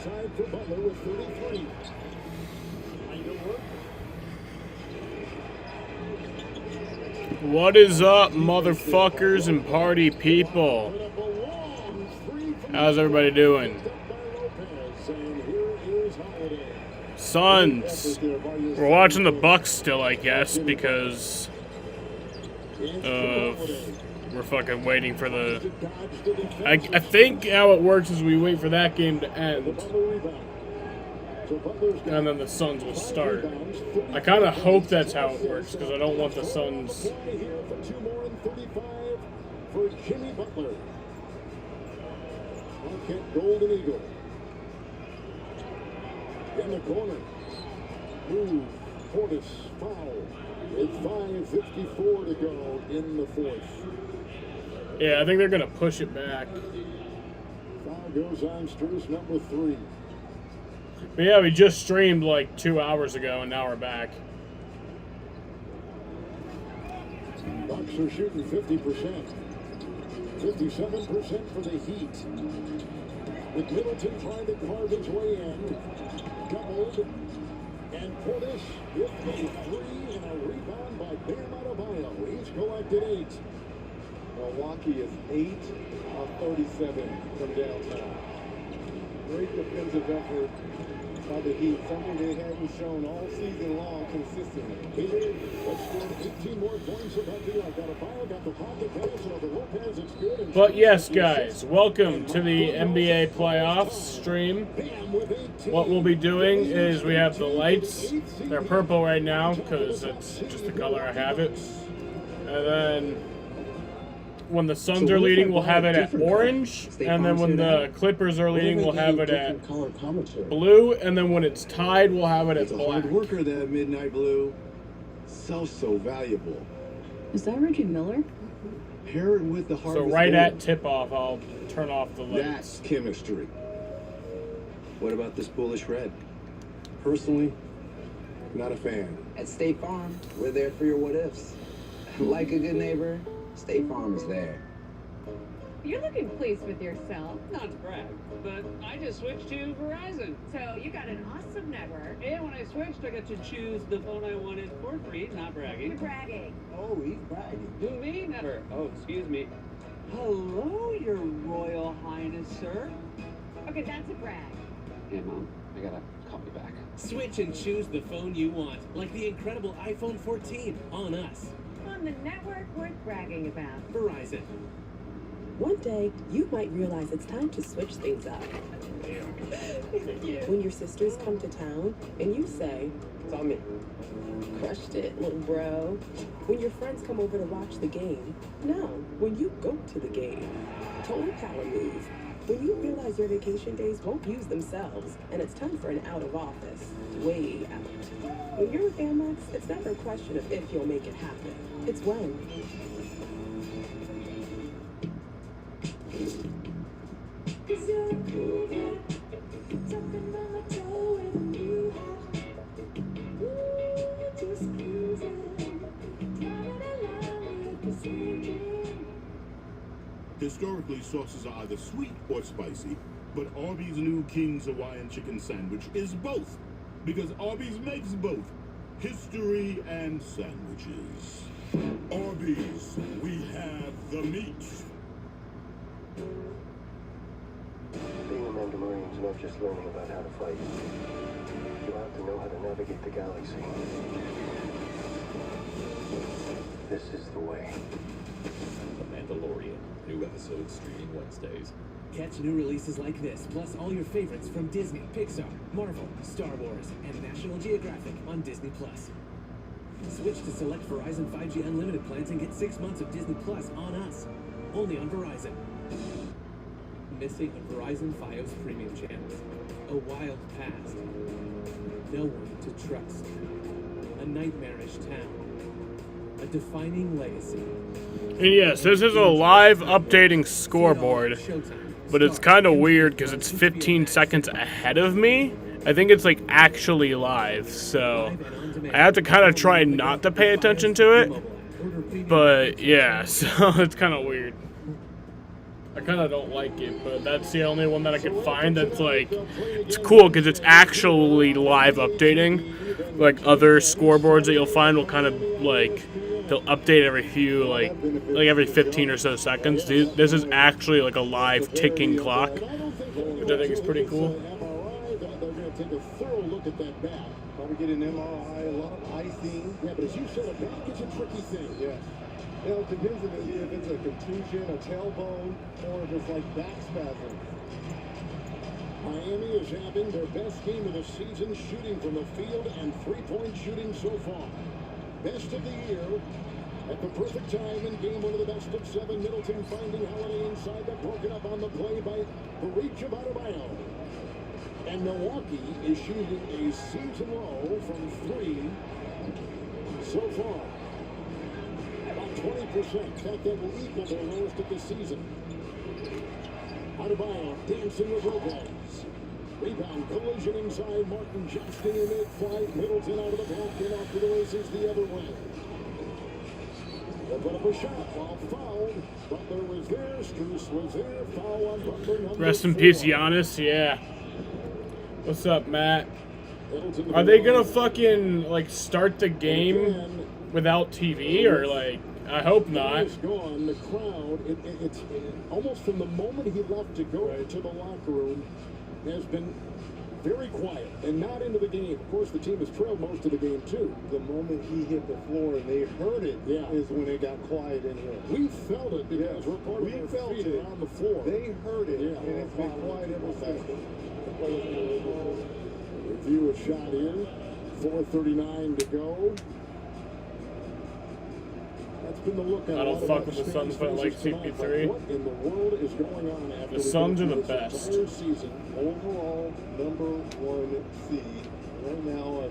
side for Butler with 33. What is up, motherfuckers and party people? How's everybody doing? Suns. We're watching the Bucks still, I guess, because we're fucking waiting for the... I think how it works is we wait for that game to end, and then the Suns will start. I kind of hope that's how it works, because I don't want the Suns... For Jimmy Butler. Marquette Golden Eagle. In the corner. Move. Portis foul. With 5:54 to go in the fourth. Yeah, I think they're going to push it back. Foul goes on Strus, number 3. But yeah, we just streamed like 2 hours ago, and now we're back. Bucks are shooting 50%. 57% for the Heat. With Middleton trying to carve his way in. Doubled. And Portis with a 3 and a rebound by Bam Adebayo. He's collected 8. Milwaukee is 8 of 37 from downtown. Great defensive effort by the Heat, something they hadn't shown all season long consistently. Let's score 18 more points above the arc. Adebayo got the pocket pass over Lopez. It's good. But yes, guys, welcome to the NBA playoffs stream. What we'll be doing is we have the lights. They're purple right now because it's just the color I have it. And then when the Suns are leading, we'll have it at orange. And then when the Clippers are leading, we'll have it at blue. And then when it's tied, we'll have it at black. Hard worker, that midnight blue. So valuable. Is that Reggie Miller? Pair it with the harvest. So right at tip-off, I'll turn off the lights. That's chemistry. What about this bullish red? Personally, not a fan. At State Farm, we're there for your what-ifs. Like a good neighbor, State Farm is there. You're looking pleased with yourself. Not to brag, but I just switched to Verizon. So you got an awesome network. And when I switched, I got to choose the phone I wanted for free. Not bragging. You're bragging. Oh, he's bragging. Who, me? Never. Oh, excuse me. Hello, your Royal Highness, sir. Okay, that's a brag. Yeah, Mom. I gotta call you back. Switch and choose the phone you want, like the incredible iPhone 14 on us. On the network worth bragging about. Verizon. One day, you might realize it's time to switch things up. When your sisters come to town and you say, It's on me. crushed it, little bro. When your friends come over to watch the game. No, when you go to the game. Total power move. When you realize your vacation days won't use themselves and it's time for an out of office. Way out. When you're with Amex, it's never a question of if you'll make it happen. It's when. Historically, sauces are either sweet or spicy, but Arby's new King's Hawaiian Chicken Sandwich is both, because Arby's makes both history and sandwiches. Arby's, we have the meat. Being a Mandalorian is not just learning about how to fight. You have to know how to navigate the galaxy. This is the way. The Mandalorian. New episodes streaming Wednesdays. Catch new releases like this, plus all your favorites from Disney, Pixar, Marvel, Star Wars, and National Geographic on Disney+. Switch to select Verizon 5G unlimited plans and get 6 months of Disney Plus on us. Only on Verizon. Missing Verizon Fios premium channels. A wild past. No one to trust. A nightmarish town. A defining legacy. And yes, this is a live updating scoreboard, but it's kind of weird because it's 15 seconds ahead of me. I think it's like actually live, so I have to kind of try not to pay attention to it. But yeah, so it's kind of weird. I kind of don't like it, but that's the only one that I could find that's like, it's cool because it's actually live updating. Like other scoreboards that you'll find will kind of like, they'll update every few, like every 15 or so seconds. This is actually like a live ticking clock, which I think is pretty cool. They're going to take a thorough look at that back. Probably get an MRI, a lot of icing. Yeah, but as you said, a back is a tricky thing. Yeah. You know, it depends on if it's a contusion, a tailbone, or if it's like back spasm. Miami is having their best game of the season shooting from the field and three-point shooting so far. Best of the year at the perfect time in game one of the best of seven. Middleton finding Holiday inside, but broken up on the play by the reach of Adebayo. And Milwaukee is shooting a season low from three so far. About 20%. In fact, that will equal their lowest of the season. Adebayo dancing with Lopez. Rebound collision inside. Martin Johnson in mid-flight. Middleton out of the block and off to the races the other way. They'll put up a shot while fouled. Butler was there. Strus was there. Foul on Butler. Rest in peace, Giannis. Yeah. What's up, Matt? Are they gonna fucking like start the game without TV or like? I hope not. He's gone. The crowd, it's almost from the moment he left to go to the locker room, has been very quiet and not into the game. Of course, the team has trailed most of the game too. The moment he hit the floor and they heard it, is when it got quiet in here. We felt it because we're part of their feet on the floor. They heard it, and it's been quiet ever since. Review a shot in. 4:39 to go. That's been the look. I don't fuck with the Suns, but I like CP3. What in the world is going on after The Suns are the best. Season? Overall, #1 seed right now.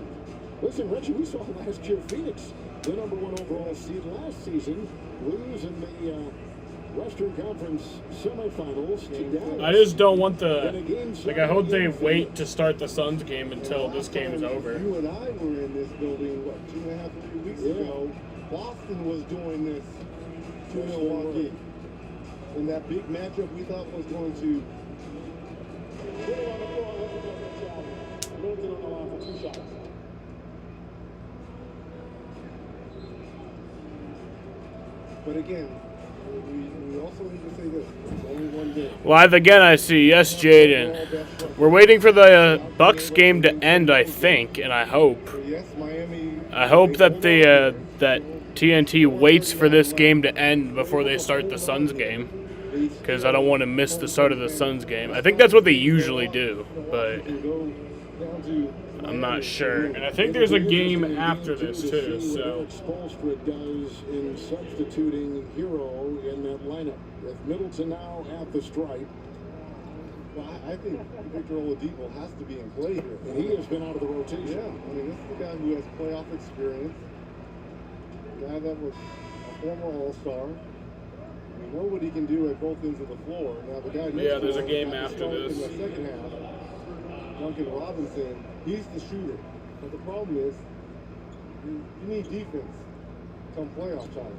Listen, Reggie, we saw last year Phoenix, the #1 overall seed last season, lose in the Western Conference semifinals to Dallas. I just don't want the, like, I hope they wait to start the Suns game until this game is over. You and I were in this building, what, 2.5, 3 weeks ago. Boston was doing this to Milwaukee. And that big matchup we thought was going to... Middleton on the line for 2 shots. But again, we also need to say this. It's only one game. Live again, I see. Yes, Jaden. We're waiting for the Bucks game to end, I think, and I hope. Yes, Miami. I hope that the that TNT waits for this game to end before they start the Suns game, because I don't want to miss the start of the Suns game. I think that's what they usually do, but I'm not sure. And I think there's a game after this too. So. Spoelstra does in substituting Hero in that lineup with Middleton now at the stripe. Well, I think Victor Oladipo has to be in play here. And he has been out of the rotation. Yeah, I mean, this is the guy who has playoff experience. The guy that was a former All-Star. We know what he can do at both ends of the floor. Now, the guy next there's to a him game had to after start this. in the second half. Duncan Robinson, he's the shooter. But the problem is, you need defense come playoff time.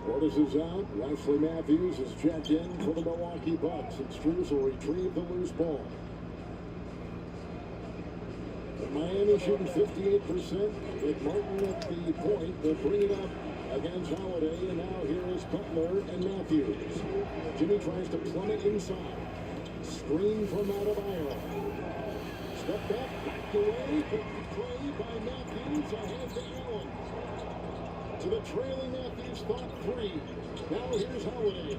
Portis is out. Wesley Matthews is checked in for the Milwaukee Bucks. And Strus will retrieve the loose ball. And Miami shooting 58%. With Martin at the point, they'll bring it up against Holiday. And now here is Butler and Matthews. Jimmy tries to plummet inside. Screen from Adebayo. Step back away. Play by Matthews. Ahead to Allen. To the trailing Matthews, thought 3. Now here's Holiday.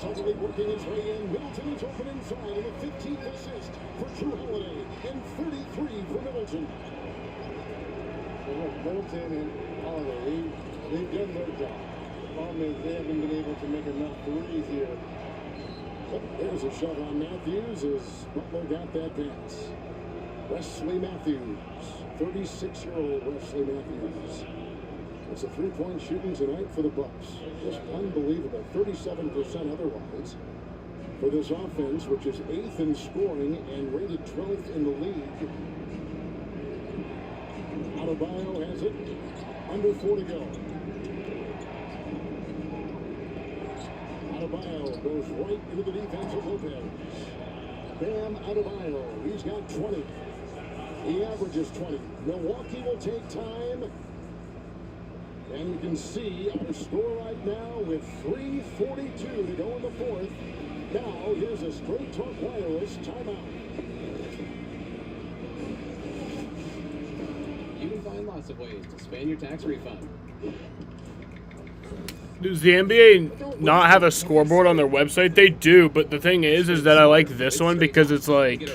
Suddenly working his way in. Middleton is open inside, and the 15th assist for Jrue Holiday, and 33 for Middleton. Well, Middleton and Holiday, they've done their job. The problem is they haven't been able to make enough threes here. But there's a shot on Matthews as Butler got that pass. Wesley Matthews, 36-year-old Wesley Matthews. It's a three-point shooting tonight for the Bucks. Just unbelievable. 37% otherwise for this offense, which is 8th in scoring and rated 12th in the league. Adebayo has it. Under 4 to go. Adebayo goes right into the defense of Lopez. Bam Adebayo, he's got 20. He averages 20. Milwaukee will take time. And you can see our score right now with 3:42 to go in the fourth. Now, here's a Straight Talk Wireless timeout. You can find lots of ways to spend your tax refund. Does the NBA not have a scoreboard on their website? They do, but the thing is that I like this one because it's like,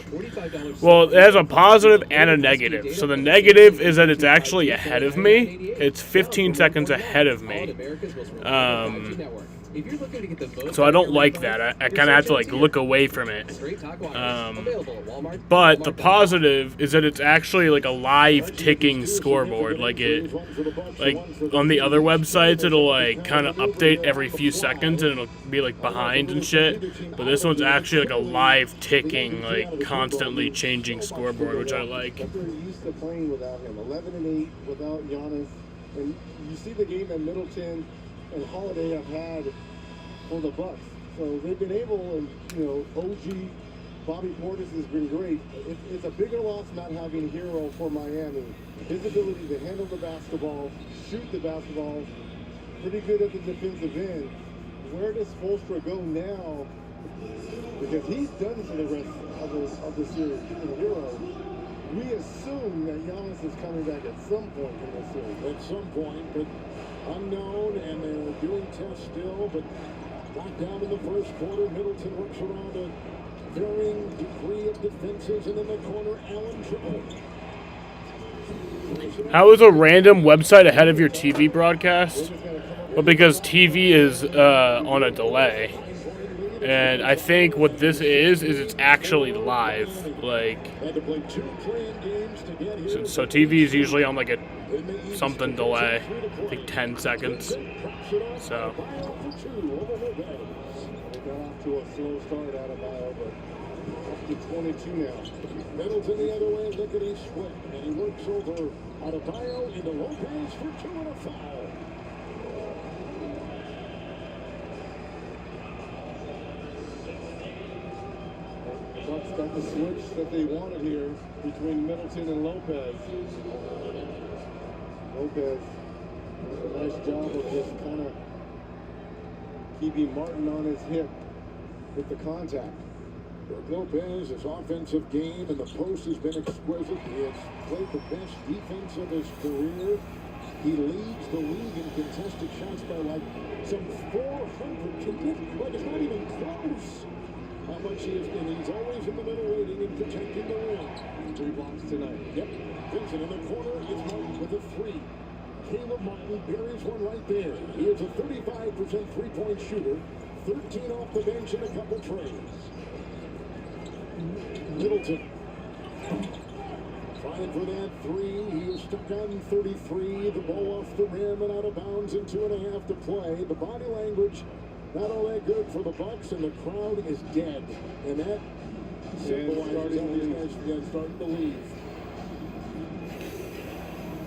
well, it has a positive and a negative. So the negative is that it's actually ahead of me. It's 15 seconds ahead of me. So I don't like that. I kind of have to like look away from it. But the positive is that it's actually like a live ticking scoreboard. Like on the other websites, it'll like kind of update every few seconds and it'll be like behind and shit. But this one's actually like a live ticking, like constantly changing scoreboard, which I like. But they're used to playing without him. 11-8 without Giannis, and you see the game that Middleton and Holiday have had for the Bucks. So they've been able, and OG Bobby Portis has been great. It's a bigger loss not having Hero for Miami. His ability to handle the basketball, shoot the basketball, pretty good at the defensive end. Where does Spoelstra go now? Because he's done for the rest of the series. Even Hero, we assume that Giannis is coming back at some point in this series. At some point, but unknown, and they're doing tests still, but knocked down in the first quarter. Middleton works around a varying degree of defenses, and in the corner, Allen triple. How is a random website ahead of your TV broadcast? Well, because TV is on a delay. And I think what this is it's actually live. Like, so TV is usually on like a something delay, I think 10 seconds. So. They got off to a slow start out of Bio, but up to 22 now. Middleton the other way, lickety split, and he works over Adebayo into Lopez for 2 and a foul. The Bucks got the switch that they wanted here between Middleton and Lopez. Lopez did a nice job of just kind of keeping Martin on his hip with the contact. Brook Lopez, his offensive game in the post has been exquisite. He has played the best defense of his career. He leads the league in contested shots by like some 400. Like, it's not even close how much he has been. He's always in the middle waiting and protecting the rim. 3 blocks tonight. Yep. Vincent in the corner is Martin with a 3. Caleb Martin buries one right there. He is a 35% three-point shooter. 13 off the bench and a couple trays. Middleton trying for that 3. He is stuck on 33. The ball off the rim and out of bounds in 2.5 to play. The body language not all that good for the Bucks, and the crowd is dead. And that symbolizes all these guys starting to leave.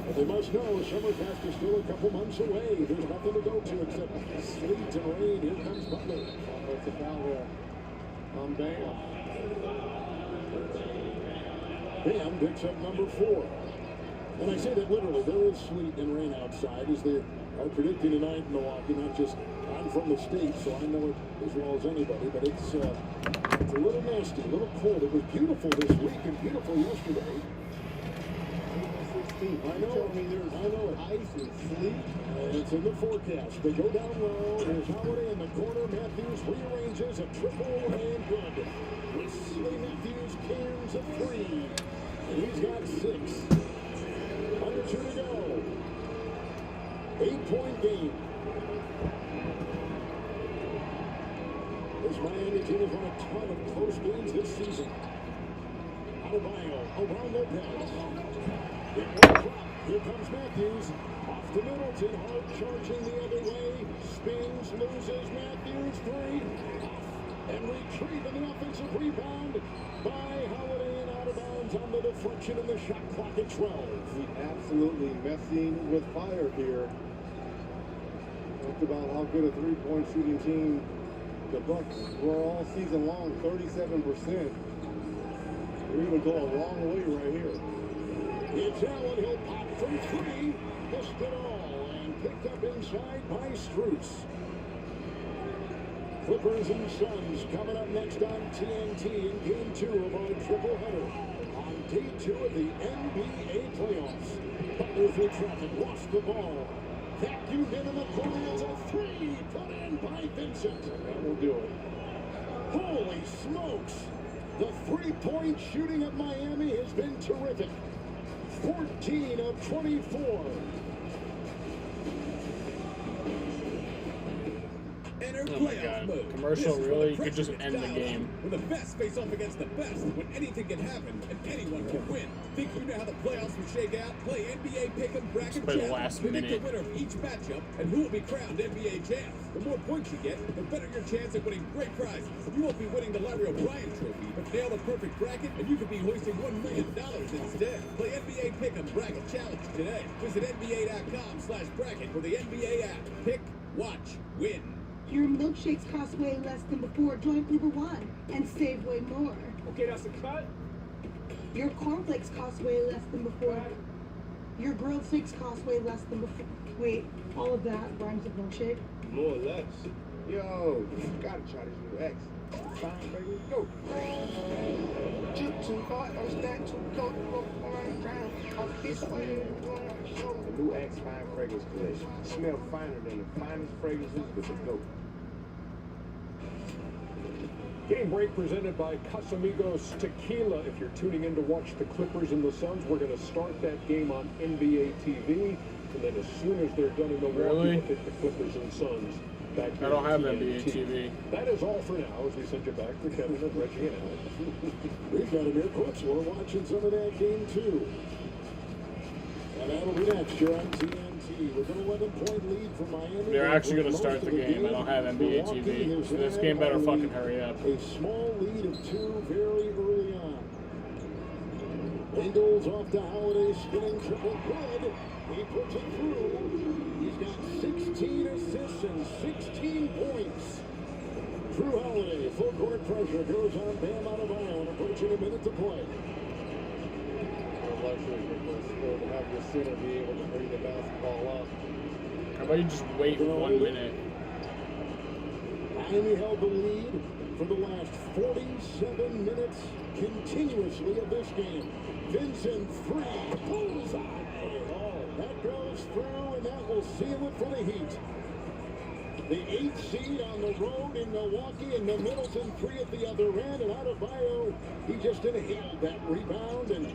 But they must know Summerfest is still a couple months away. There's nothing to go to except sleet and rain. Here comes Butler. Offensive foul there on Bam. Bam picks up number 4. And I say that literally. There is sleet and rain outside as they are predicting tonight in Milwaukee. Not just, I'm from the state, so I know it as well as anybody, but it's a little nasty, a little cold. It was beautiful this week and beautiful yesterday. I know it. Ice and sleet. And it's in the forecast. They go down low. There's Holiday in the corner. Matthews rearranges a triple and good. Wesley Matthews cans a 3. And he's got 6. Under 2 to go. 8-point game. This Miami team has won a ton of close games this season. Adebayo around Lopez. Here comes Matthews. Off to Middleton. Hard charging the other way. Spins, loses. Matthews 3. And retrieving the offensive rebound by Holiday and out of bounds on the deflection and the shot clock at 12. He absolutely messing with fire here. Talked about how good a 3-point shooting team The Bucks were all season long 37%. They're going to go a long way right here. It's Allen. He'll pop for three. Missed it all and picked up inside by Strus. Clippers and Suns coming up next on TNT in Game 2 of our triple-header. On Day 2 of the NBA playoffs. Butler through traffic, lost the ball. Vacuumed into the corner as a three. Put in by Vincent. That will do it. Holy smokes! The three-point shooting of Miami has been terrific. 14 of 24. Enter Oh my playoff God. mode. Commercial, This is really? when You the could just pressure end gets the dialed game. up. When the best face off against the best, when anything can happen and anyone can win. Think you know how the playoffs will shake out? Play NBA Pick'em Bracket play the Challenge. last Predict minute. the winner of each matchup and who will be crowned NBA champs. The more points you get, the better your chance at winning great prizes. You won't be winning the Larry O'Brien Trophy, but nail the perfect bracket and you could be hoisting $1 million instead. Play NBA Pick'em Bracket Challenge today. Visit NBA.com/bracket for the NBA app. Pick, watch, win. Your milkshakes cost way less than before. Join Uber One and save way more. Okay, that's a cut. Your cornflakes cost way less than before. Your grilled steaks cost way less than before. Wait, all of that rhymes with milkshake? More or less. Yo, you gotta try this new X. Fine, baby, go. The new X Fine Fragrance Collection. Smell finer than the finest fragrances with the goat. Game break presented by Casamigos Tequila. If you're tuning in to watch the Clippers and the Suns, we're going to start that game on NBA TV. And then as soon as they're done in Milwaukee, Really? we'll take the Clippers and Suns back here I don't on have TNT. NBA TV. That is all for now as we send you back to Kevin and Reggie and Alex. We've got Amir Brooks. We're watching some of that game, too. And that'll be next here on TNT with an 11-point lead for Miami. They're actually going to Most start of the game. I don't have NBA Milwaukee TV. has So this had game better only fucking hurry up. A small lead of 2 very early on. Ingles off to Holiday, spinning triple good. He puts it through. He's got 16 assists and 16 points. Drew Holiday, full court pressure, goes on Bam Adebayo, approaching a minute to play. Luxury to have your center be able to bring the basketball up. How about you just wait 1 minute? Miami held the lead for the last 47 minutes continuously of this game. Vincent, three, bullseye. Oh, that goes through, and that will seal it for the Heat. The 8th seed on the road in Milwaukee, and the Middleton three at the other end, and Adebayo, he just inhaled that rebound, and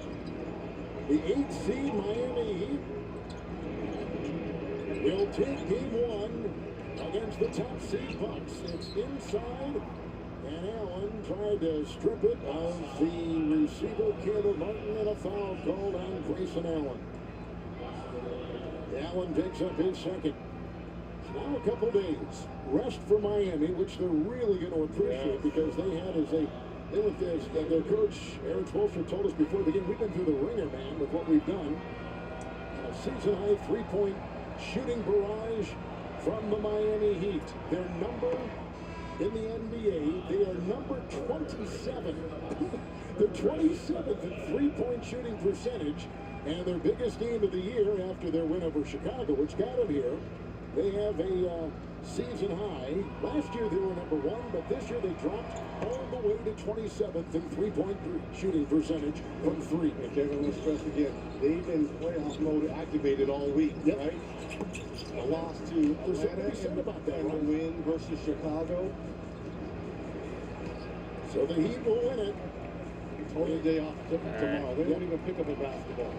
the 8th seed Miami Heat will take game 1 against the top seed Bucks. It's inside, and Allen tried to strip it of the receiver, Caleb Martin, and a foul called on Grayson Allen. Allen picks up his second. Now a couple days rest for Miami, which they're really going to appreciate because they had they went this. Their coach Eric Spoelstra told us before the game, we've been through the ringer, man, with what we've done. A season high 3-point shooting barrage from the Miami Heat. Their number in the NBA, they are number 27. They're 27th in 3-point shooting percentage, and their biggest game of the year after their win over Chicago, which got them here. They have a season high. Last year they were number 1, but this year they dropped all the way to 27th in 3-point shooting percentage from 3. And Kevin, let's stress again, they've been playoff mode activated all week, right? A loss to Atlanta and a win versus Chicago. So the Heat will win it. Total day off tomorrow. They won't even pick up a basketball.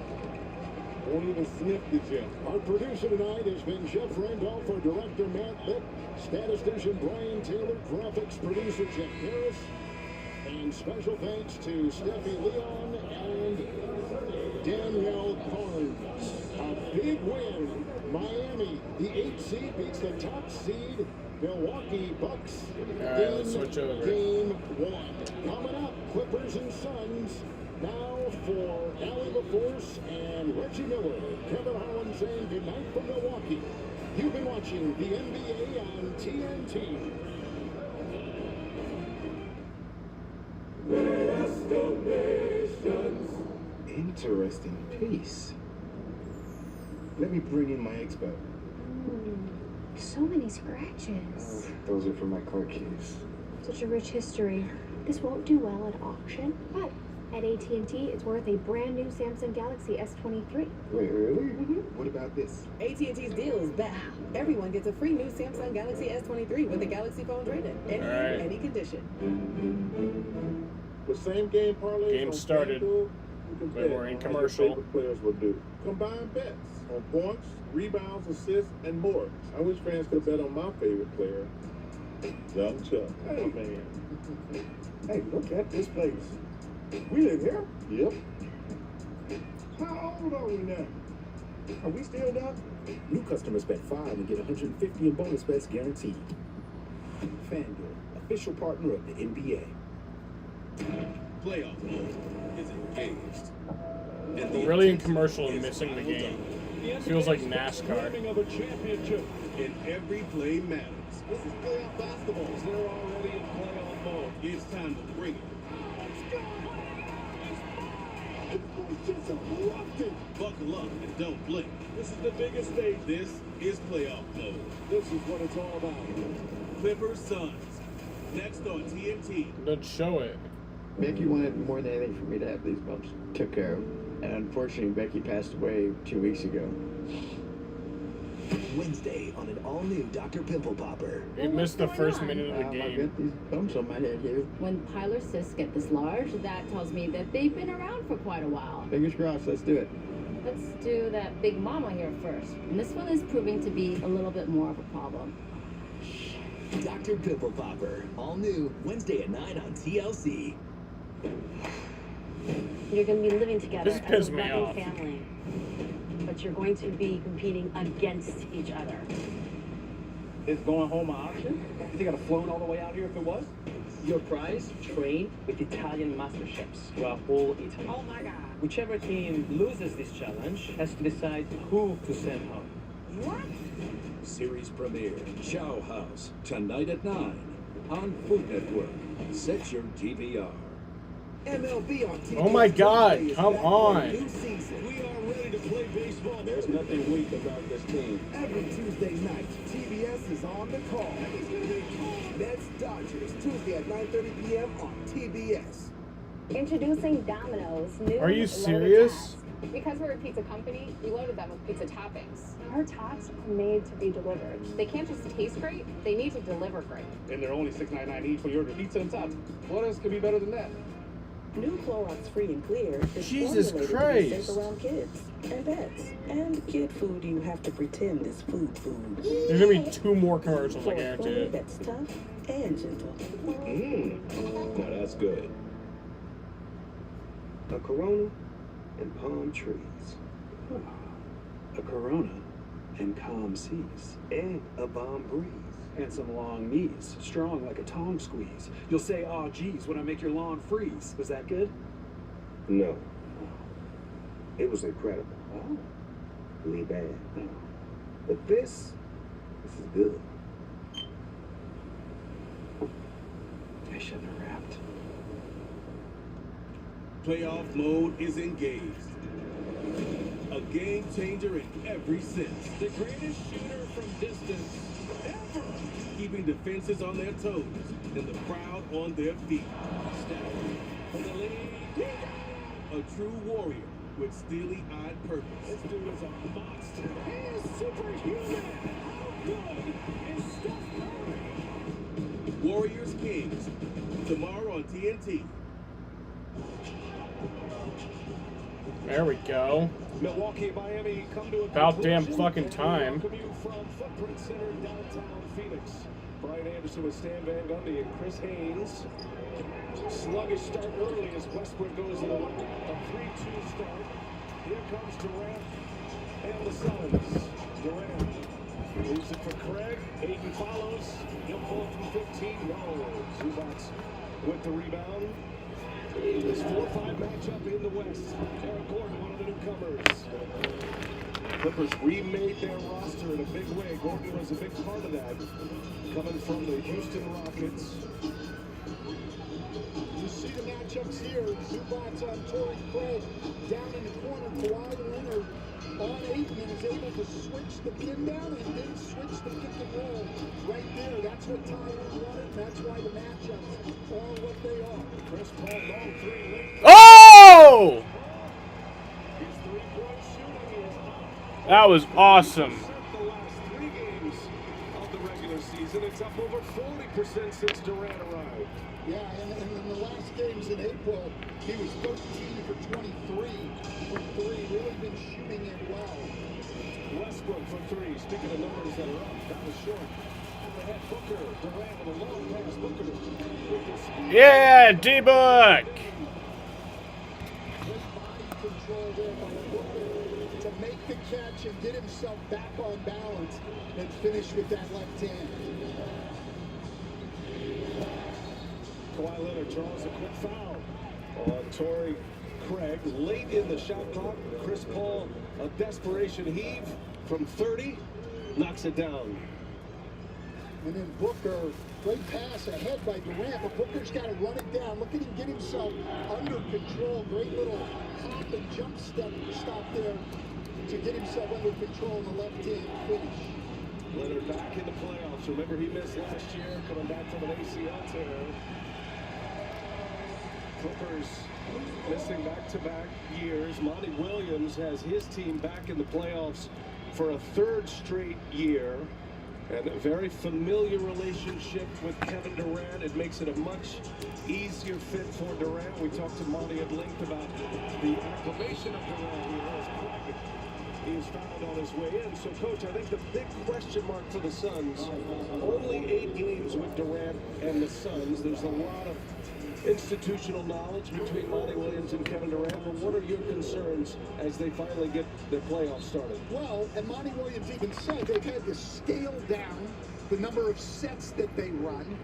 Won't even sniff the gym. Our producer tonight has been Jeff Randolph, our director Matt Litt, statistician Brian Taylor, graphics producer Jeff Harris, and special thanks to Steffi Leon and Danielle Barnes. A big win. Miami, the 8th seed, beats the top seed Milwaukee Bucks in switch over. game 1. Coming up, Clippers and Suns. Now for Allie LaForce and Reggie Miller. Kevin Harlan saying goodnight from Milwaukee. You've been watching the NBA on TNT. Interesting piece. Let me bring in my expert. So many scratches. Those are for my car keys. Such a rich history. This won't do well at auction, but at AT&T, it's worth a brand new Samsung Galaxy S23. Wait, really? What about this? AT&T's deal is back. Everyone gets a free new Samsung Galaxy S23 with a Galaxy phone trade-in. Any year, any condition. The same game parlays Game on started, FanDuel, you can but bet we're in on how your commercial. favorite players will do. Combine bets on points, rebounds, assists, and more. I wish fans could bet on my favorite player, Young Chuck. Hey. My man. Hey, look at this place. We live here? Yep. How old are we now? Are we still young? New customers bet 5 and get 150 in bonus bets guaranteed. FanDuel, official partner of the NBA. Playoff mode is engaged. We're really in commercial and missing the game. Feels like NASCAR. Of a championship in every play matters. This is playoff basketball. They're already in playoff mode. It's time to bring it. Just erupted. Buckle up and don't blink. This is the biggest stage. This is playoff mode. This is what it's all about. Clippers Suns. Next on TNT. Let's show it. Becky wanted more than anything for me to have these bumps took care of. And unfortunately, Becky passed away 2 weeks ago. Wednesday on an all-new Dr. Pimple Popper. You missed the first minute of the I've game. got these bumps on my head here. When pilar cysts get this large, that tells me that they've been around for quite a while. Fingers crossed, let's do it. Let's do that big mama here first. And this one is proving to be a little bit more of a problem. Dr. Pimple Popper. All new Wednesday at 9 on TLC. You're going to be living together This as pissed a me loving off. family, but you're going to be competing against each other. Is going home an option? You think I'd have flown all the way out here if it was? Your prize, train with Italian master chefs who are all Italian. Oh my God. Whichever team loses this challenge has to decide who to send home. What? Series premiere, Chow House, tonight at 9 on Food Network. Set your DVR. MLB on TV. Oh my God, come on. New season. We are ready to play baseball. There's nothing weak about this team. Every Tuesday night, TBS is on the call. Mets Dodgers, Tuesday at 9:30 p.m. on TBS. Introducing Domino's new Are you loaded serious? tots. Because we're a pizza company, we loaded them with pizza toppings. Our tots are made to be delivered. They can't just taste great, they need to deliver great. And they're only $6.99 each when you order pizza and tots. What else could be better than that? New Clorox Free and Clear is Jesus formulated to be Christ. safe around kids and pets. And kid food you have to pretend is food. There's gonna be 2 more commercials, For I a guarantee food it. that's tough and gentle. Now that's good. A Corona and palm trees. A Corona and calm seas. And a bomb breeze. And some long knees, strong like a tongue squeeze. You'll say, "Aw, geez," when I make your lawn freeze. Was that good? No. It was incredible. Oh. Really bad. But this is good. I shouldn't have rapped. Playoff mode is engaged. A game changer in every sense. The greatest shooter from distance ever. Keeping defenses on their toes and the crowd on their feet. Stafford for the lead. A true warrior with steely-eyed purpose. This dude is a monster. He is superhuman. How good is Steph Curry? Warriors Kings. Tomorrow on TNT. There we go. Milwaukee and Miami come to a About damn conclusion, fucking and we time. welcome you from Footprint Center downtown Phoenix. Brian Anderson with Stan Van Gundy and Chris Haynes. Sluggish start early as Westbrook goes in the lane. A 3-2 start. Here comes Durant and the Suns. Durant leaves it for Craig. Ayton follows. He'll pull from 15. No. Zubac with the rebound. This 4-5 matchup in the West. Eric Gordon, one of the newcomers. Clippers remade their roster in a big way. Gordon was a big part of that, coming from the Houston Rockets. You see the matchup. matchups here. Zubats on Torrey Craig. Down in the corner, Kawhi Leonard on Aikman is able to switch the pin down and then switch the pick and roll right there. That's what Tyler wanted. That's why the matchups are what they are. Chris Paul, long three. Oh! His three-point shooting is up. That was awesome. The last 3 games of the regular season, it's up over 40% since Durant arrived. Yeah, and in the last games in April, he was 13 for 23 from 3. Really been shooting it well. Westbrook for 3. Speaking of numbers that are up, that was short. They had Booker, Durant with a long pass. Booker with his Yeah, D-Book. Great body control there by Booker to make the catch and get himself back on balance and finish with that left hand. Kawhi Leonard draws a quick foul on Torrey Craig. Late in the shot clock, Chris Paul, a desperation heave from 30, knocks it down. And then Booker, great pass ahead by Durant, but Booker's got to run it down. Look at him get himself under control. Great little hop and jump stop there to get himself under control in the left-hand finish. Leonard back in the playoffs. Remember, he missed last year, coming back from an ACL tear. Clippers missing back-to-back years. Monty Williams has his team back in the playoffs for a 3rd straight year. And a very familiar relationship with Kevin Durant. It makes it a much easier fit for Durant. We talked to Monty at length about the acclimation of Durant here as Craig is found on his way in. So, Coach, I think the big question mark for the Suns, only 8 games with Durant and the Suns. There's a lot of institutional knowledge between Monty Williams and Kevin Durant, but what are your concerns as they finally get their playoffs started? Well, and Monty Williams even said they've had to scale down the number of sets that they run,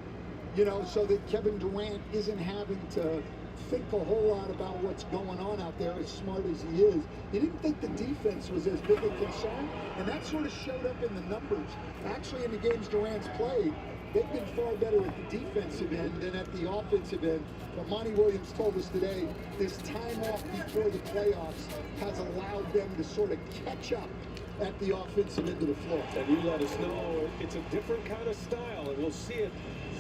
you know, so that Kevin Durant isn't having to think a whole lot about what's going on out there, as smart as he is. He didn't think the defense was as big a concern, and that sort of showed up in the numbers. Actually, in the games Durant's played, they've been far better at the defensive end than at the offensive end. But Monty Williams told us today, this time off before the playoffs has allowed them to sort of catch up at the offensive end of the floor. And you let us know it's a different kind of style, and we'll see it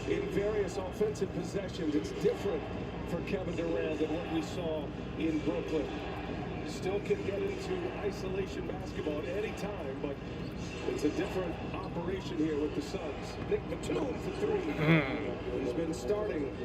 in various offensive possessions. It's different for Kevin Durant than what we saw in Brooklyn. Still can get into isolation basketball at any time, but it's a different operation here with the Suns. Nick Batum for 3. He's been starting.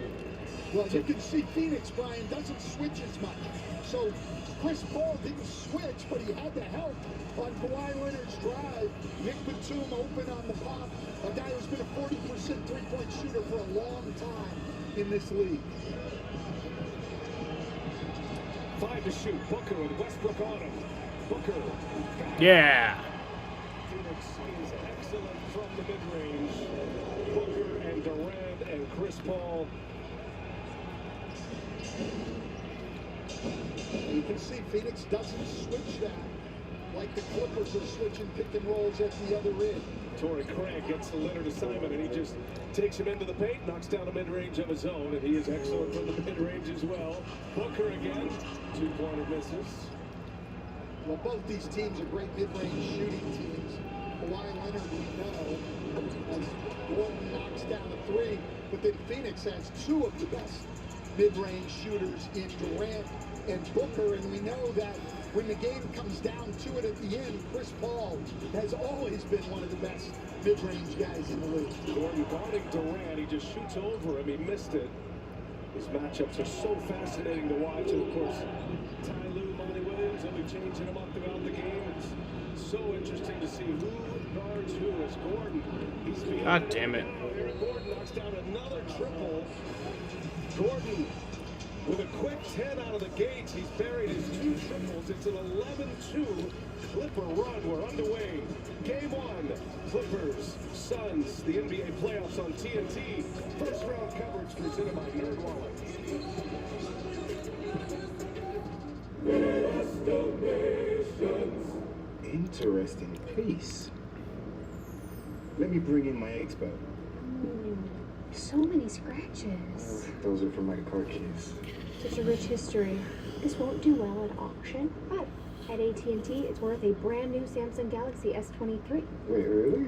Well, you can see Phoenix, Brian, doesn't switch as much. So Chris Paul didn't switch, but he had the help on Kawhi Leonard's drive. Nick Batum open on the pop. A guy who's been a 40% three-point shooter for a long time in this league. 5 to shoot. Booker with Westbrook on him. Booker. Yeah. Phoenix is excellent from the mid-range. Booker and Durant and Chris Paul. You can see Phoenix doesn't switch that like the Clippers are switching pick and rolls at the other end. Torrey Craig gets the Leonard assignment, and he just takes him into the paint, knocks down a mid-range of his own, and he is excellent from the mid-range as well. Booker again, 2-pointer misses. Well, both these teams are great mid-range shooting teams. Kawhi Leonard, we know, as Gordon knocks down a 3, but then Phoenix has 2 of the best mid-range shooters in Durant and Booker, and we know that when the game comes down to it at the end, Chris Paul has always been one of the best mid-range guys in the league. Gordon guarding Durant, he just shoots over him, he missed it. These matchups are so fascinating to watch, and of course, Ty Lue, Monty Williams, they'll be changing them up throughout the game. It's so interesting to see who guards who. As Gordon, he's being God damn it. Aaron Gordon knocks down another triple. Gordon with a quick 10 out of the gates. He's buried his 2 triples. It's an 11-2 Clipper run. We're underway. Game 1, Clippers, Suns, the NBA playoffs on TNT. First round coverage presented by NerdWallet. Interesting piece. Let me bring in my expo. So many scratches. Those are for my car keys. Such a rich history. This won't do well at auction, but at AT&T, it's worth a brand new Samsung Galaxy S23. Wait, really?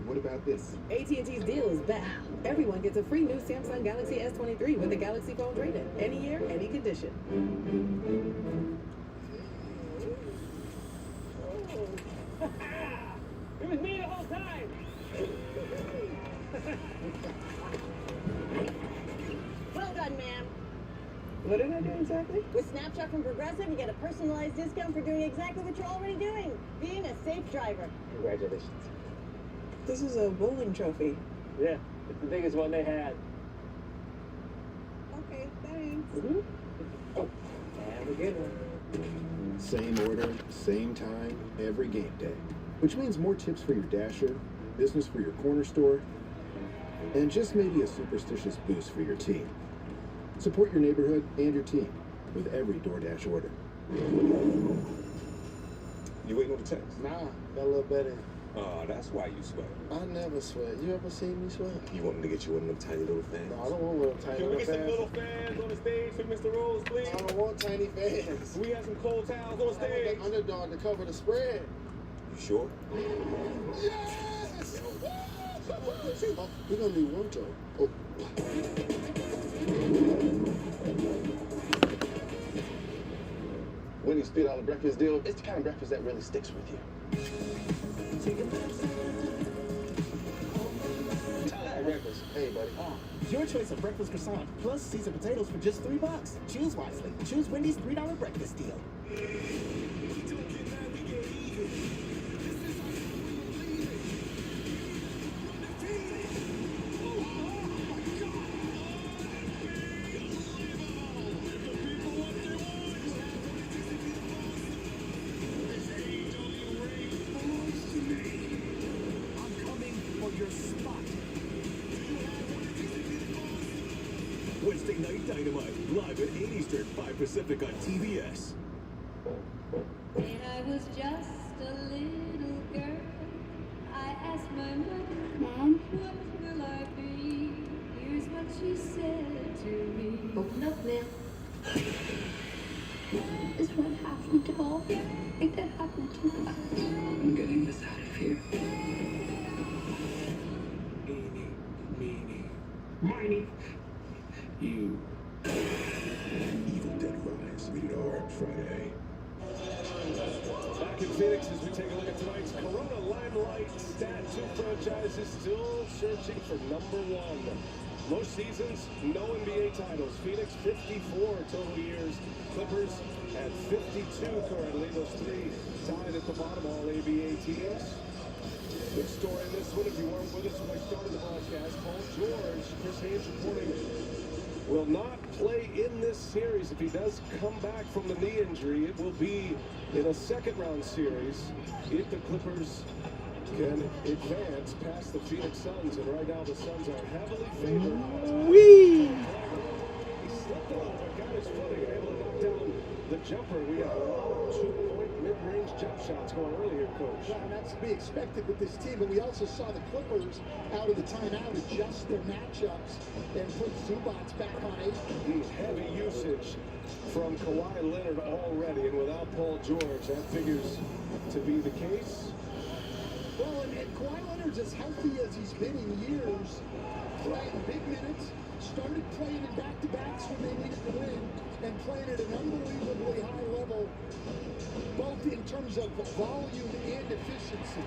What about this? AT&T's deal is back. Everyone gets a free new Samsung Galaxy S23 with a Galaxy phone trade-in. Any year, any condition. It was me the whole time. Well done, ma'am. What did I do exactly? With Snapshot from Progressive, you get a personalized discount for doing exactly what you're already doing, being a safe driver. Congratulations. This is a bowling trophy. Yeah, it's the biggest one they had. Okay, thanks. Have a good one. Same order, same time, every game day. Which means more tips for your Dasher, business for your corner store, and just maybe a superstitious boost for your team. Support your neighborhood and your team with every DoorDash order. You waiting on the text? Nah, got a little better. Oh, that's why you sweat. I never sweat. You ever seen me sweat? You want me to get you one of them tiny little fans? No, I don't want little tiny Can we little get some fans. little fans on the stage for Mr. Rose, please? I don't want tiny fans. We have some cold towels on I want stage. the underdog to cover the spread. You sure? Yes! We're gonna need one toe. Oh. Wendy's $3 breakfast deal. It's the kind of breakfast that really sticks with you. Breakfast. Hey, buddy. Your choice of breakfast croissant plus seasoned potatoes for just $3. Choose wisely. Choose Wendy's $3 breakfast deal. Wednesday Night Dynamite, live at 8 Eastern, 5 Pacific on TBS. When I was just a little girl, I asked my mother, Mom, what will I be? Here's what she said to me. Open up now. Is what happened to all? I think that happened to me. I'm getting this out of here. Meanie. You. Evil Dead Rise, rated R, Friday. Back in Phoenix as we take a look at tonight's Corona Limelight stat. Two franchises still searching for number one. Most seasons, no NBA titles. Phoenix, 54 total years. Clippers at 52 currently. Those three tied at the bottom, all ABA teams. Big story in this one. If you weren't with us when we started the broadcast, Paul George, Chris Haynes reporting, will not play in this series. If he does come back from the knee injury, it will be in a second-round series if the Clippers can advance past the Phoenix Suns. And right now, the Suns are heavily favored. Whee! He slipped over, got his footing, and able to knock down the jumper. We have a lot of two-point mid-range jump shots going early here, Coach. Yeah, and that's to be expected with this team. But we also saw the Clippers out of the timeout adjust their matchups and put Zubats back on 8. Heavy usage from Kawhi Leonard already, and without Paul George, that figures to be the case. Well, and Kawhi Leonard's as healthy as he's been in years, playing big minutes, started playing in back-to-backs when they needed to win, and playing at an unbelievably high level, both in terms of volume and efficiency.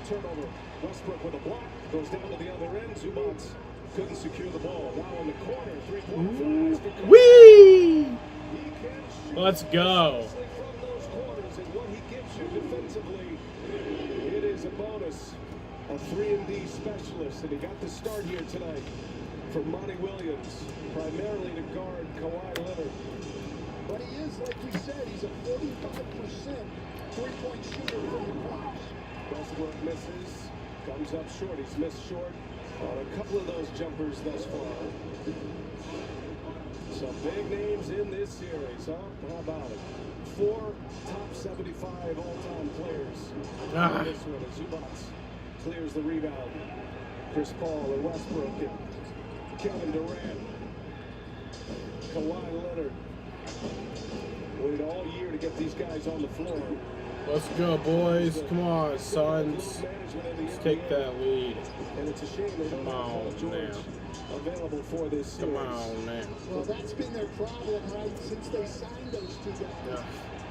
Turnover. Westbrook with a block, goes down to the other end. Zubats couldn't secure the ball. Now in the corner, three-point flash for Kawhi. Whee! Let's go. From those corners, and what he gives you defensively, it is a bonus. A 3-and-D specialist, and he got the start here tonight from Monty Williams, primarily to guard Kawhi Leonard. But he is, like we said, he's a 45% three-point shooter from the box. Westbrook misses, comes up short. He's missed short on a couple of those jumpers thus far. Some big names in this series, huh? How about it? 4 top 75 all-time players. This one, as Zubats clears the rebound. Chris Paul and Westbrook and Kevin Durant. Kawhi Leonard Waited all year to get these guys on the floor. Let's go, boys. Come on, Suns. Let's take that lead. And it's a shame they don't have Paul George available for this series. Come on now. Well, that's been their problem, right, since they signed those two guys.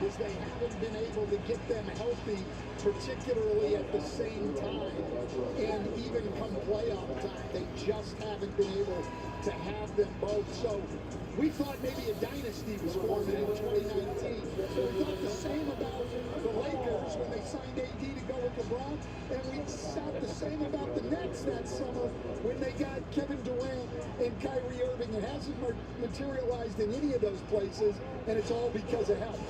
Is they haven't been able to get them healthy, particularly at the same time. And even come playoff time, they just haven't been able to have them both. So we thought maybe a dynasty was forming in 2019. We thought the same about the Lakers when they signed AD to go with LeBron. And we thought the same about the Nets that summer when they got Kevin Durant and Kyrie Irving. It hasn't materialized in any of those places, and it's all because of health.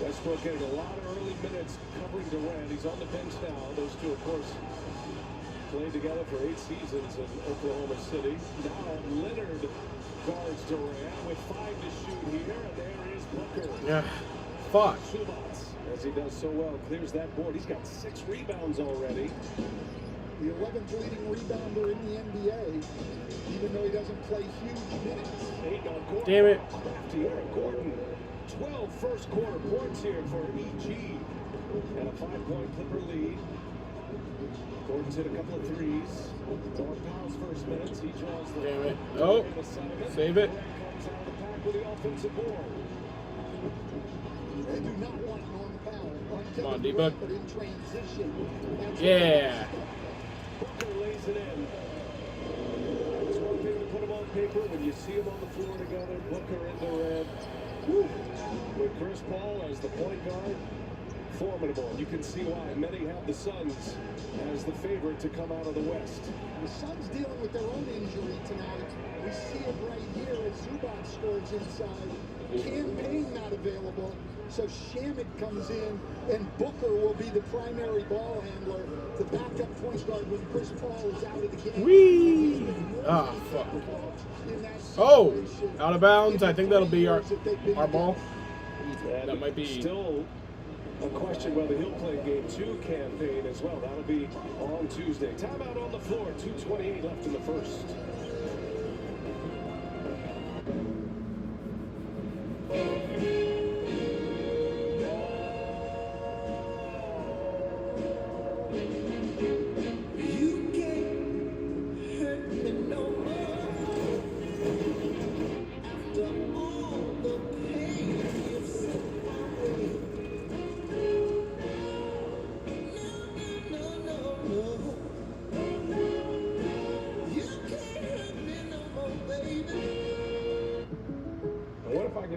Westbrook getting a lot of early minutes covering Durant. He's on the bench now. Those two, of course, played together for 8 seasons in Oklahoma City. Now Leonard guards Durant with 5 to shoot here, and there is Booker. Yeah. Fuck. Zubac, as he does so well, clears that board. He's got 6 rebounds already. The 11th leading rebounder in the NBA, even though he doesn't play huge minutes. 8 on Gordon. Damn it. Crafty Eric Gordon. 12 first quarter points here for EG. And a 5-point Clipper lead. Gordon's hit a couple of threes. Norm Powell's first minutes. He draws the Damn it. Oh, save it. Comes out of the pack with the offensive board. They do not want Norm Powell on Come on, Kevin D-Book. Durant, but in transition. Yeah. Booker lays it in. It's one thing to put them on paper. When you see them on the floor together, Booker and Durant. With Chris Paul as the point guard, formidable. You can see why many have the Suns as the favorite to come out of the West. The Suns dealing with their own injury tonight. We see it right here as Zubac scores inside. Campaign not available, so Shamet comes in, and Booker will be the primary ball handler, the backup point guard when Chris Paul is out of the game. Whee! Ah, fuck. Oh, out of bounds. I think that'll be our ball. That might be. Still a question whether he'll play game 2 campaign as well. That'll be on Tuesday. Timeout on the floor. 2:28 left in the first.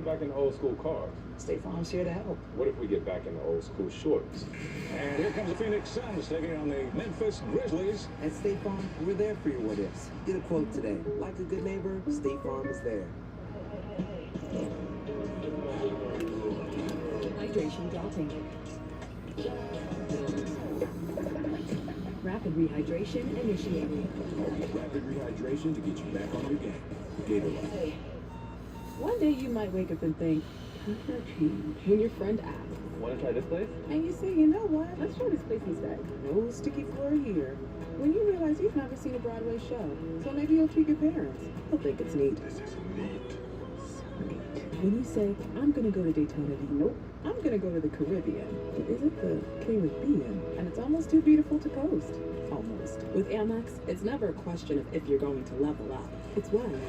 Back in the old school cars. State Farm's here to help. What if we get back in the old school shorts? And here comes the Phoenix Suns taking on the Memphis Grizzlies. At State Farm, we're there for your what ifs. Get a quote today. Like a good neighbor, State Farm is there. Hydration dropping. Rapid rehydration initiated. Rapid rehydration to get you back on your game. Gatorade. One day you might wake up and think, I'm gonna change. When your friend asks, Want to try this place? and you say, you know what? Let's try this place instead. No sticky floor here. When you realize you've never seen a Broadway show, so maybe you'll treat your parents. They'll think it's neat. This is neat. When you say, I'm gonna go to Daytona Beach, nope, I'm gonna go to the Caribbean. Is it the Caribbean? And it's almost too beautiful to coast. Almost. With Amex, it's never a question of if you're going to level up. It's when.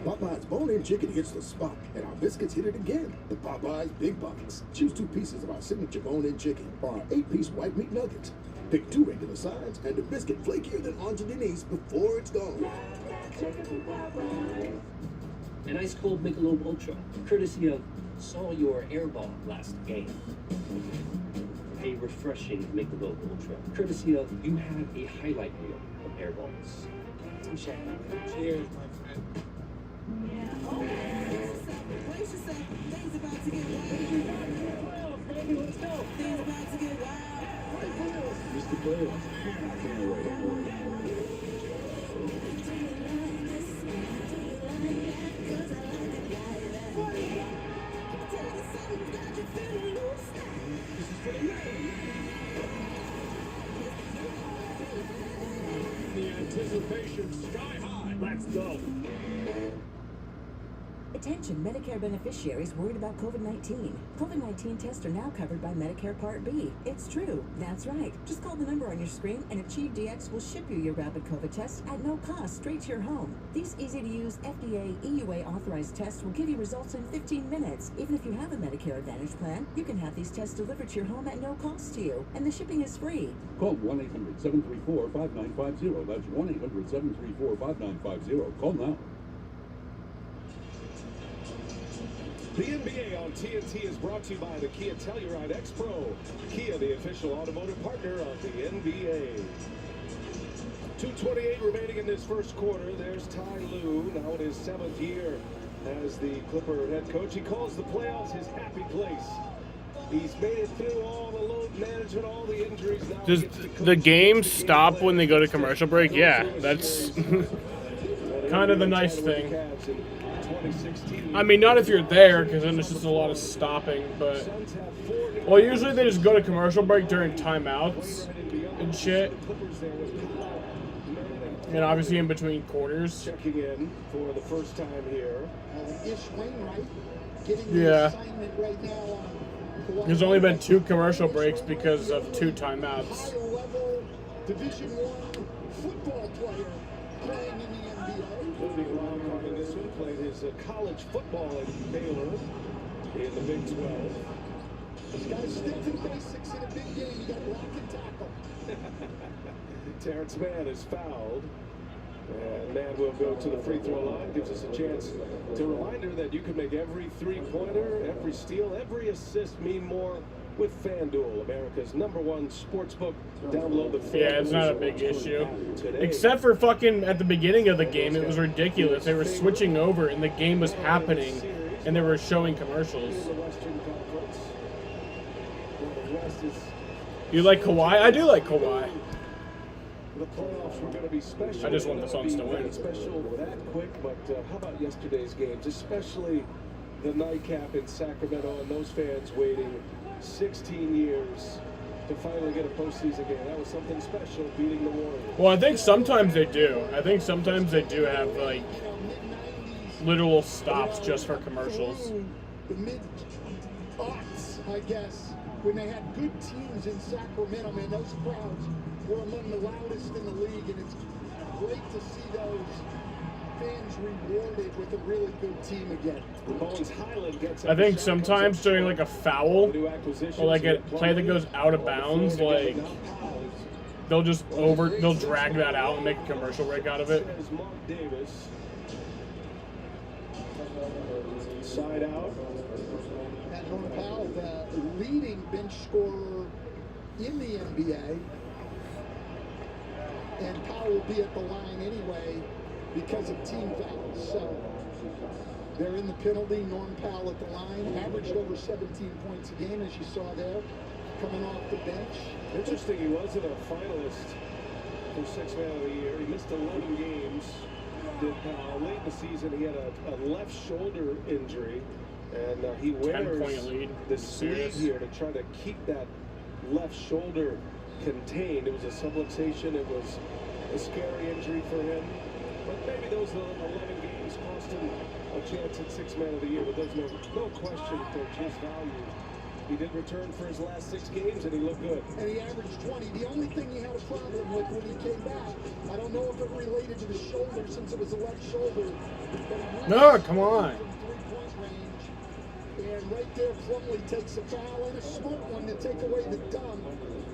Popeye's bone-in chicken hits the spot, and our biscuits hit it again. The Popeye's Big Buckets. Choose 2 pieces of our signature bone-in chicken or our 8-piece white meat nuggets. Pick 2 regular sides and a biscuit flakier than Auntie Denise before it's gone. An ice cold Michelob Ultra, courtesy of Saw Your Airball last game. A refreshing Michelob Ultra, courtesy of You Had a Highlight Reel of Airballs. Cheers, my friend. Mr. Playoff. Can't wait. The anticipation sky high. Let's go. Attention Medicare beneficiaries worried about COVID-19. COVID-19 tests are now covered by Medicare Part B. It's true. That's right. Just call the number on your screen and AchieveDX will ship you your rapid COVID test at no cost straight to your home. These easy-to-use FDA EUA authorized tests will give you results in 15 minutes. Even if you have a Medicare Advantage plan, you can have these tests delivered to your home at no cost to you. And the shipping is free. Call 1-800-734-5950. That's 1-800-734-5950. Call now. The NBA on TNT is brought to you by the Kia Telluride X-Pro. Kia, the official automotive partner of the NBA. 2:28 remaining in this first quarter. There's Ty Lue, now in his 7th year as the Clipper head coach. He calls the playoffs his happy place. He's made it through all the load management, all the injuries. Now Does the game stop when they go to commercial break? Yeah, that's kind of the nice thing. I mean, not if you're there, because then it's just a lot of stopping, but... Well, usually they just go to commercial break during timeouts and shit. And obviously in between quarters. Checking in for the first time here. Ish Wainwright getting Yeah. the assignment right now on Kawhi There's only been Leonard. 2 commercial breaks because of 2 timeouts. Higher level Division I football player playing in the NBA. Moving wild card in this one, played his college football at Baylor in the Big 12. This guy's stick to the basics in a big game. You got block and tackle. Terrence Mann is fouled. And Mann will go to the free throw line. Gives us a chance to reminder that you can make every three-pointer, every steal, every assist mean more with FanDuel, America's #1 sportsbook. Download the FanDuel. Yeah, it's not a big issue. Except for fucking at the beginning of the game, it was ridiculous. They were switching over and the game was happening and they were showing commercials. You like Kawhi? I do like Kawhi. The playoffs were going to be special. I just want the Suns to win. Special that quick, but how about yesterday's games, especially the nightcap in Sacramento and those fans waiting 16 years to finally get a postseason game. That was something special, beating the Warriors. Well, I think sometimes they do. I think sometimes they do have like literal stops just for commercials. The mid-aughts, I guess, when they had good teams in Sacramento, man, those crowds were among the loudest in the league, and it's great to see those fans rewarded with a really good team again. Bones Highland gets I think sometimes during like a foul or like a play that goes out of bounds, like they'll drag that out and make a commercial break out of it. Mark Davis. Side out. Pat Norman Powell, the leading bench scorer in the NBA. And Powell will be at the line anyway because of team fouls. So they're in the penalty. Norm Powell at the line. Averaged over 17 points a game, as you saw there, coming off the bench. Interesting, he wasn't a finalist for Sixth Man of the Year. He missed 11 games. Late in the season, he had a left shoulder injury, and he wears 10-point lead. the sleeve here to try to keep that left shoulder contained. It was a subluxation. It was a scary injury for him. But maybe those 11 games cost him a chance at Sixth Man of the Year. But there's no question for his value. He did return for his last 6 games, and he looked good. And he averaged 20. The only thing he had a problem with when he came back, I don't know if it related to the shoulder since it was a left shoulder. But No, come on. Three-point range. And right there, Plumlee takes a foul and a smart one to take away the dunk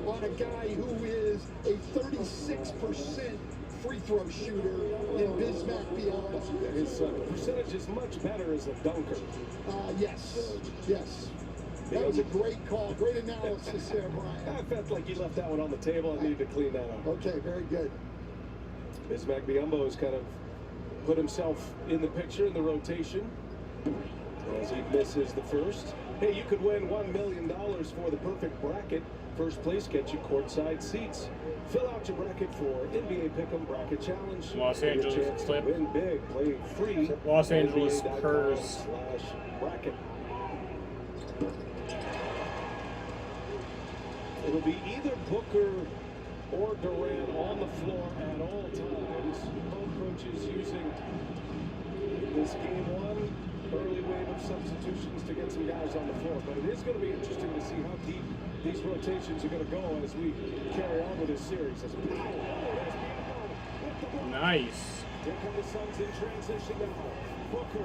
on a guy who is a 36% free throw shooter in Bismack Biyombo. His percentage is much better as a dunker. Yes. That was a great call. Great analysis there, Brian. I felt like you left that one on the table. I needed to clean that up. Okay, very good. Bismack Biyombo has kind of put himself in the picture in the rotation as he misses the first. Hey, you could win $1 million for the perfect bracket. First place gets you courtside seats. Fill out your bracket for NBA Pick'em Bracket Challenge. Los Get your Angeles chance to Clip. Win big, play free. Los Angeles Spurs. NBA.com/bracket. It'll be either Booker or Durant on the floor at all times. Both coaches using this game 1 early wave of substitutions to get some guys on the floor. But it is going to be interesting to see how deep these rotations are going to go as we carry on with this series. As Nice. Here come the Suns in transition now. Booker.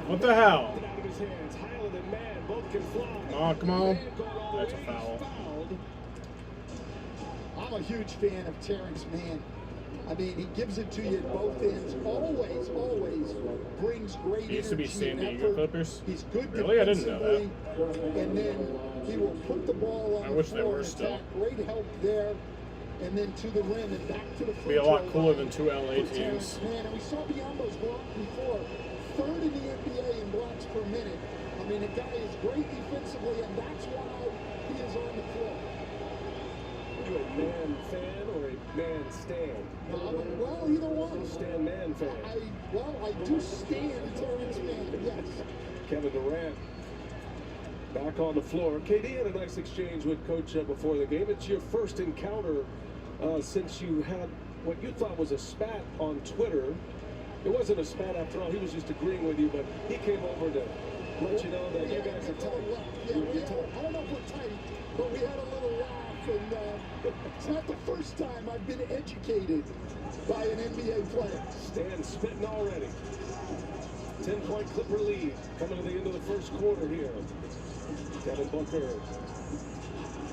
What the hell? Out of his hands. Highland and Mann both can fly. Oh, come on. That's a foul. I'm a huge fan of Terrence Mann. I mean, he gives it to you at both ends. Always brings great He used to be energy San and Diego effort. Clippers. He's good Really? I didn't know that. defensively, and then he will put the ball on I the wish they floor were and still. attack. Great help there, and then to the rim and back to the free Be a lot throw cooler line than two LA for Terrence teams. Mann. And we saw Biyombo's block before. Third in the NBA in blocks per minute. I mean, the guy is great defensively, and that's why he is on the floor. Are you a Man fan or a Man stan? Well, either one. Stan Man fan. I do stand Terrence Mann, yes. Kevin Durant back on the floor. KD had a nice exchange with Coach before the game. It's your first encounter since you had what you thought was a spat on Twitter. It wasn't a spat after all. He was just agreeing with you, but he came over to let you know that you guys are tight. Yeah, I don't know if we're tight, but we had a little laugh, and it's not the first time I've been educated by an NBA player. Stan spitting already. 10-point Clipper lead coming to the end of the first quarter here. Devin Booker.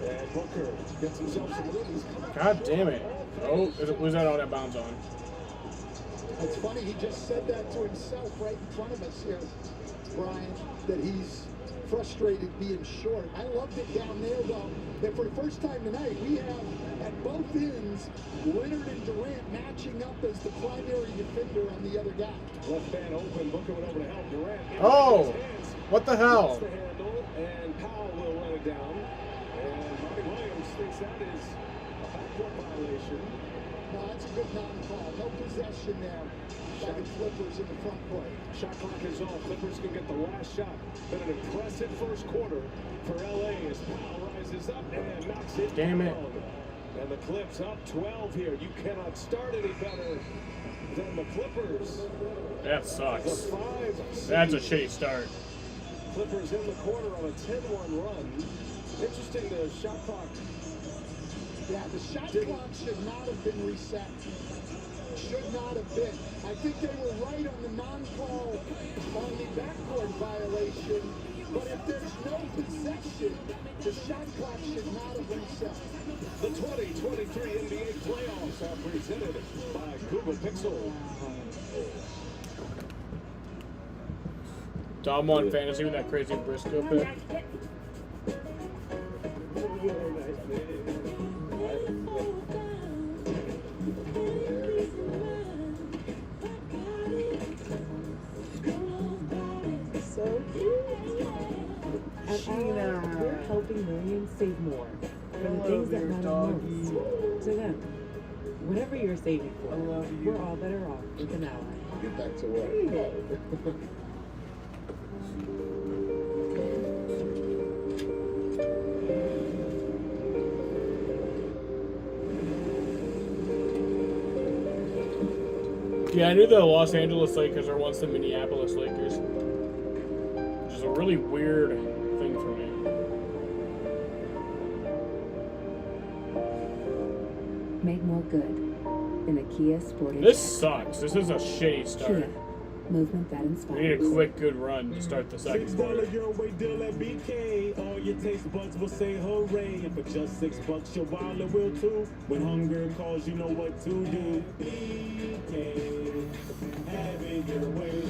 And Booker gets himself some rookies. God damn it. Oh, was that out of bounds on? It's funny, he just said that to himself right in front of us here, Brian, that he's frustrated being short. I loved it down there, though, that for the first time tonight, we have at both ends Leonard and Durant matching up as the primary defender on the other guy. Left hand open, Booker went over to help Durant. Oh, what the hell? The handle, and Powell will run it down. And Monty Williams thinks that is a backcourt violation. No, that's a good non-call. No possession there by the Clippers in the front court. Shot clock is off. Clippers can get the last shot. Been an impressive first quarter for LA as Powell rises up and knocks it Damn it. down. And the Clips up 12 here. You cannot start any better than the Clippers. That sucks. The 5 seed. That's a shitty start. Clippers in the quarter on a 10-1 run. Interesting, the shot clock. Yeah, the shot clock should not have been reset. Should not have been. I think they were right on the non-call on the backcourt violation. But if there's no possession, the shot clock should not have reset. The 2023 NBA playoffs are presented by Google Pixel. Dom won fantasy with that crazy Briscoe pick. So at Ally, we're helping millions save more from the things that matter most to them. Whatever you're saving for, we're all better off with an Ally. Get back to work. Yeah, I knew the Los Angeles Lakers are once the Minneapolis Lakers, which is a really weird thing for me. Make more good in a Kia Sportage. This sucks. This is a shitty start. Kia, movement that We need inspires. a quick, good run to start the second quarter. $6 your way deal at BK. All your taste buds will say hooray. And for just $6, your wallet will too. When hunger calls, you know what to do. BK, have it your way.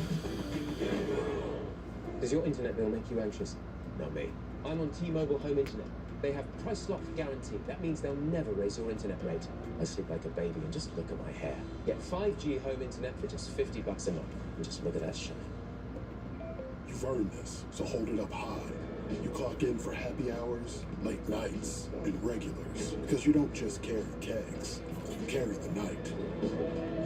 Does your internet bill make you anxious? Not me. I'm on T-Mobile Home Internet. They have price lock guarantee. That means they'll never raise your internet rate. I sleep like a baby and just look at my hair. Get 5G home internet for just $50 a month. And just look at that shine. You've earned this, so hold it up high. You clock in for happy hours, late nights, and regulars. Because you don't just carry kegs, you carry the night.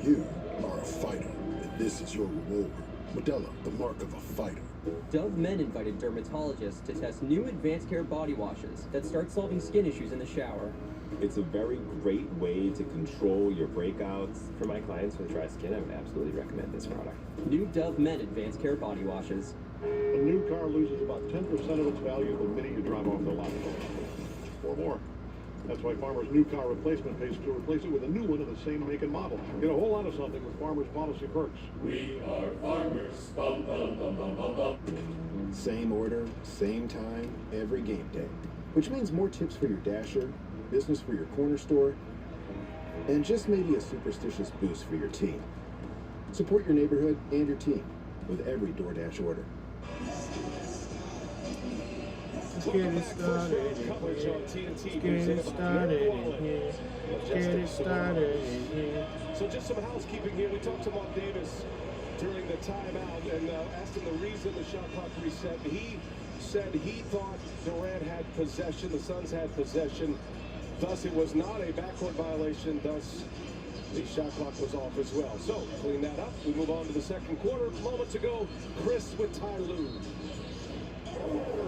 You are a fighter, and this is your reward. Modelo, the mark of a fighter. Dove Men invited dermatologists to test new advanced care body washes that start solving skin issues in the shower. It's a very great way to control your breakouts. For my clients with dry skin, I would absolutely recommend this product. New Dove Men advanced care body washes. A new car loses about 10% of its value the minute you drive off the lot. Or more. That's why Farmer's new car replacement pays to replace it with a new one of the same make and model. Get a whole lot of something with Farmer's policy perks. We are farmers. Bum, bum, bum, bum, bum, bum. Same order, same time, every game day. Which means more tips for your dasher, business for your corner store, and just maybe a superstitious boost for your team. Support your neighborhood and your team with every DoorDash order. Let's get it started. Let's get it started in here. Get it started in here. So just some housekeeping here. We talked to Mark Davis during the timeout and asked him the reason the shot clock reset. He said he thought Durant had possession, the Suns had possession. Thus, it was not a backcourt violation. Thus, the shot clock was off as well. So, clean that up. We move on to the second quarter. Moments ago, Chris with Ty Lue.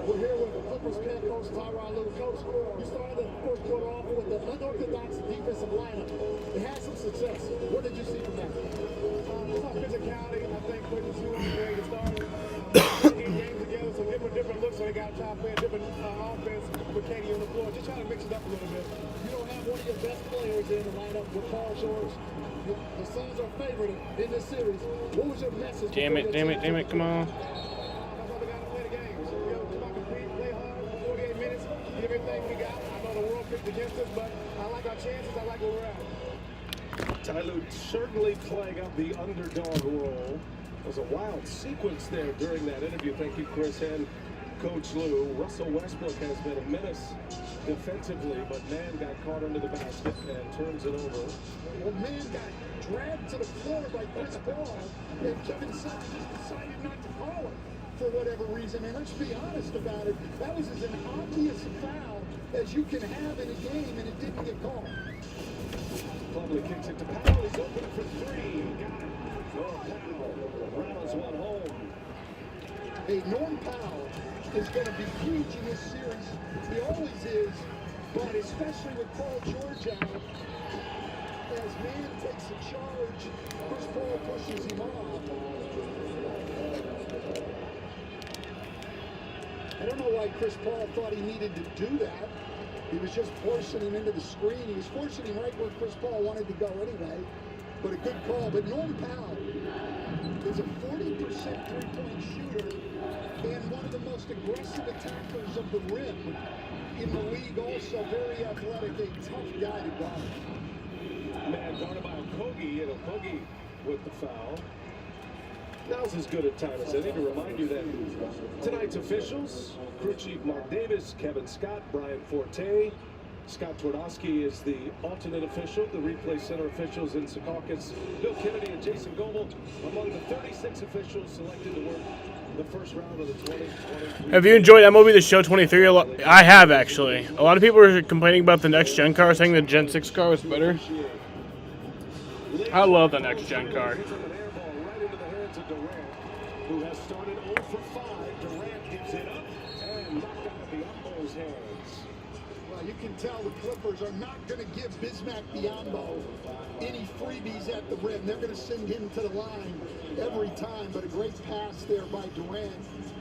We're here with the Clippers head coach, Tyronn Lue. Coach, you started the first quarter off with the unorthodox defensive lineup. It had some success. What did you see from that? Some physicality. I think Clippers who are ready to start getting games together, so give them a different look so they got to try to play a different offense with Katie on the floor. Just trying to mix it up a little bit. You don't have one of your best players in the lineup with Paul George. The Suns are favored in this series. What was your message? Damn it, come on. Everything we got. I know the world picked against us, but I like our chances. I like where we're at. Ty Lue certainly playing up the underdog role. There's a wild sequence there during that interview. Thank you, Chris and Coach Lue. Russell Westbrook has been a menace defensively, but man got caught under the basket and turns it over. Well, man got dragged to the floor by Chris Paul, and Kevin Sutton just decided not to call it for whatever reason. And let's be honest about it, that was as an obvious foul as you can have in a game, and it didn't get called. Plumlee kicks it to Powell. He's open for three. Got it. Norm Powell rounds one home. Hey, Norm Powell is going to be huge in this series. He always is, but especially with Paul George out, as man takes a charge, Chris Paul pushes him off. I don't know why Chris Paul thought he needed to do that. He was just forcing him into the screen. He was forcing him right where Chris Paul wanted to go anyway. But a good call. But Norm Powell is a 40% three-point shooter and one of the most aggressive attackers of the rim in the league. Also very athletic, a tough guy to guard. Man guarded by Okogie, and Okogie with the foul. Now's as good a time as any to remind you that tonight's officials, crew chief Mark Davis, Kevin Scott, Brian Forte, Scott Twardowski is the alternate official, the replay center officials in Secaucus, Bill Kennedy and Jason Goebel among the 36 officials selected to work the first round of the 2023. Have you enjoyed MLB The Show 23? I have, actually. A lot of people are complaining about the next gen car, saying the Gen 6 car was better. I love the next gen car. Who has started 0 for 5. Durant gives it up and knocked out of Biyombo's hands. Well, you can tell the Clippers are not going to give Bismack Biyombo any freebies at the rim. They're going to send him to the line every time, but a great pass there by Durant.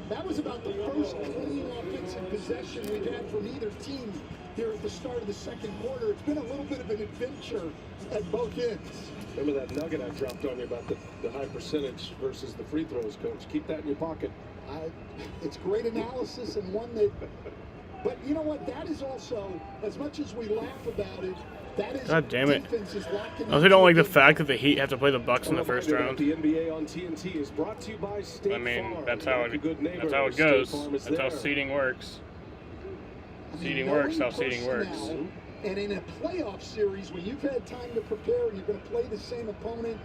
That was about the first clean offensive possession we've had from either team here at the start of the second quarter. It's been a little bit of an adventure at both ends. Remember that nugget I dropped on you about the high percentage versus the free throws, Coach? Keep that in your pocket. It's great analysis and one that, but you know what? That is also, as much as we laugh about it, that is God damn it. defense is lacking. I also don't like the fact that the Heat have to play the Bucks in the first round. The NBA on TNT is brought to you by State I mean, Farm. that's how it goes. That's how seeding works. Seeding works how seeding works. And in a playoff series, when you've had time to prepare and you're going to play the same opponent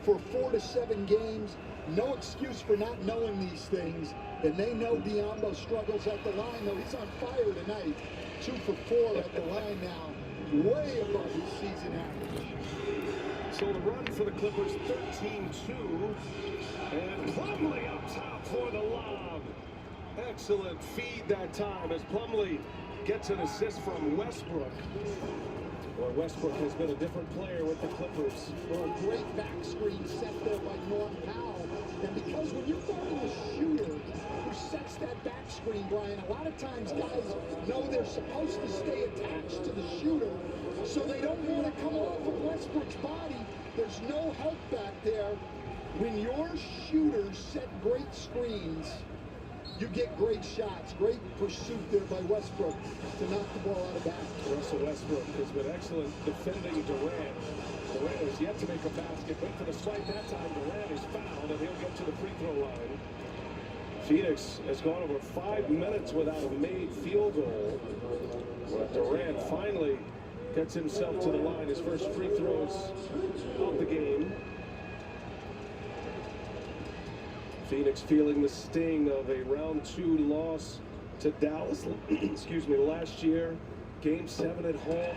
for 4 to 7 games, no excuse for not knowing these things. And they know Biyombo struggles at the line, though he's on fire tonight. 2 for 4 at the line now, way above his season average. So the run for the Clippers, 13-2. And Plumlee up top for the lob. Excellent feed that time as Plumlee gets an assist from Westbrook. Well, Westbrook has been a different player with the Clippers. Well, a great back screen set there by Norm Powell. And because when you're guarding a shooter who sets that back screen, Brian, a lot of times guys know they're supposed to stay attached to the shooter, so they don't want to come off of Westbrook's body. There's no help back there. When your shooters set great screens, you get great shots. Great pursuit there by Westbrook to knock the ball out of bounds. Russell Westbrook has been excellent defending Durant. Durant has yet to make a basket, but for the swipe that time, Durant is fouled, and he'll get to the free throw line. Phoenix has gone over 5 minutes without a made field goal. But Durant finally gets himself to the line. His first free throws of the game. Phoenix feeling the sting of a round 2 loss to Dallas, excuse me, last year. Game 7 at home.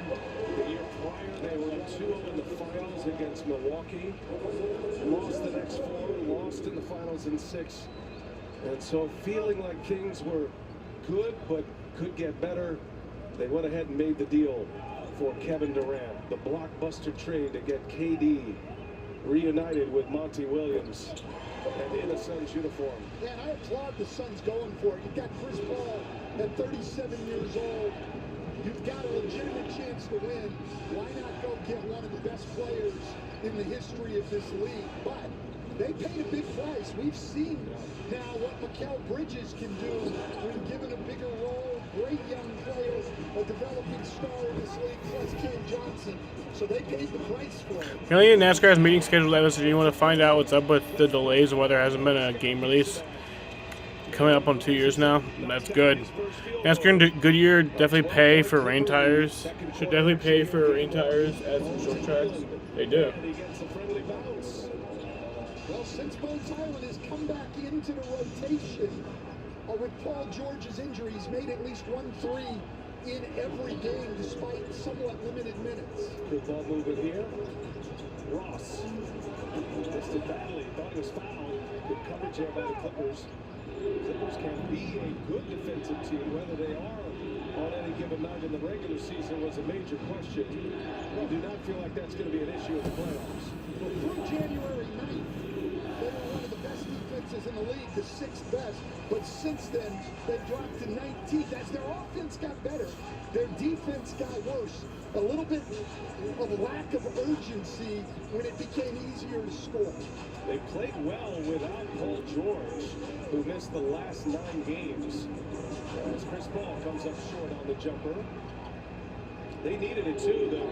The year prior, they were up 2-0 in the finals against Milwaukee. Lost the next 4, lost in the finals in 6. And so feeling like Kings were good, but could get better, they went ahead and made the deal for Kevin Durant. The blockbuster trade to get KD reunited with Monty Williams and in a Suns uniform. Yeah, and I applaud the Suns going for it. You've got Chris Paul at 37 years old. You've got a legitimate chance to win. Why not go get one of the best players in the history of this league? But they paid a big price. We've seen now what Mikal Bridges can do when given a bigger role. Great young players, a developing star in this league, plus Cam Johnson. So they paid the price for it. Apparently, NASCAR has a meeting scheduled at us. Do you want to find out what's up with the delays and why there hasn't been a game release? Coming up on 2 years now. That's good. NASCAR and Goodyear definitely pay for rain tires. Should definitely pay for rain tires at some short tracks. They do. Well, since Bones Island has come back into the rotation, with Paul George's injury, he's made at least 1 3 in every game despite somewhat limited minutes. Good ball movement here. Ross missed it badly. Thought he was fouled. Good coverage there by the Clippers. Clippers can be a good defensive team. Whether they are on any given night in the regular season was a major question. I do not feel like that's going to be an issue in the playoffs. Well, through January 9th, they were one of the best defenses in the league, the 6th best. But since then, they've dropped to 19th. As their offense got better, their defense got worse. A little bit of lack of urgency when it became easier to score. They played well without Paul George, who missed the last 9 games. As Chris Paul comes up short on the jumper. They needed it too. The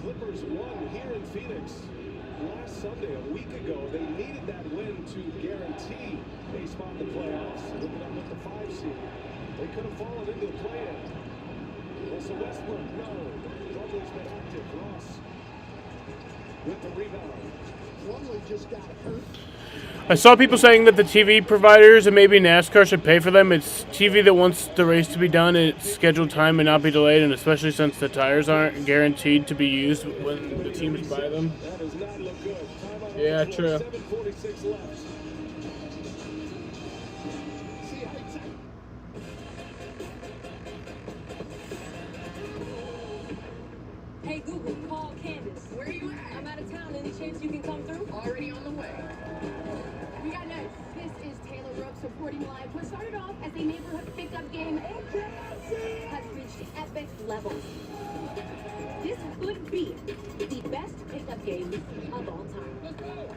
Clippers won here in Phoenix last Sunday, a week ago. They needed that win to guarantee a spot in the playoffs. Looking up with the 5 seed. They could have fallen into the play-in. Russell Westbrook, no. Plumlee's been active. Ross with the rebound. Plumlee just got hurt. I saw people saying that the TV providers and maybe NASCAR should pay for them. It's TV that wants the race to be done in its scheduled time and not be delayed, and especially since the tires aren't guaranteed to be used when the teams buy them. That does not look good. Yeah, true. 7:46 left. Hey Google, call Candace. Where are you at? I'm out of town. Any chance you can come through? Already on the way. We got news. This is Taylor Rooks reporting live. What started off as a neighborhood pickup game has reached epic levels. This could be the best pickup game of all time. Let's go!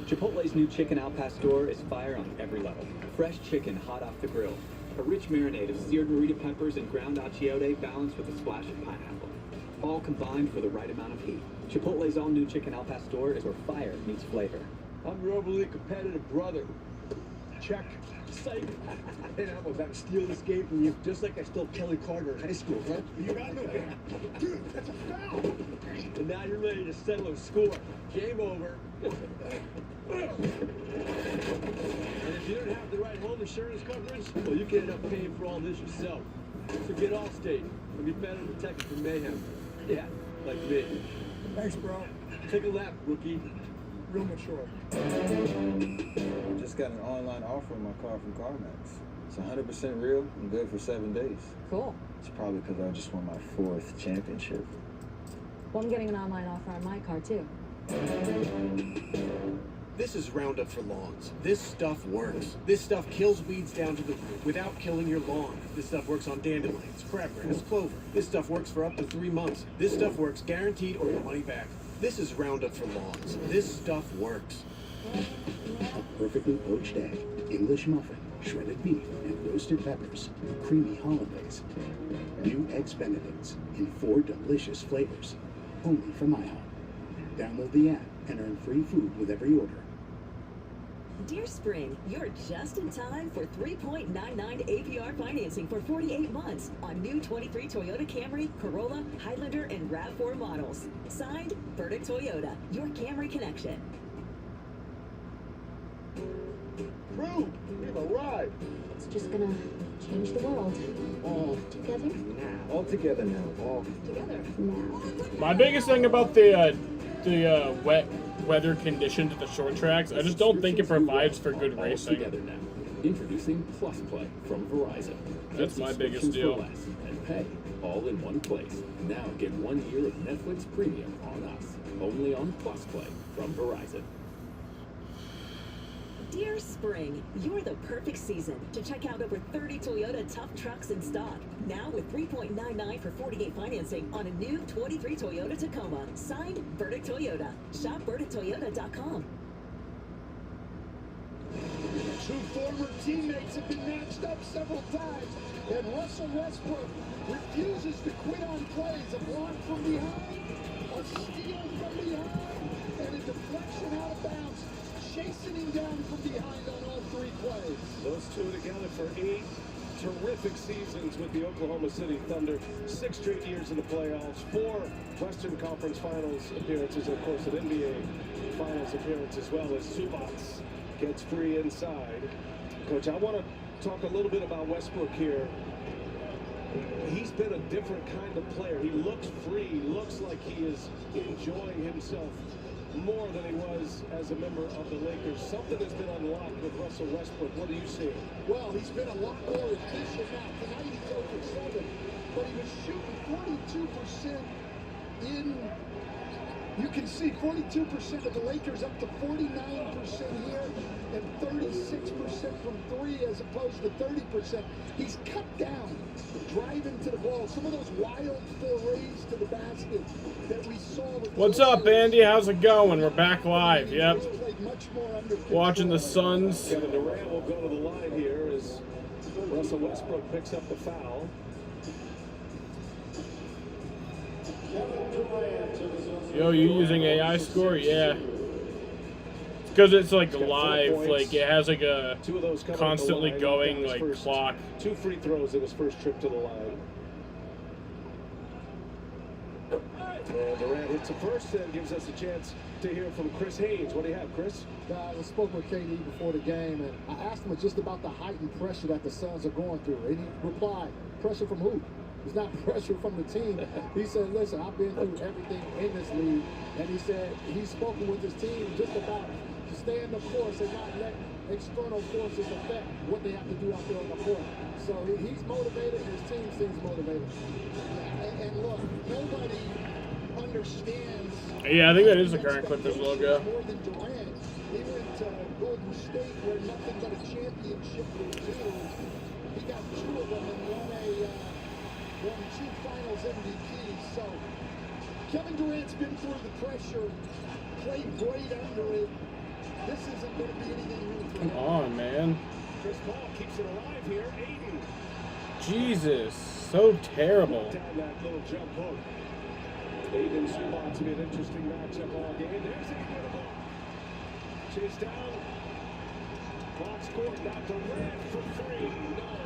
Chipotle's new chicken al pastor is fire on every level. Fresh chicken hot off the grill. A rich marinade of seared morita peppers and ground achiote balanced with a splash of pineapple. All combined for the right amount of heat. Chipotle's all-new chicken al pastor is where fire meets flavor. I'm your overly competitive brother. Check. Psych. And I'm about to steal this game from you, just like I stole Kelly Carter in high school, huh? You got no game. Dude, that's a foul. And now you're ready to settle a score. Game over. And if you don't have the right home insurance coverage, well, you can end up paying for all this yourself. So get Allstate and be better protected from mayhem. Yeah, like me. Thanks, bro. Take a lap, rookie. Real mature. Just got an online offer on my car from CarMax. It's 100% real and good for 7 days. Cool. It's probably because I just won my 4th championship. Well, I'm getting an online offer on my car, too. This is Roundup for Lawns. This stuff works. This stuff kills weeds down to the root without killing your lawn. This stuff works on dandelions, crabgrass, clover. This stuff works for up to 3 months. This stuff works guaranteed or your money back. This is Roundup for Lawns. This stuff works. A perfectly poached egg, English muffin, shredded beef, and roasted peppers, creamy hollandaise. New Eggs Benedicts in 4 delicious flavors, only from IHOP. Download the app and earn free food with every order. Dear Spring, you're just in time for 3.99 APR financing for 48 months on new 23 Toyota Camry, Corolla, Highlander, and RAV4 models. Signed, Verdict Toyota, your Camry connection. Crew, we have arrived. It's just gonna change the world. All together now. All together now. All together now. My biggest thing about the wet weather conditions at the short tracks, I just don't think it provides for good racing. Together now. Introducing Plus Play from Verizon. That's Get my biggest subscriptions deal. for less and pay all in one place. Now get 1 year of Netflix Premium on us. Only on Plus Play from Verizon. Dear Spring, you're the perfect season to check out over 30 Toyota tough trucks in stock. Now with 3.99 for 48 financing on a new 23 Toyota Tacoma. Signed, Verdict Toyota. Shop VerdictToyota.com. Two former teammates have been matched up several times, and Russell Westbrook refuses to quit on plays. A block from behind, a steal from behind, and a deflection out of bounds, chasing him down from behind on all 3 plays. Those two together for 8 terrific seasons with the Oklahoma City Thunder. 6 straight years in the playoffs, 4 Western Conference Finals appearances, and of course an NBA Finals appearance as well as Zubac gets free inside. Coach, I want to talk a little bit about Westbrook here. He's been a different kind of player. He looks free. He looks like he is enjoying himself more than he was as a member of the Lakers. Something has been unlocked with Russell Westbrook. What do you see? Well, he's been a lot more efficient now. Tonight he's over 7, but he was shooting 42% in. You can see 42% of the Lakers up to 49% here and 36% from 3 as opposed to 30%. He's cut down driving to the ball. Some of those wild forays to the basket that we saw. What's up, Andy? How's it going? We're back live. Yep. Watching the Suns. Kevin Durant will go to the line here as Russell Westbrook picks up the foul. Yo, you using AI score? Yeah. Because it's like live, like it has like a constantly going like clock. 2 free throws in his first trip to the line. And Durant hits the first and gives us a chance to hear from Chris Haynes. What do you have, Chris? I spoke with KD before the game, and I asked him just about the heightened pressure that the Suns are going through. And he replied, pressure from who? It's not pressure from the team. He said, listen, I've been through everything in this league. And he said he's spoken with his team just about to stay in the course and not let external forces affect what they have to do out there on the court. So he's motivated, and his team seems motivated. And look, nobody understands. Yeah, I think that is the current Clippers logo. More than Durant. He went to Golden State where nothing but a championship would do. He got 2 of them and won 2 finals MVPs. So Kevin Durant's been through the pressure, played great under it. This isn't going to be anything new for him. Come on, man. Chris Paul keeps it alive here. Aiden. Jesus, so terrible. Down that little jump hook. Aiden Zubac to be an interesting matchup all game. There's a good ball. Chase down. Box court, now Durant for 3. No.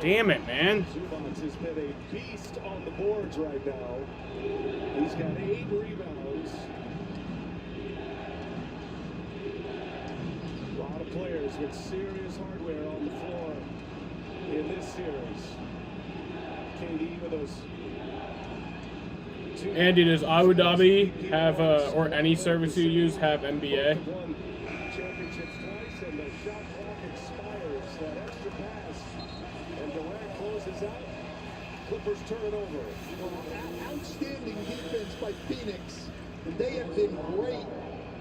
Damn it, man. Zubac has been a beast on the boards right now. He's got 8 rebounds. players with serious hardware on the floor in this series. KD with those. Andy, does Abu Dhabi have, or any service you use, have NBA? Championships twice, and the shot clock expires. That extra pass, and Durant closes out. Clippers turn it over. Outstanding defense by Phoenix, and they have been great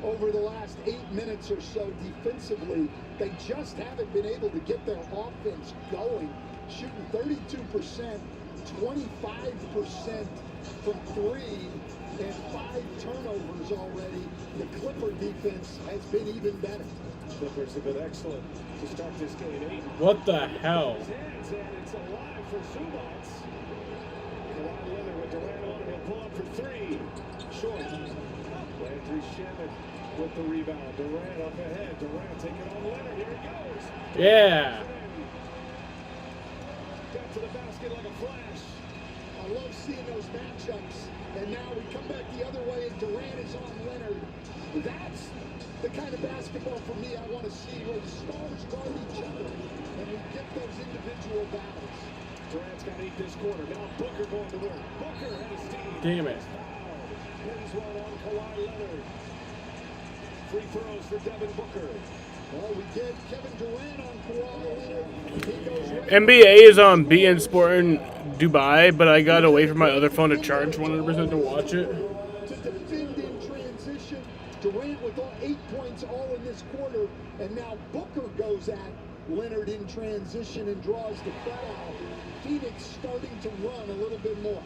over the last 8 minutes or so defensively. They just haven't been able to get their offense going, shooting 32%, 25% from three, and 5 turnovers already. The Clipper defense has been even better. Clippers have been excellent to start this game. 8. What the hell? And it's alive for Zubac. Kawhi Leonard with Durant on him. He'll pull up for 3. Short. Landry Shamet with the rebound. Durant up ahead. Durant taking on Leonard. Here he goes. Yeah. Got to the basket like a flash. I love seeing those matchups. And now we come back the other way, and Durant is on Leonard. That's the kind of basketball for me I want to see, where the stars guard each other and we get those individual battles. Durant's got 8 this quarter. Now Booker going to work. Booker had a steam. Damn it. Pins one on Kawhi Leonard. Free throws for Devin Booker. Well, we get Kevin Durant on Kawhi Leonard. He goes right. NBA is on BN Sport in Dubai, but I got away from my other phone to charge 100% to watch it. To defend in transition, Durant with 8 points all in this quarter, and now Booker goes at Leonard in transition and draws the foul. Phoenix starting to run a little bit more.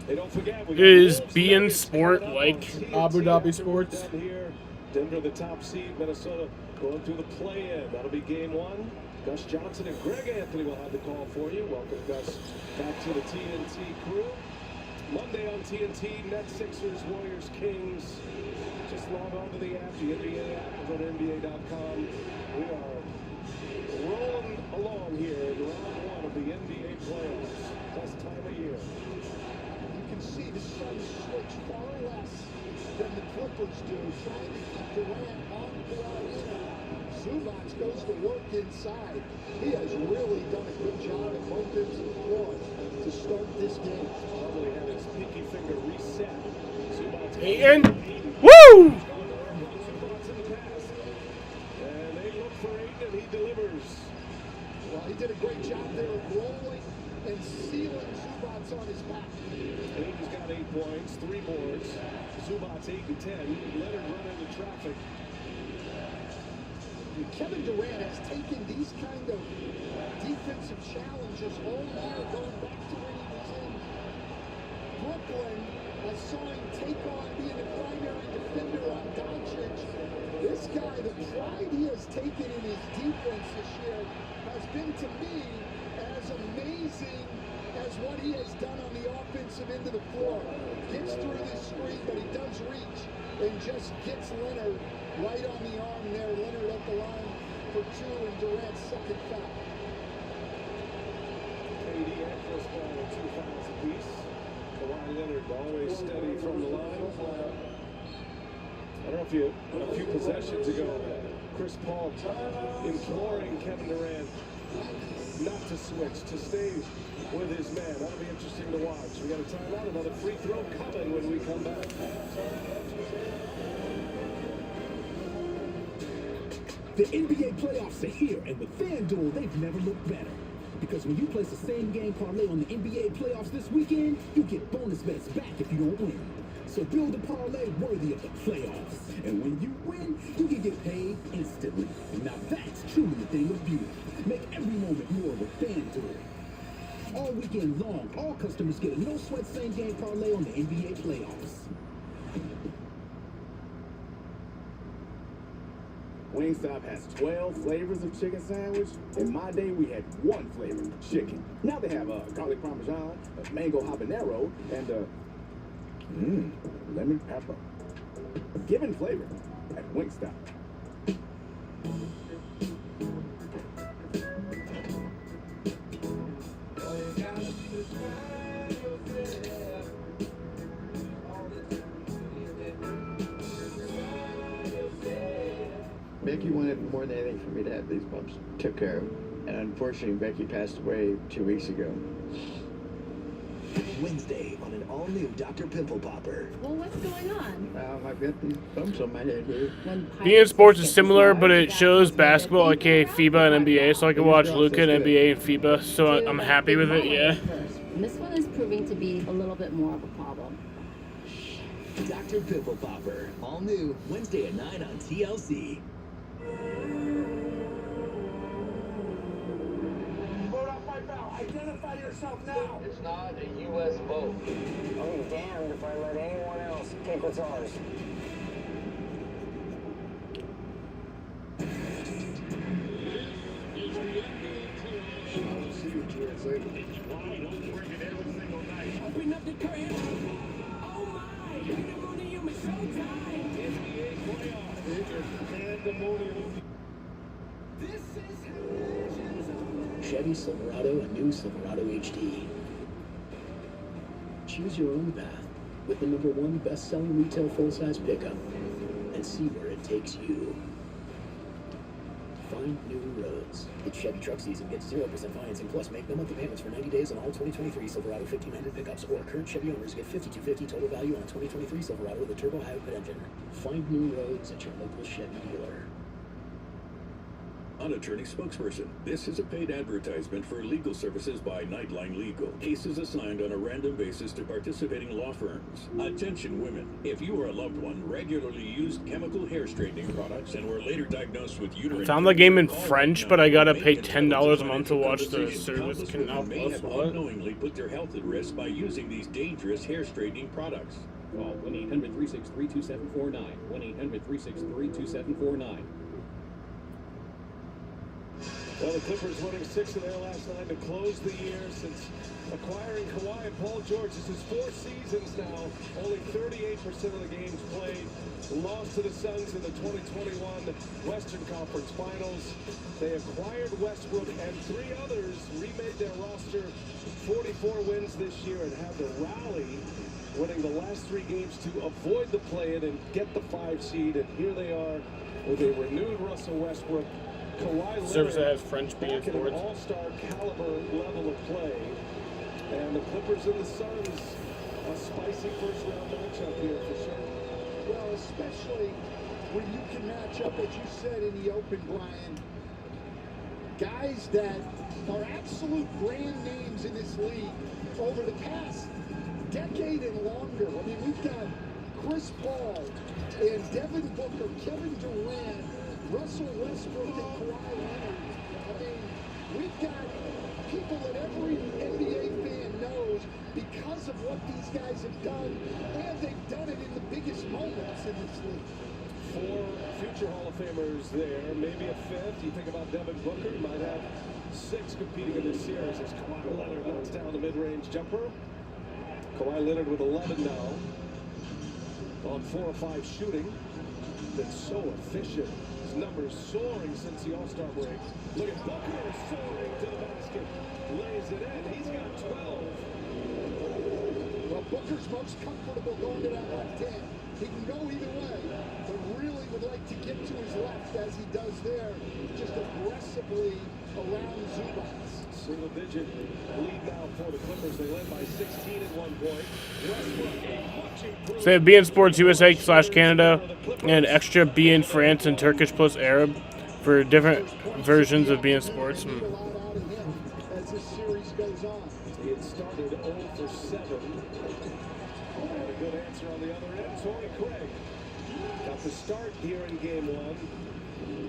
Hey, don't forget, Is BN Sport like Abu Dhabi Sports? Here, Denver the top seed, Minnesota going through the play-in. That'll be game 1. Gus Johnson and Greg Anthony will have the call for you. Welcome, Gus, back to the TNT crew. Monday on TNT, Nets, Sixers, Warriors, Kings. Just log on to the app, the NBA app, is on NBA.com. We are rolling along here in round 1 of the NBA playoffs. Best time of year. You can see the Suns switch far less than the Clippers do, trying to keep Durant on Kawhi Leonard. Zubac goes to work inside. He has really done a good job at both ends of the floor to start this game. Probably had his pinky finger reset. Zubac. Aiden. Woo! Zubac in the pass. And they look for Aiden, and he delivers. Well, he did a great job there of rolling and sealing Zubac on his back. Aiden's got 8 points, 3 boards. Zubac 8 and 10. Leonard run into traffic. Kevin Durant has taken these kind of defensive challenges all year, going back to when he was in Brooklyn. I saw him take on being the primary defender on Doncic. This guy, the pride he has taken in his defense this year has been, to me, as amazing as what he has done on the offensive end of the floor. Gets through this screen, but he does reach and just gets Leonard right on the arm there. Leonard at the line for 2, and Durant's second foul. KD and Chris Paul with 2 fouls apiece. Kawhi Leonard always steady from the line. I don't know if you, a few possessions ago, Chris Paul imploring Kevin Durant not to switch, to stay with his man. That'll be interesting to watch. We got a timeout, another free throw coming when we come back. The NBA playoffs are here, and with FanDuel, they've never looked better. Because when you place a same-game parlay on the NBA playoffs this weekend, you get bonus bets back if you don't win. So build a parlay worthy of the playoffs. And when you win, you can get paid instantly. And now that's truly a thing of beauty. Make every moment more with FanDuel. All weekend long, all customers get a no-sweat same-game parlay on the NBA playoffs. Wingstop has 12 flavors of chicken sandwich. In my day, we had 1 flavor, chicken. Now they have garlic parmesan, mango habanero, and lemon pepper. Given flavor at Wingstop. Becky wanted more than anything for me to have these bumps took care of. And unfortunately, Becky passed away 2 weeks ago. Wednesday on an all-new Dr. Pimple Popper. Well, what's going on? I've got these bumps on my head here. beIN Sports is similar, but it shows basketball, aka FIBA and NBA, so I can watch Luka and NBA and FIBA, so I'm happy with it, yeah. And this one is proving to be a little bit more of a problem. Dr. Pimple Popper. All new Wednesday at 9 on TLC. Identify yourself now. It's not a U.S. boat. I'm damned if I let anyone else take what's ours. Open up the curtain. Oh my! Pandemonium is showtime. NBA playoffs. It is pandemonium. This is Chevy Silverado and new Silverado HD. Choose your own path with the #1 best-selling retail full-size pickup and see where it takes you. Find new roads. It's Chevy truck season. Get 0% financing plus make no monthly payments for 90 days on all 2023 Silverado 1500 pickups, or current Chevy owners get $5,250 total value on a 2023 Silverado with a turbo hybrid engine. Find new roads at your local Chevy dealer. An attorney spokesperson. This is a paid advertisement for legal services by Nightline Legal. Cases assigned on a random basis to participating law firms. Attention women. If you or a loved one regularly used chemical hair straightening products and were later diagnosed with uterine... Found the game in French, but I gotta pay $10 a month to watch the service. Canal may Plus. have What? unknowingly put their health at risk by using these dangerous hair straightening products. Call 1-800-363-2749. 1-800-363-2749. Well, the Clippers winning 6 of their last 9 to close the year since acquiring Kawhi and Paul George. This is 4 seasons now. Only 38% of the games played. Lost to the Suns in the 2021 Western Conference Finals. They acquired Westbrook and 3 others remade their roster. 44 wins this year and had to rally, winning the last 3 games to avoid the play-in and get the 5 seed. And here they are with a renewed Russell Westbrook. Kawhi Service that Leonard has French beIN back at an Sports. all-star caliber level of play. And the Clippers and the Suns, a spicy first-round matchup here for sure. Well, especially when you can match up, as you said in the open, Brian, guys that are absolute brand names in this league over the past decade and longer. I mean, we've got Chris Paul and Devin Booker, Kevin Durant, Russell Westbrook, and Kawhi Leonard. I mean, we've got people that every NBA fan knows because of what these guys have done, and they've done it in the biggest moments in this league. 4 future Hall of Famers there, maybe a 5th. You think about Devin Booker, you might have 6 competing in this series as Kawhi Leonard knocks down the mid-range jumper. Kawhi Leonard with 11 now on 4 or 5 shooting. Been so efficient. His numbers soaring since the All-Star break. Look at Booker soaring to the basket. Lays it in. He's got 12. Well, Booker's most comfortable going to that left hand. He can go either way, but really would like to get to his left as he does there, just aggressively around Zubats. Single-digit lead now for the Clippers. They led by 16 at one point. Westbrook, a much improved... So they have beIN Sports USA/Canada and extra beIN France and Turkish plus Arab for different versions of beIN Sports. As this series goes on. It started 0 for 7. And a good answer on the other end. Torrey Craig got the start here in game 1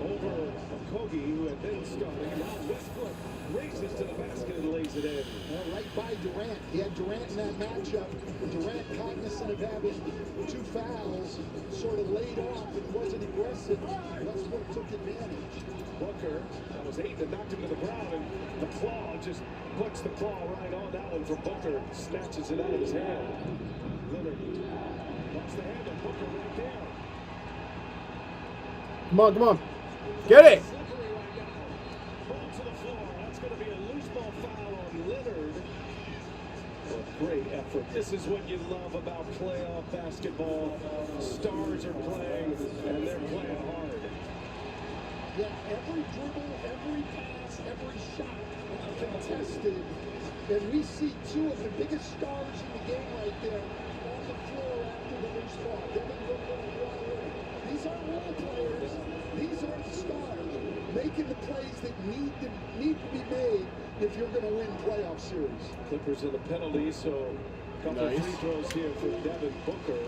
over Okogie, who had been starting. Now Westbrook races to the basket and lays it in. Right by Durant. He had Durant in that matchup. Durant, cognizant of having 2 fouls, sort of laid off and wasn't aggressive. Westbrook took advantage. Booker, that was 8 that knocked him to the ground, and the claw just puts the claw right on that one for Booker. Snatches it out of his hand. Leonard lost the hand of Booker right there. Come on, come on. Get it! Ball to the floor. That's going to be a loose ball foul on Leonard. A great effort. This is what you love about playoff basketball. Stars are playing, and they're playing hard. Yeah, every dribble, every pass, every shot contested. And we see two of the biggest stars in the game right there on the floor after the loose ball. Devin Booker and Kawhi Leonard. These aren't role players. These are the stars making the plays that need to be made if you're going to win playoff series. Clippers in the penalty, so a couple of free throws here for Devin Booker.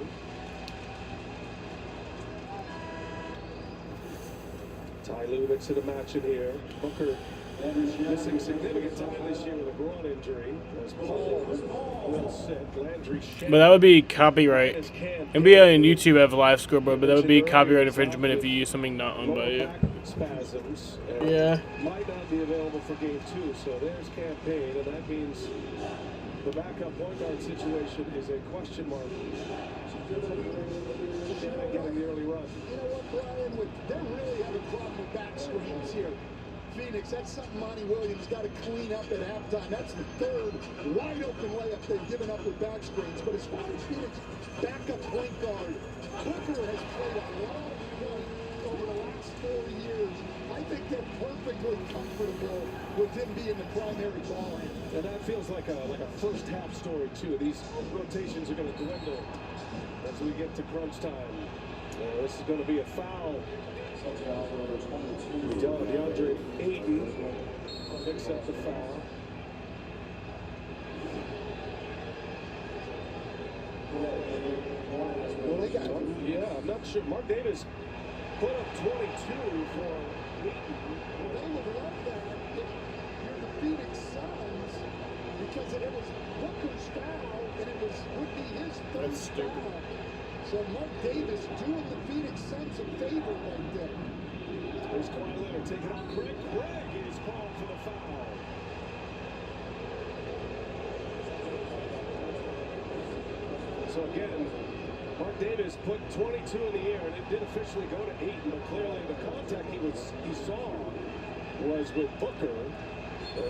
Ty Lue mixing the match in here. Booker missing significant time this year with a groin injury. As Paul will sit. Landry But that would be copyright. NBA and YouTube have a live scoreboard, but that would be copyright infringement if you use something not owned by you. spasms. Yeah. Might not be available for game 2, so there's campaign, and that means the backup point guard situation is a question mark. Getting the early run. You know what, Brian? They really have a problem with back screens here. Phoenix, that's something Monty Williams got to clean up at halftime. That's the third wide open layup they've given up with back screens. But as far as Phoenix backup point guard, Booker has played a lot of point over the last 4 years. I think they're perfectly comfortable with him being the primary ball handler. And that feels like a first half story too. These rotations are going to dwindle as we get to crunch time. This is going to be a foul. DeAndre Ayton picks up the foul. Well, they got one. Yeah, I'm not sure. Mark Davis put up 22 for Ayton. Well, they would love that if you're the Phoenix Suns, because it was Booker's foul, and it would be his third foul. So Mark Davis doing the Phoenix Suns a favor right there. There's Kawhi Leonard taking on Craig. Craig is called for the foul. So again, Mark Davis put 22 in the air, and it did officially go to Ayton, but clearly the contact he saw was with Booker.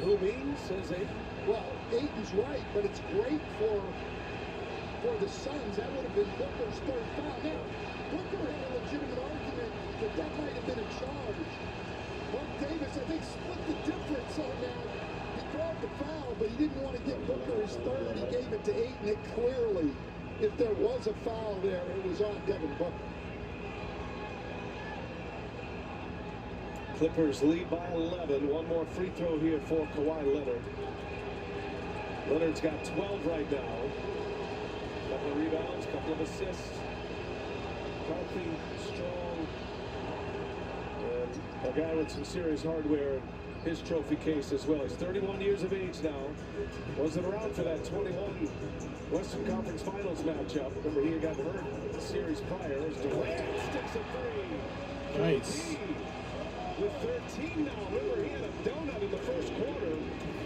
Who means, says Ayton? Well, Ayton's right, but it's great for the Suns. That would have been Booker's third foul. Now, Booker had a legitimate argument that might have been a charge. Mark Davis, I think, split the difference on that. He called the foul, but he didn't want to give Booker his third. He gave it to Ayton. It clearly, if there was a foul there, it was on Devin Booker. Clippers lead by 11. One more free throw here for Kawhi Leonard. Leonard's got 12 right now. Couple of rebounds, couple of assists. Healthy, strong, and a guy with some serious hardware in his trophy case as well. He's 31 years of age now. Wasn't around for that 21 Western Conference Finals matchup. Remember, he got hurt the series prior. As Durant sticks a 3. Nice. With 13 now. Remember, he had a donut in the first quarter.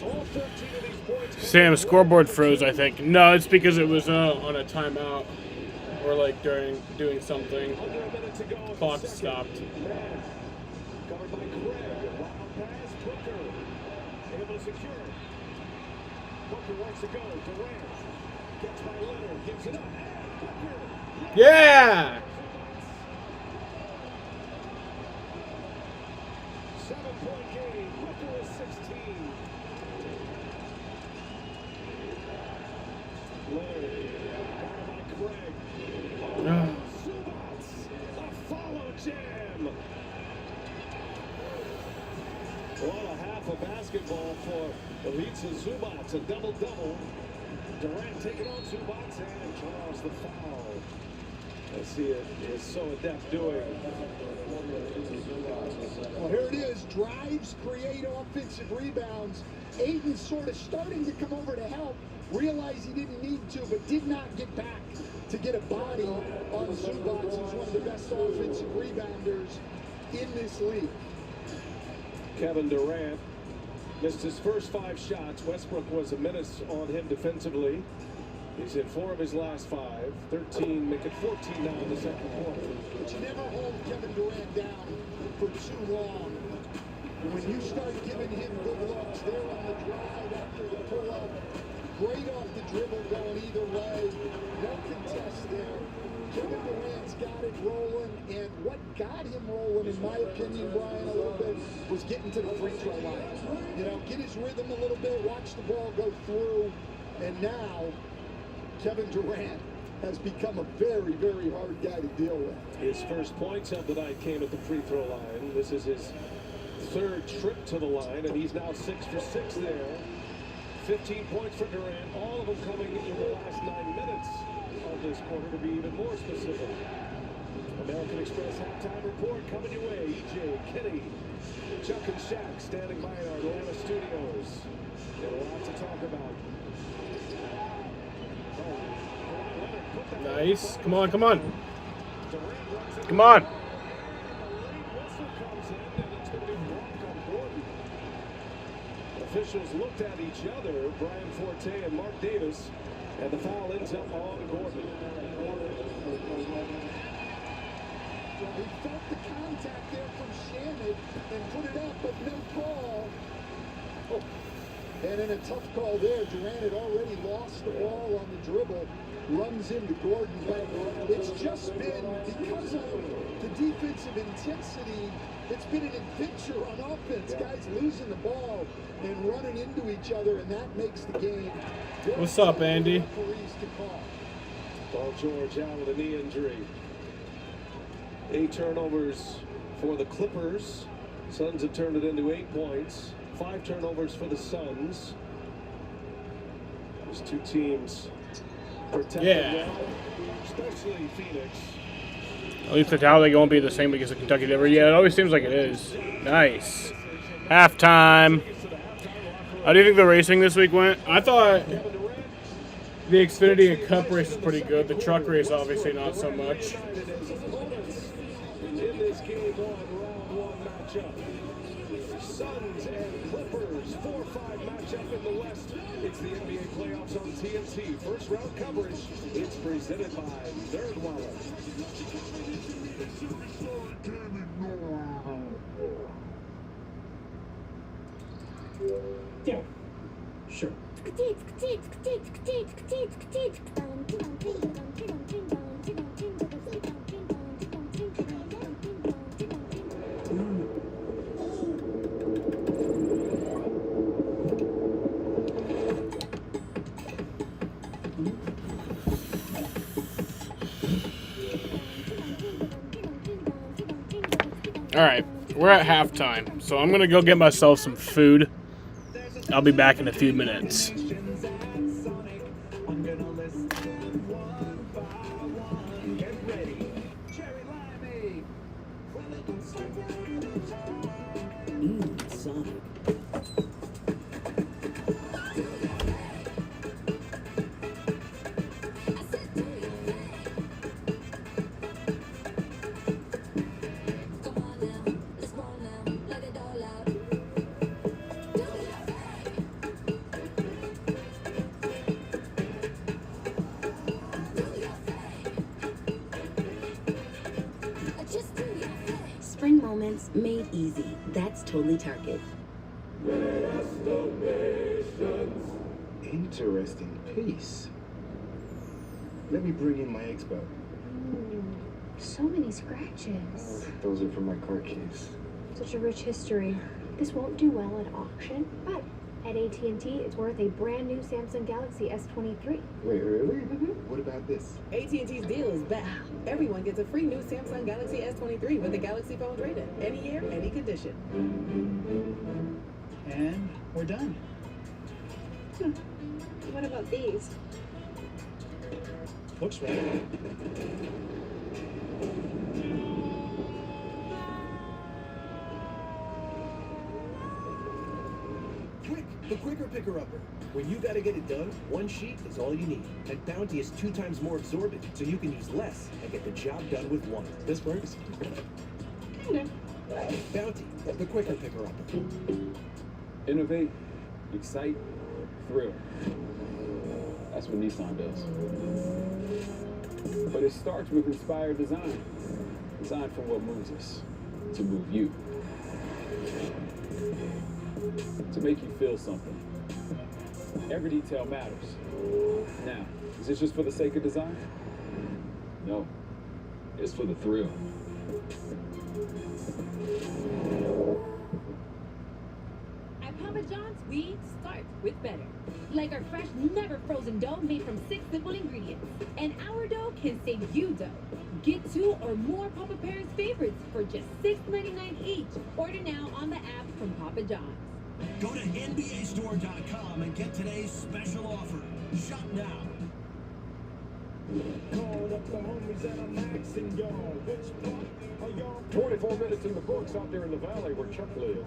All 13 of these points. Sam, scoreboard froze, I think. No, it's because it was on a timeout. Or like during doing something. Clock stopped. Covered by Craig. Wild pass. Booker able to secure it. Booker wants to go. Durant gets by Leonard. Gives it up. Booker. Yeah! 7-point game. Booker is 16. Leonard. By Craig. Zubats, a follow jam. What a half of basketball for Ivica Zubats, a double-double. Durant taking on Zubats and draws the foul. As he is so adept doing. Well, here it is. Drives, create offensive rebounds. Ayton sort of starting to come over to help. Realized he didn't need to, but did not get back to get a body on Zubats, who's one of the best offensive rebounders in this league. Kevin Durant missed his first 5 shots. Westbrook was a menace on him defensively. He's hit 4 of his last 5. 13, make it 14 now in the second quarter. But you never hold Kevin Durant down for too long. When you start giving him good looks, there on the drive after the pull-up, great off the dribble going either way. No contest there. Kevin Durant's got it rolling, and what got him rolling, in my opinion, Brian, a little bit, was getting to the free throw line. You know, get his rhythm a little bit, watch the ball go through, and now Kevin Durant has become a very, very hard guy to deal with. His first points of the night came at the free throw line. This is his third trip to the line, and he's now 6 for 6 there. 15 points for Durant, all of them coming in the last 9 minutes of this quarter, to be even more specific. American Express halftime report coming your way. EJ, Kenny, Chuck and Shaq standing by in our Atlanta studios. Got a lot to talk about. Nice. Come on, come on. Come on. Officials looked at each other, Brian Forte and Mark Davis, and the foul ends up on Gordon. He felt the contact there from Shannon and put it up, but no call. Oh. And in a tough call there, Durant had already lost the ball on the dribble, runs into Gordon. But it's just been, because of the defensive intensity, it's been an adventure on offense. Guys losing the ball and running into each other, and that makes the game. What's up, Andy? Paul George out with a knee injury. 8 turnovers for the Clippers. Suns have turned it into 8 points. 5 turnovers for the Suns. Those two teams protected well, especially Phoenix. At least that's how they won't be the same against the Kentucky Denver. Yeah, it always seems like it is. Nice. Halftime. How do you think the racing this week went? I thought the Xfinity and Cup race is pretty good. The truck race, obviously, not so much. In this game round 1 matchup. Suns and Clippers, 4-5 matchup in the West. It's the NBA playoffs on TNT. First round coverage. It's presented by NerdWallet. Yeah, sure. All right, we're at halftime, so I'm going to go get myself some food. I'll be back in a few minutes. Sonic. Spring moments made easy. That's totally Target. Interesting piece. Let me bring in my expert. So many scratches. Those are from my car keys. Such a rich history. This won't do well at auction, but at AT&T, it's worth a brand new Samsung Galaxy S23. Wait, really? What about this? AT&T's deal is back. Everyone gets a free new Samsung Galaxy S23 with a Galaxy phone trade-in. Any year, any condition. And we're done. What about these? Looks right. Quick, the quicker picker-upper. When you gotta get it done, one sheet is all you need. And Bounty is 2 times more absorbent, so you can use less and get the job done with one. This works? Kinda. Bounty, the quicker picker-upper. Innovate, excite, thrill. That's what Nissan does. But it starts with inspired design. Design for what moves us, to move you. To make you feel something. Every detail matters. Now, is this just for the sake of design? No. is for the thrill. At Papa John's, we start with better. Like our fresh, never frozen dough made from 6 simple ingredients. And our dough can save you dough. Get 2 or more Papa Parents favorites for just $6.99 each. Order now on the app from Papa John's. Go to NBAstore.com and get today's special offer. Shop now. Called up the homies and I'm maxing y'all. Which part are y'all? 24 minutes in the books out there in the valley where Chuck lives.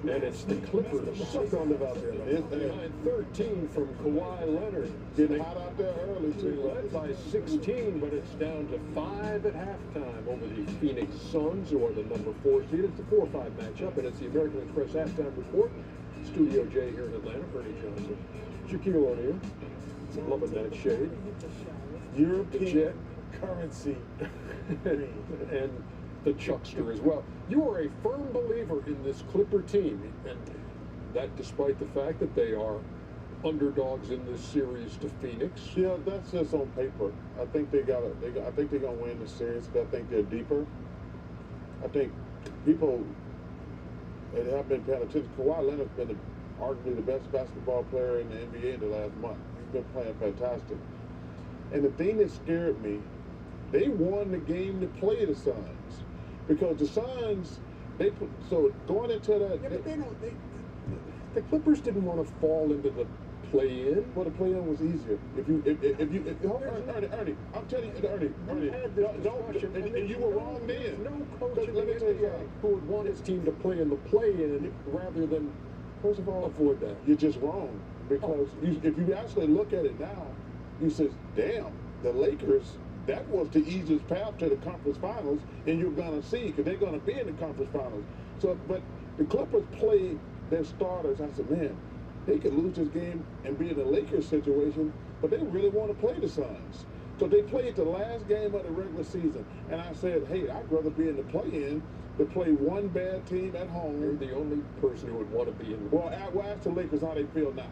And it's the Clippers. Chuck don't live out there. Behind 13 from Kawhi Leonard. Getting hot out there early, They too. led by 16, but it's down to 5 at halftime over the Phoenix Suns, who are the number 4 seed. It's a 4-5 matchup, and it's the American Express halftime report. Studio J here in Atlanta, Bernie Johnson. Shaquille O'Neal, loving that shade. European The Jet. currency. and the Chuckster as well. You are a firm believer in this Clipper team, and that despite the fact that they are underdogs in this series to Phoenix. Yeah, that's just on paper. I think I think they're gonna win the series. But I think they're deeper. I think people that have been paying attention. Kawhi Leonard's been arguably the best basketball player in the NBA in the last month. He's been playing fantastic. And the thing that scared me, they won the game to play the Suns, because the Suns going into that. Yeah, but the Clippers didn't want to fall into the play-in. Well, the play-in was easier. Ernie, I'm telling you, Ernie, and you were wrong then. No coach in the NBA who would want his team to play in the play-in rather than, first of all, avoid that. You're just wrong, because if you actually look at it now, you say, damn, the Lakers, that was the easiest path to the conference finals, and you're gonna see, because they're gonna be in the conference finals. So, but the Clippers played their starters. I said, man, they could lose this game and be in the Lakers situation, but they really want to play the Suns. So they played the last game of the regular season, and I said, hey, I'd rather be in the play-in than play one bad team at home. You're the only person who would want to be in the Well, ask the Lakers how they feel now.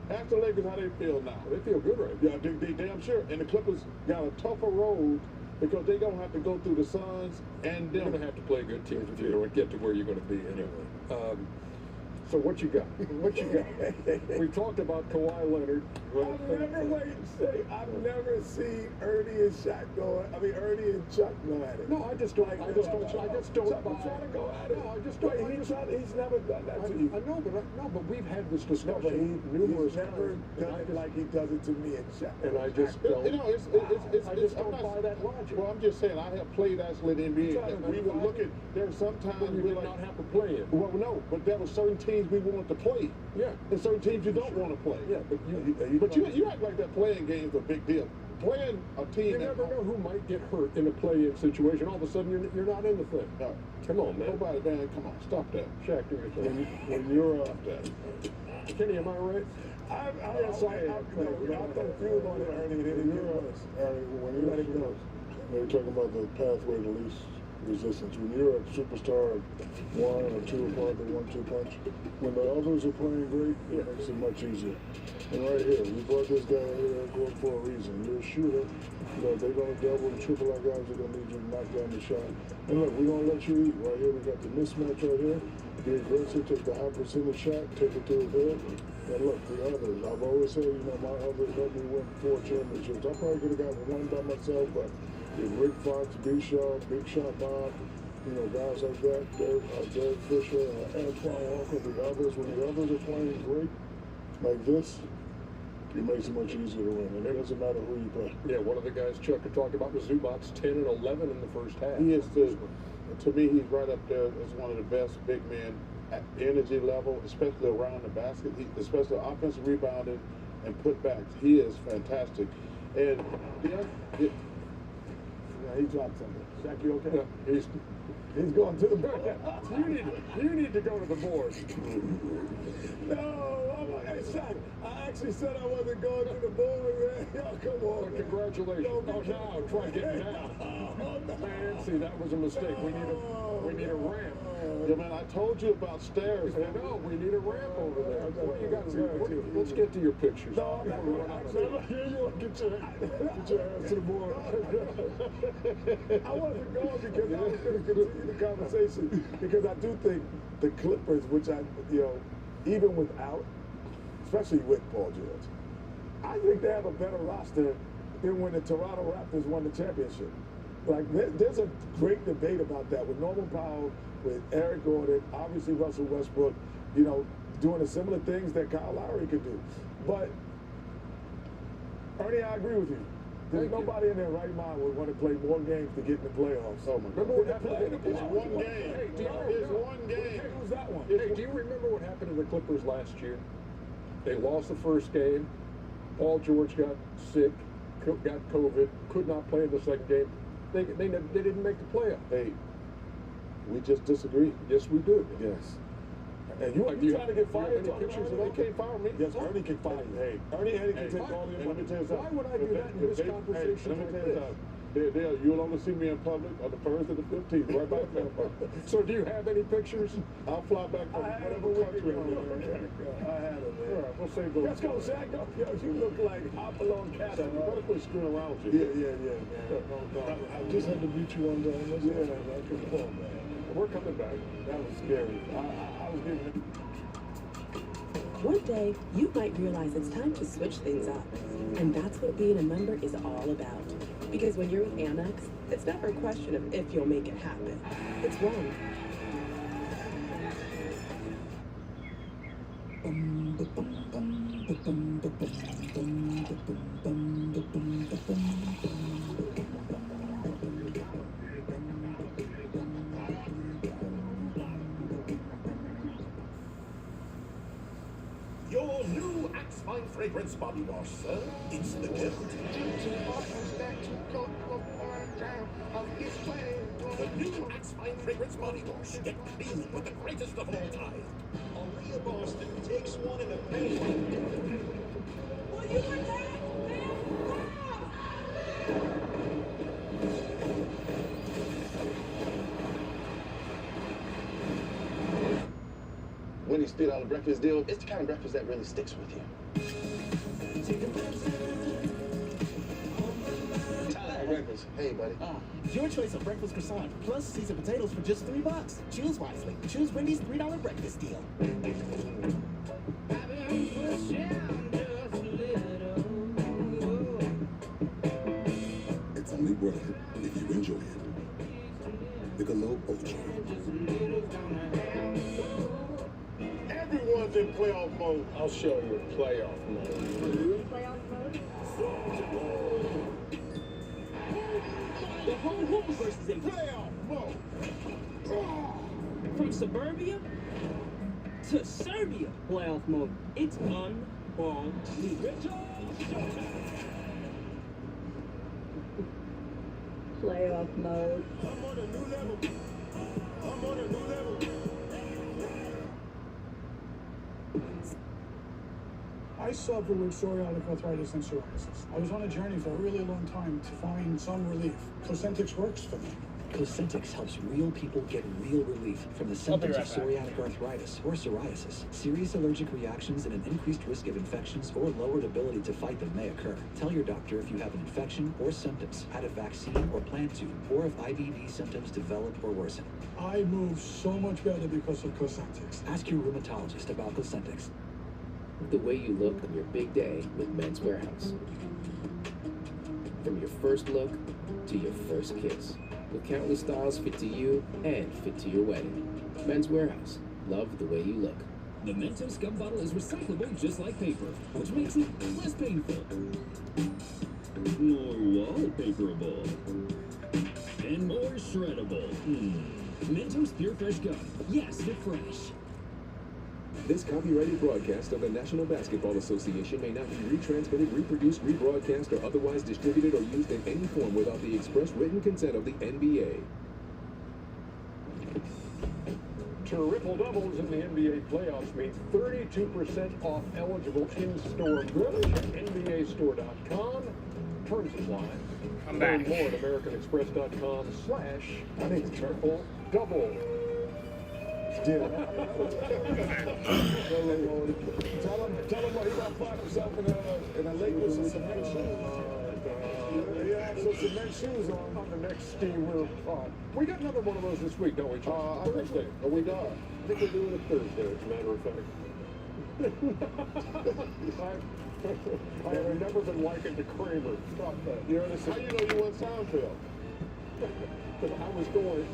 Ask the Lakers how they feel now. They feel good right now. Yeah, they damn sure. And the Clippers got a tougher road, because they're going to have to go through the Suns and You're them. going to have to play good teams if you're going to get to where you're going to be anyway. So what you got? What you got? We talked about Kawhi Leonard. I've never seen Ernie and Shaq Ernie and Chuck go at it. No, I just don't. I just don't Chuck buy. was trying to go at it. No, I just don't. He's never done that to you. I know, but we've had this No, but discussion he's numerous never times. done it like he does it to me and Shaq. And I just don't. I just don't buy that logic. Well, I'm just saying, I have played actually in the NBA. We would look at, there were sometimes But you we did like, not have to play it. well, no, but there were certain teams we wanted to play. Yeah. And certain teams you don't want to play. Yeah, but you act like that playing game's a big deal. Playing a team You never know who might get hurt in a play-in situation. All of a sudden, you're not in the thing. No. Come on, man. Nobody, man, come on, stop that. Shaq, do your thing. When you're Kenny, am I right? Yes, I am. I'm confused on it, Ernie. When you're talking about the pathway to least resistance, when you're a superstar, 1 or 2 apart, the 1-2 punch, when the others are playing great, it makes it much easier. And right here, we brought this guy here going for a reason. You're a shooter. They're going to double and triple our guys. They're going to need you to knock down the shot. And look, we're going to let you eat. Right here, we got the mismatch right here. Be aggressive, take the high percentage shot, take it to his head. And look, the others. I've always said, my others helped me win 4 championships. I probably could have gotten 1 by myself, but with Rick Fox, B. Shaw, Big Shot Bob, guys like that, Derek Fisher, Antoine Walker, the others, when the others are playing great like this, it makes it much easier to win. And it doesn't matter who you play. Yeah, one of the guys Chuck had talked about was Zubac's 10 and 11 in the first half. He is to me, he's right up there as one of the best big men at energy level, especially around the basket, especially offensive rebounding and putbacks. He is fantastic. And he dropped something. Shaq, you okay? Yeah, he's going to the board. You need to go to the board. No, hey, Shaq, I actually said I wasn't going to the board, man. Yo, come on, man. Congratulations. Yo, now, try getting down. Oh, no. Man, see, that was a mistake. We need a ramp. Yeah, man, I told you about stairs. I know, we need a ramp over there. What you got? Let's get to your pictures. No, I'm not here. You want to get your ass to the board. I wasn't going because I was going to continue the conversation because I do think the Clippers, which even without, especially with Paul George, I think they have a better roster than when the Toronto Raptors won the championship. Like, there's a great debate about that with Norman Powell, with Eric Gordon, obviously Russell Westbrook, doing the similar things that Kyle Lowry could do. But, Ernie, I agree with you. There's nobody in their right mind would want to play more games to get in the playoffs. Oh, my God. Remember what happened? It's one game. Hey, It's one game. Who's that one? Hey, do you remember what happened to the Clippers last year? They lost the first game. Paul George got sick, got COVID, could not play in the second game. They didn't make the playoff. Hey, we just disagree. Yes, we do. Yes. And you trying to get fired? Any pictures of they can't fire me? Yes, Ernie can fire you. Hey, Ernie can take all the. Let me tell you something. Why would I do that in this conversation? Let me tell you something. You'll only see me in public on the 1st and the 15th, right back there. So do you have any pictures? I'll fly back from whatever country I'm in. I had it, man. All right, we'll save those. Let's go, Zach. Yo, you look like Hopalong Cat. You better quit screwing around with you. Yeah, man. I just had to beat you one day. Come on, man. We're coming back. That was scary. I was giving it. One day, you might realize it's time to switch things up. And that's what being a member is all about. Because when you're with Amex, it's never a question of if you'll make it happen. It's when. Your new Axe Fine Fragrance Body Wash, sir. It's the goat. The new Axe Fine Fragrance Body Wash. Get clean with the greatest of all time. Aaliyah Boston takes one in the face. Will you attack? When he spit out a breakfast deal, it's the kind of breakfast that really sticks with you. Hey, breakfast. Hey, buddy. Your choice of breakfast croissant plus seasoned potatoes for just $3. Choose wisely. Choose Wendy's $3 breakfast deal. It's only worth it if you enjoy it. Michelob Ultra. Everyone's in playoff mode. I'll show you playoff mode. Playoff mode? The whole Hoopverse is in playoff mode. From suburbia to Serbia. Playoff mode. It's unbelievable. Playoff mode. I'm on a new level. I'm on a new level. I suffer with psoriatic arthritis and psoriasis. I was on a journey for a really long time to find some relief. Cosentix works for me. Cosentix helps real people get real relief from the symptoms of psoriatic arthritis or psoriasis. Serious allergic reactions and an increased risk of infections or lowered ability to fight them may occur. Tell your doctor if you have an infection or symptoms, had a vaccine or plan to, or if IBD symptoms develop or worsen. I move so much better because of Cosentix. Ask your rheumatologist about Cosentix. The way you look on your big day with Men's Warehouse. From your first look to your first kiss. With countless styles fit to you and fit to your wedding. Men's Warehouse. Love the way you look. The Mentos gum bottle is recyclable just like paper, which makes it less painful. More wallpaperable. And more shreddable. Mentos Pure Fresh Gum. Yes, they're fresh. This copyrighted broadcast of the National Basketball Association may not be retransmitted, reproduced, rebroadcast, or otherwise distributed or used in any form without the express written consent of the NBA. Triple doubles in the NBA playoffs means 32% off eligible in-store merch at NBAstore.com. Terms apply. I'm Learn back. more at AmericanExpress.com/triple double. Tell him what he got find himself in a lake with some cement shoes. He had some cement shoes on the next Steam Room Pod. We got another one of those this week, don't we, Chuck? Thursday. Oh, we got. I think we're doing it Thursday, as a matter of fact. I have never been likened to Kramer. Stop that. You know, how you know you won Seinfeld? Because I was going,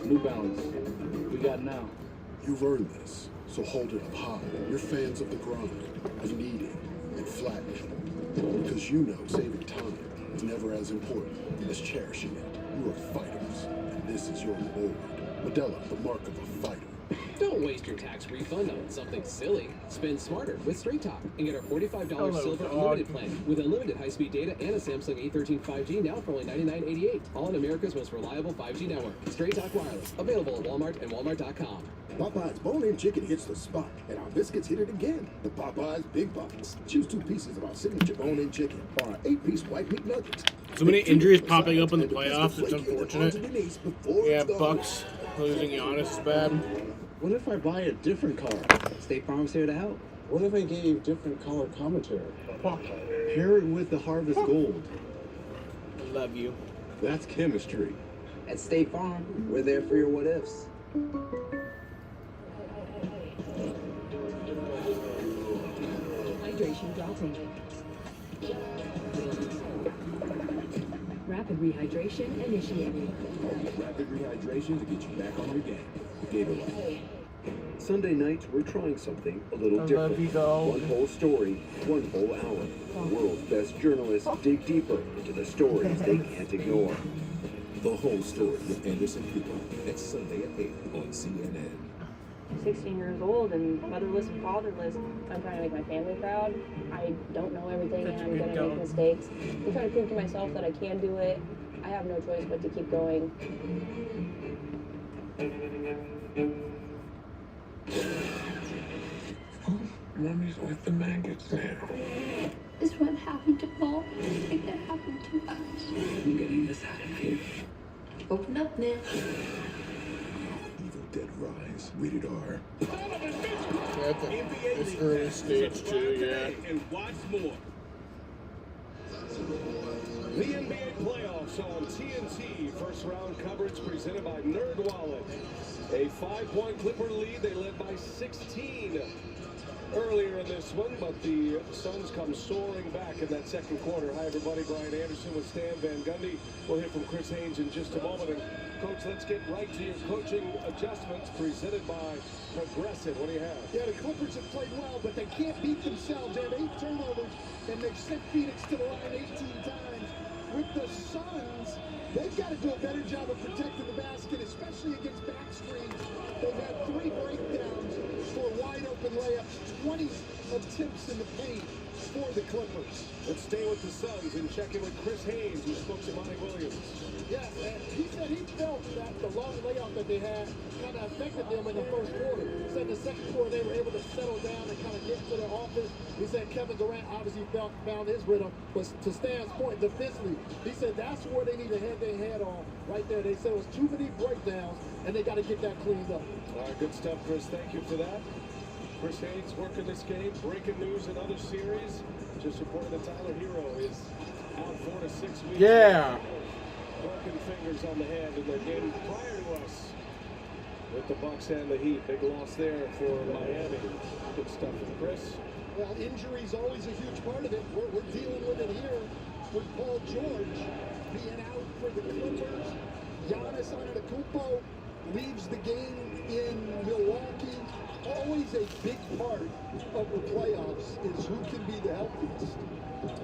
New Balance. We got now. You've earned this, so hold it up high. You're fans of the grind, of needing and flattening. Because you know saving time is never as important as cherishing it. You are fighters, and this is your reward. Modelo, the mark of a fighter. Don't waste your tax refund on something silly. Spend smarter with Straight Talk and get our $45 Hello, Silver dog. Unlimited plan with unlimited high-speed data and a Samsung A13 5G now for only $99.88. All on America's most reliable 5G network. Straight Talk Wireless. Available at Walmart and Walmart.com. Popeye's bone-in chicken hits the spot, and our biscuits hit it again. The Popeye's Big Box. Choose 2 pieces of our signature bone-in chicken or our 8-piece white meat nuggets. So many injuries popping up in the playoffs. It's unfortunate. Yeah, Bucks losing Giannis is bad. What if I buy a different car? State Farm's here to help. What if I gave different color commentary? Pair it with the Harvest Gold. Love you. That's chemistry. At State Farm, we're there for your what ifs. Hydration dropping. Rapid rehydration initiated. Rapid rehydration to get you back on your game. Gatorade. Sunday nights, we're trying something a little I love different. you, though. One whole story, one whole hour. The world's best journalists dig deeper into the stories they can't ignore. The Whole Story with Anderson Cooper. Next Sunday at 8 on CNN. 16 years old and motherless and fatherless. I'm trying to make my family proud. I don't know everything and I'm going to make mistakes. I'm trying to prove to myself that I can do it. I have no choice but to keep going. Mommy's with the maggots now. This is what happened to Paul. It could happen to us. I'm getting this out of here. Open up now. Evil Dead Rise. Rated R. It's early stage too, yeah. And watch more. The NBA playoffs on TNT. First round coverage presented by NerdWallet. A 5-point Clipper lead. They led by 16 earlier in this one, but the Suns come soaring back in that second quarter. Hi, everybody. Brian Anderson with Stan Van Gundy. We'll hear from Chris Haynes in just a moment. And Coach, let's get right to your coaching adjustments presented by Progressive. What do you have? Yeah, the Clippers have played well, but they can't beat themselves. They have 8 turnovers, and they've sent Phoenix to the line 18 times. With the Suns, they've got to do a better job of protecting the basket, especially against back screens. They've had 3 breakdowns for wide open layups, 20 attempts in the paint for the Clippers. Let's stay with the Suns and check in with Chris Haynes, who spoke to Monty Williams. Yeah, he said he felt that the long layoff that they had kind of affected them in the first quarter. He said in the second quarter they were able to settle down and kind of get to their offense. He said Kevin Durant obviously found his rhythm, but to Stan's point, defensively, he said that's where they need to head their head on right there. They said it was too many breakdowns, and they got to get that cleaned up. All right, good stuff, Chris. Thank you for that. Chris Haynes working this game. Breaking news in other series. Just reported that Tyler Hero is out 4 to 6 weeks. Yeah. Broken fingers on the hand in their game prior to us with the Bucks and the Heat. Big loss there for Miami. Good stuff from Chris. Well, injury's always a huge part of it. We're dealing with it here with Paul George being out for the Clippers. Giannis Antetokounmpo leaves the game in Milwaukee. Always a big part of the playoffs is who can be the healthiest.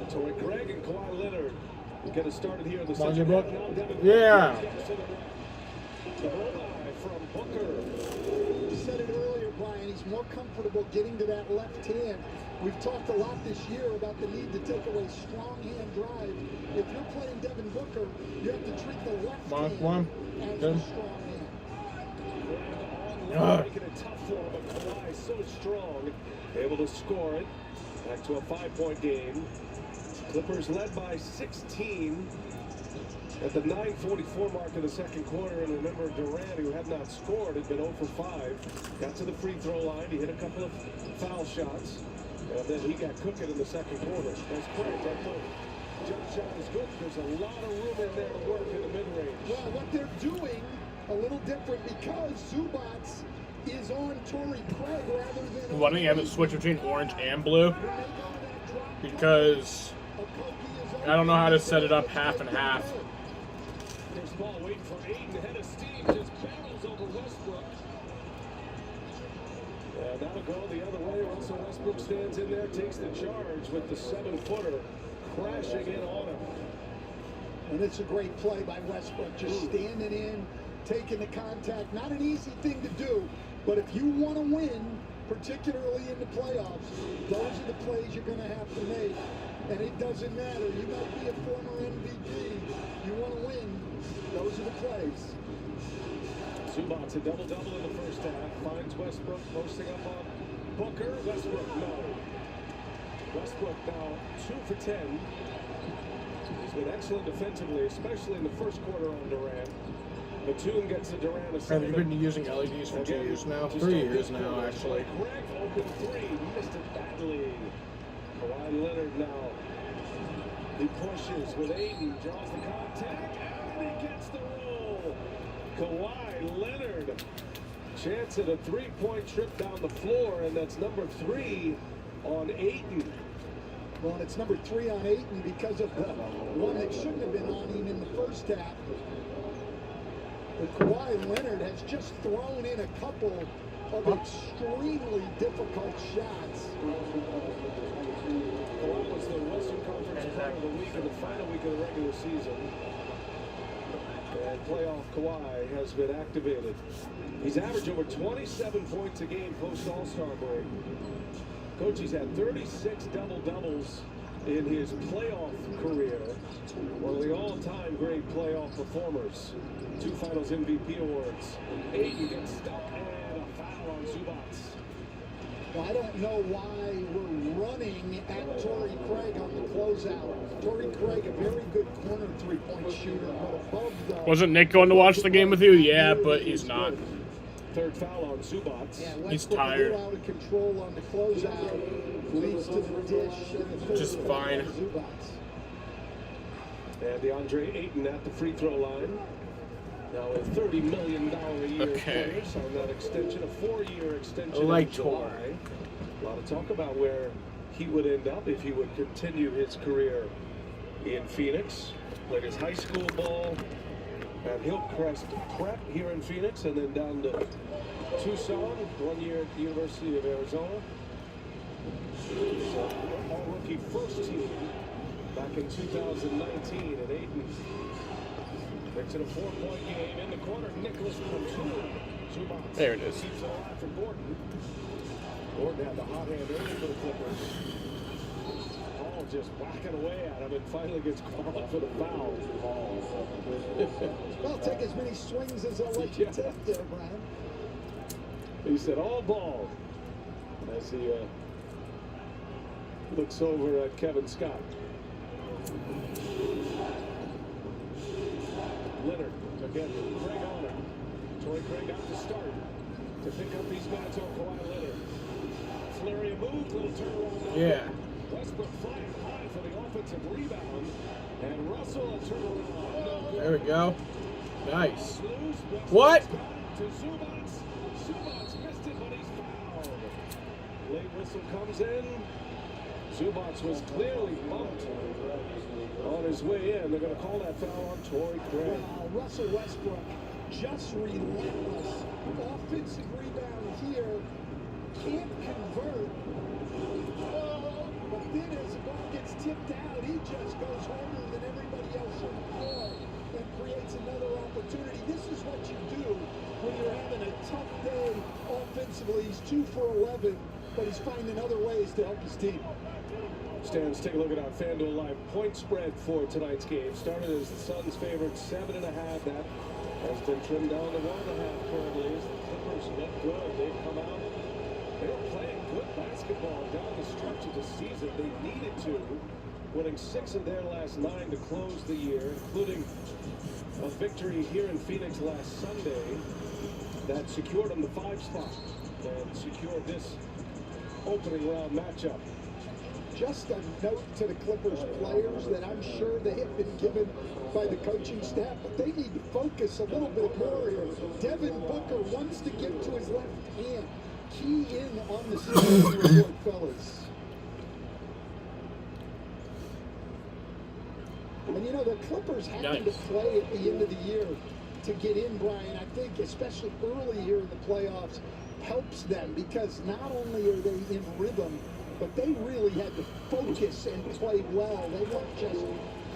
Torrey Craig and Kawhi Leonard get us started here in the Bunch second of half. book. Now Devin Yeah. From Booker. You said it earlier, Brian. he's more comfortable getting to that left hand. We've talked a lot this year about the need to take away strong hand drive. If you're playing Devin Booker, you have to treat the left hand as a strong hand. Making it tough for him, but Kawhi so strong, able to score it. Back to a 5-point game. Clippers led by 16 at the 9:44 mark of the second quarter. And remember, Durant, who had not scored, had been 0 for 5. Got to the free throw line. He hit a couple of foul shots. And then he got cooking in the second quarter. That's great. That jump shot is good. There's a lot of room in there to work in the mid-range. Well, what they're doing a little different because Zubac is on Torrey Craig rather than... Why don't you have it switch between orange and blue? Because I don't know how to set it up half and half. There's ball waiting for Ayton. Head of steam just barrels over Westbrook. And that'll go the other way. Russell Westbrook stands in there, takes the charge with the 7-footer crashing in on him. And it's a great play by Westbrook, just standing in, taking the contact. Not an easy thing to do, but if you want to win, particularly in the playoffs, those are the plays you're going to have to make. And it doesn't matter. You might be a former MVP. You want to win, those are the plays. Zubac a double-double in the first half. Finds Westbrook posting up on Booker. Westbrook, no. Westbrook now 2 for 10. He's been excellent defensively, especially in the first quarter on Durant. Batum gets to Durant. Have you been using LEDs for 2 years now? 3 years now, actually. Greg open 3. He missed it badly. Kawhi Leonard now. He pushes with Ayton, draws the contact, and he gets the roll. Kawhi Leonard. Chance at a 3-point trip down the floor, and that's number 3 on Ayton. Well, it's number 3 on Ayton because of the one that shouldn't have been on him in the first half. But Kawhi Leonard has just thrown in a couple of extremely difficult shots. Kawhi was the Western Conference Player of the Week in the final week of the regular season. And playoff Kawhi has been activated. He's averaged over 27 points a game post All-Star break. Coach, he's had 36 double-doubles in his playoff career. One of the all-time great playoff performers. 2 Finals MVP awards. Ayton gets stuck and a foul on Zubac. Well, I don't know why we're running at Torrey Craig on the closeout. Torrey Craig, a very good corner 3-point shooter, but above the... Wasn't Nick going to watch the game with you? Yeah, but he's not. Third foul on Zubac. Yeah, he's tired. Out of control on the closeout leads to the dish. Just fine. And DeAndre Ayton at the free throw line. Now a $30 million a year player on that extension, a 4-year extension in July. A lot of talk about where he would end up if he would continue his career in Phoenix. Played his high school ball at Hillcrest Prep here in Phoenix, and then down to Tucson, 1 year at the University of Arizona. All-rookie first team back in 2019, and Ayton makes it a 4-point game in the corner. Nicholas Batum. There it is. Keeps it alive for Gordon. Gordon had the hot hand early for the Clippers. Paul just whacking away at him and finally gets called for the foul. Well, take as many swings as I'll let you take there, Brian. He said all ball as he looks over at Kevin Scott. Leonard again, Craig on it. Torrey Craig out to start to pick up these minutes on Kawhi Leonard. Flurry of move, little turnaround. Yeah. Westbrook flying high for the offensive rebound, and Russell a turnaround. There we go. Nice. What? To Zubac. Zubac missed it, but he's fouled. Late whistle comes in. Zubac was clearly bumped on his way in. They're going to call that foul on Torrey Craig. Russell Westbrook just relentless. Offensive rebound here. Can't convert. But then as the ball gets tipped out, he just goes harder than everybody else on the floor and creates another opportunity. This is what you do when you're having a tough day offensively. Offensively, he's 2 for 11, but he's finding other ways to help his team. Stan, take a look at our FanDuel Live point spread for tonight's game. Started as the Suns favored 7.5. That has been trimmed down to 1.5 currently as the Clippers look good. They've come out. They were playing good basketball down the stretch of the season. They needed to, winning 6 of their last 9 to close the year, including a victory here in Phoenix last Sunday that secured them the 5 spot and secured this opening round matchup. Just a note to the Clippers players that I'm sure they have been given by the coaching staff, but they need to focus a little bit more here. Devin Booker wants to get to his left hand. Key in on the scoring report, fellas. And you know, the Clippers having to play at the end of the year to get in, Brian, I think, especially early here in the playoffs, helps them because not only are they in rhythm, but they really had to focus and play well. They weren't just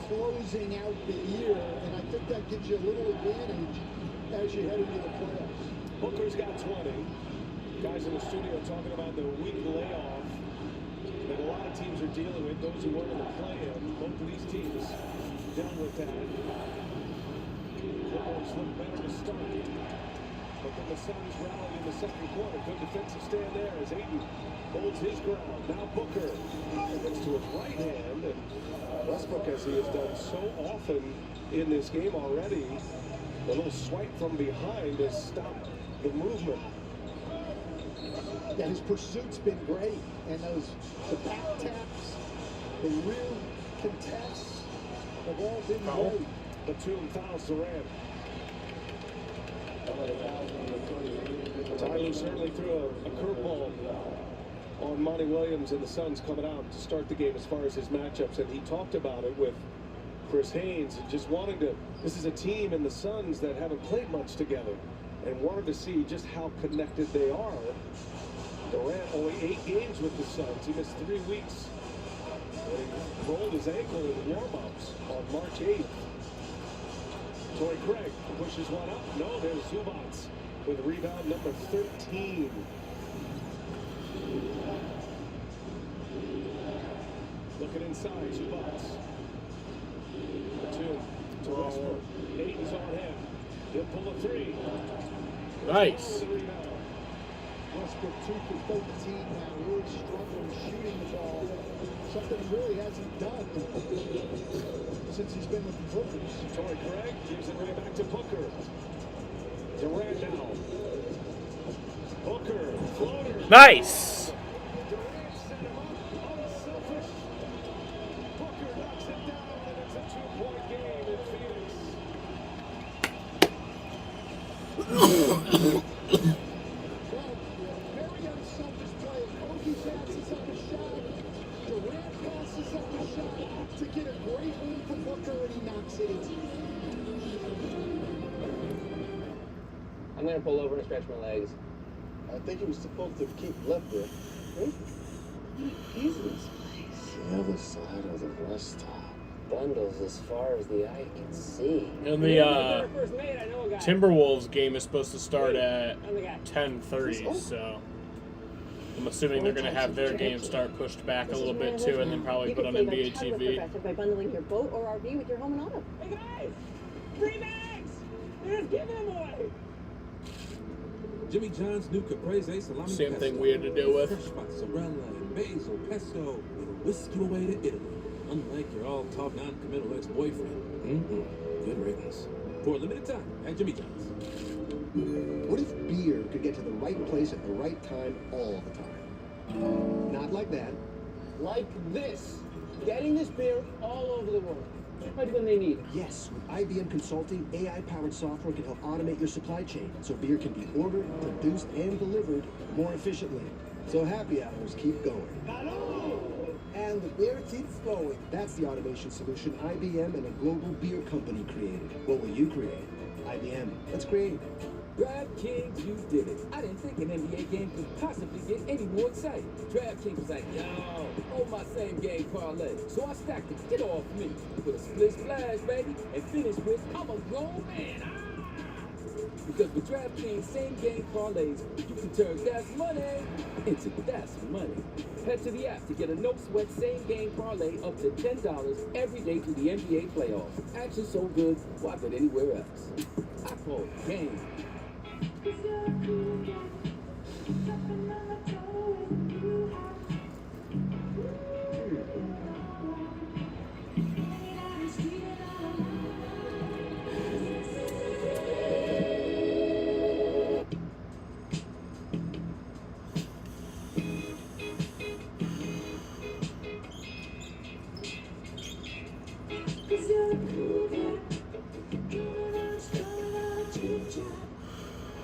closing out the year, and I think that gives you a little advantage as you head into the playoffs. Booker's got 20. Guys in the studio talking about the week layoff that a lot of teams are dealing with, those who weren't in the play-in. Both of these teams dealt with that. Clippers look better to start, but then the Suns rallied in the second quarter. Good defensive stand there as Ayton holds his ground. Now Booker gets to his right hand, and Westbrook, as he has done so often in this game already, a little swipe from behind has stopped the movement. Yeah, his pursuit's been great, and the back taps, the rear contests have all been great. Batum fouls Durant. Ty Lue certainly threw a curveball on Monty Williams and the Suns coming out to start the game as far as his matchups, and he talked about it with Chris Haynes, just wanting to, this is a team in the Suns that haven't played much together, and wanted to see just how connected they are. Durant only 8 games with the Suns. He missed 3 weeks. He rolled his ankle in warm-ups on March 8th. Torrey Craig pushes one up. No, there's Zubats with rebound number 13. Looking inside, Zubats. To Westbrook. Ayton's on him. He'll pull a 3. Nice. Westbrook 2 for 13 now, really struggling shooting the ball. Something he really hasn't done since he's been with the Clippers. Torrey Craig gives it right back to Booker. Durant now. Booker, floater. Nice. Durant set him up, unselfish. Booker knocks it down, and it's a 2-point game in Phoenix. Very unselfish play. Kobe passes up a shot. Durant passes up a shot to get a great win for Booker, and he knocks it in. I'm going to pull over and stretch my legs. I think he was supposed to keep left there. He's in this place. The other side of the rest stop. Bundles as far as the eye can see. And the Timberwolves game is supposed to start at 10:30, so I'm assuming they're going to have their game start pushed back a little bit too, and then probably put on NBA TV. By bundling your boat or RV with your home and auto. Hey guys! Free bags! They're just giving them away! Jimmy John's new caprese salami. Same thing we had to deal with. Fresh mozzarella and basil pesto. It'll whisk you away to Italy. Unlike your all-talk, non-committal ex-boyfriend. Good riddance. For a limited time at Jimmy John's. What if beer could get to the right place at the right time all the time? Not like that. Like this. Getting this beer all over the world. Right when they need it. Yes, with IBM Consulting, AI-powered software can help automate your supply chain so beer can be ordered, produced, and delivered more efficiently. So happy hours keep going. And the beer keeps flowing. That's the automation solution IBM and a global beer company created. What will you create? IBM. Let's create. DraftKings, you did it. I didn't think an NBA game could possibly get any more exciting. DraftKings was like, yo, hold my same game parlay. So I stacked it. Get off me. With a split splash, baby. And finish with, I'm a grown man. Because with DraftKings same-game parlays, you can turn that's money into that's money. Head to the app to get a no-sweat same-game parlay up to $10 every day through the NBA playoffs. Action so good, why bet anywhere else? Apple Game.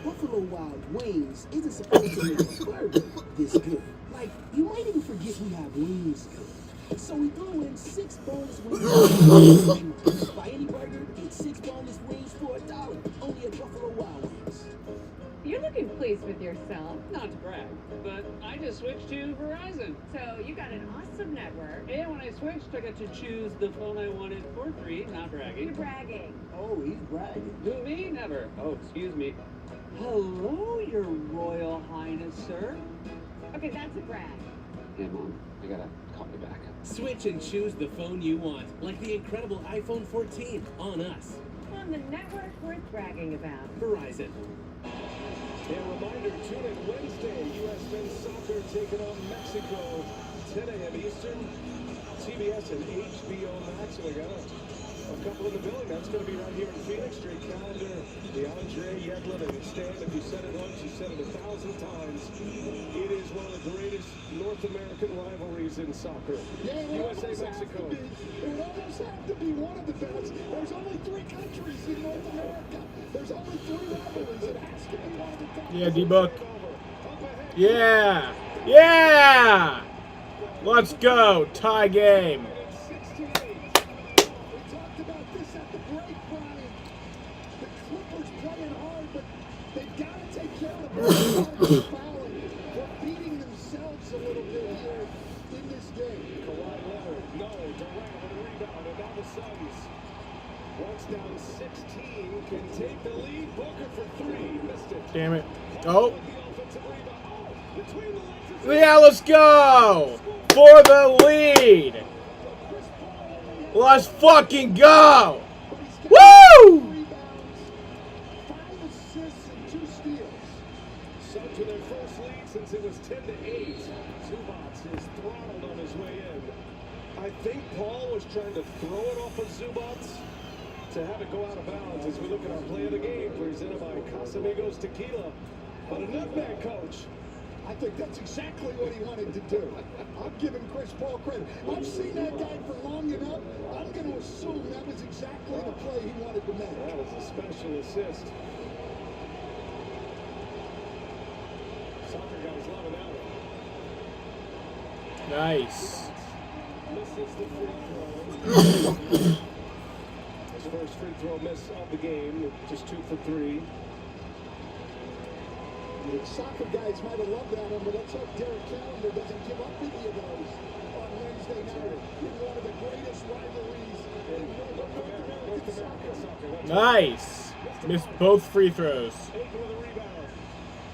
Buffalo Wild Wings isn't supposed to make a burger this good. Like, you might even forget we have wings good. So we threw in 6 boneless wings. Buy any burger, get 6 boneless wings for $1. Only at Buffalo Wild Wings. You're looking pleased with yourself. Not to brag, but I just switched to Verizon. So you got an awesome network. And when I switched, I got to choose the phone I wanted for free. Not bragging. You're bragging. Oh, he's bragging. Who, me? Never. Oh, excuse me. Hello, Your Royal Highness, sir. Okay, that's a brag. Yeah, Mom, I gotta call you back. Switch and choose the phone you want, like the incredible iPhone 14 on us. On the network worth bragging about. Verizon. A reminder, tune in Wednesday, U.S. men's soccer taking on Mexico, 10 a.m. Eastern, CBS and HBO Max. We got a couple in the building. That's going to be right here in Phoenix. Straight calendar, DeAndre Yedlin and Stan. If you said it once, you said it 1,000 times. It is one of the greatest North American rivalries in soccer. Yeah, USA-Mexico. It would almost have to be one of the best. There's only 3 countries in North America. There's only 3 rivalries. It has to be one of the top. Yeah, D-Book. Yeah. Yeah. Let's go. Tie game. We talked about this at the break, Brian. The Clippers playing hard, but they've got to take care of the fouling. They're beating themselves a little bit here in this game. Kawhi Leonard, no, Durant with a rebound, and now the Suns. Once down 16, can take the lead. Booker for 3, missed it. Damn it. Oh. Yeah, let's go. For the lead. Let's fucking go. Woo! 5 assists and 2 steals. Suns to their first lead since it was 10-8. Zubats is throttled on his way in. I think Paul was trying to throw it off of Zubats to have it go out of bounds as we look at our play of the game presented by Casamigos Tequila. But a nutmeg, coach. I think that's exactly what he wanted to do. I'm giving Chris Paul credit. I've seen that guy for long enough. I'm going to assume that was exactly the play he wanted to make. That was a special assist. Soccer guys loving that one. Nice. Misses the free throw. His first free throw miss of the game, just 2 for 3. The soccer guys might have loved that one, but let's hope Derek Callender doesn't give up any of those on Wednesday night in one of the greatest rivalries in North American soccer. Nice. Missed both free throws. Ayton with a rebound.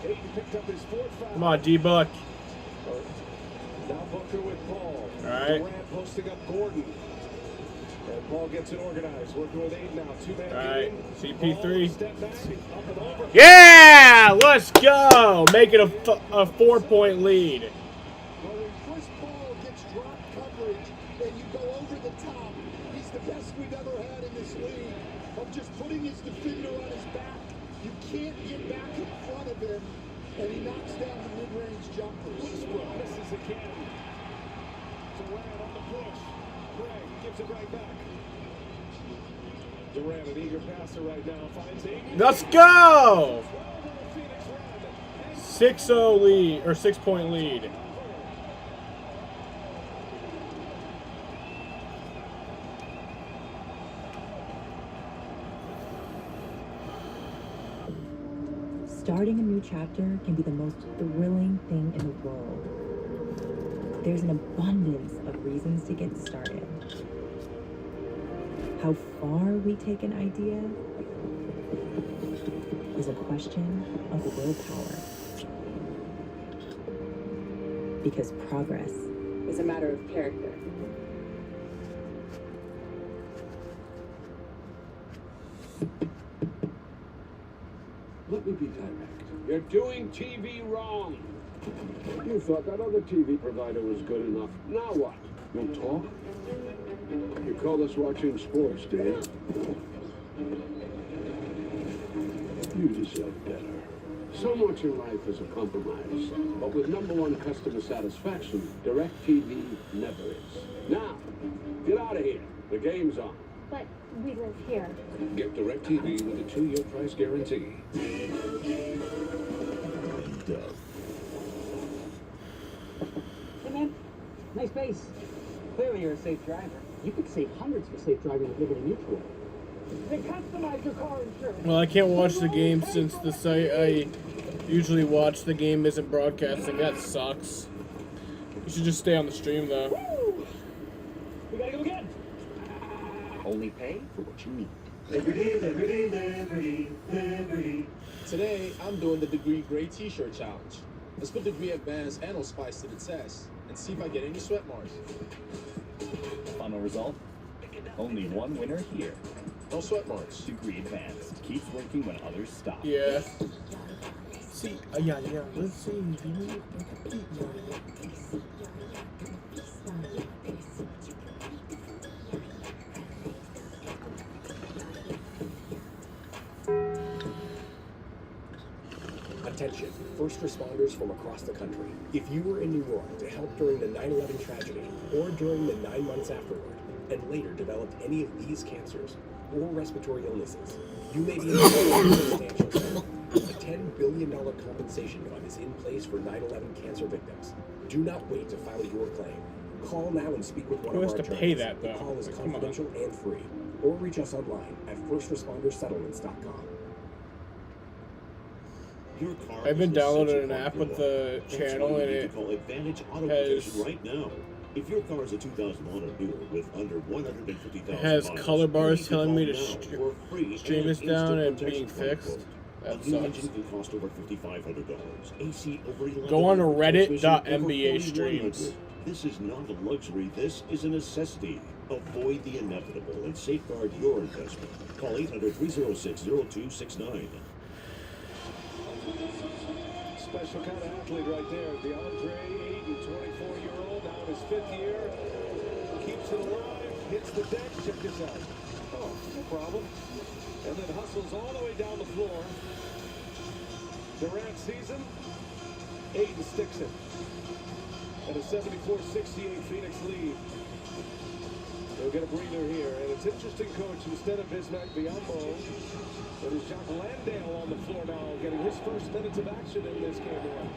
Ayton picked up his 4th foul. Come on, D-Book. Now Booker with Paul. All right. Durant posting up Gordon. And Paul gets it organized. Working with 8 now. 2-man All right. game. CP3. Step back, up and over. Yeah! Let's go. Make it a 4-point lead. Well, when Chris Paul gets drop coverage and you go over the top, he's the best we've ever had in this league of just putting his defender on his back. You can't get back in front of him, and he knocks down the mid-range jumpers. Westbrook misses again. Durant on the push. Craig gives it right back. Durant, an eager passer right now, finds Ayton. Let's go. 6-0 lead, or 6-point lead. Starting a new chapter can be the most thrilling thing in the world. There's an abundance of reasons to get started. How far we take an idea is a question of willpower. Because progress It's a matter of character. Let me be direct. You're doing TV wrong. You thought that other TV provider was good enough. Now what? You'll talk? You call this watching sports, do you? You deserve better. So much in life is a compromise. But with #1 customer satisfaction, DirecTV never is. Now, get out of here. The game's on. But we live here. Get DirecTV with a 2-year price guarantee. Dove. Hey man, nice base. Clearly you're a safe driver. You could save hundreds for safe driving with Liberty Mutual. They customize your car insurance. Well, I can't watch the game since the site I usually watch the game isn't broadcasting. That sucks. You should just stay on the stream though. Woo! We gotta go again. Only pay for what you need. Liberty, liberty, liberty, liberty. Today, I'm doing the Degree Gray T-shirt challenge. Let's put Degree Advanced and Spice to the test and see if I get any sweat marks. Final result? Only one winner here. No sweat marks. Degree Advanced keeps working when others stop. Yeah. See, yeah. Let's see. Attention, first responders from across the country. If you were in New York to help during the 9/11 tragedy or during the 9 months afterward, and later developed any of these cancers or respiratory illnesses, you may be entitled to substantial sum. A $10 billion compensation fund is in place for 9/11 cancer victims. Do not wait to file your claim. Call now and speak with one Who of has our to attorneys. pay that, The though? call is Like, come on. confidential and free. Or reach us online at firstrespondersettlements.com. Your car I've been is such a downloading an car app you with love. the That's channel why you and need it to call Advantage Auto has Protection right now. If your car is a 2001 or newer with under 150,000 it has miles, color you bars need to telling call me to now for free stream and this down instant and protection being from fixed. Quote. That A new sucks. engine can cost over $5,500. AC over $1,100. Go on to Transmission over reddit.nba $4,100. streams. This is not a luxury. This is a necessity. Avoid the inevitable and safeguard your investment. Call 800-306-0269. Special kind of athlete right there. DeAndre Ayton, 24-year-old, now in his 5th year. Keeps it alive, hits the deck. Check this out. Oh, no problem. And then hustles all the way down the floor. Durant sees him. Ayton sticks it. At a 74-68 Phoenix lead. They'll get a breather here. And it's interesting, Coach, instead of Bismack Biyombo, it is Jock Landale on the floor now, getting his first minutes of action in this game.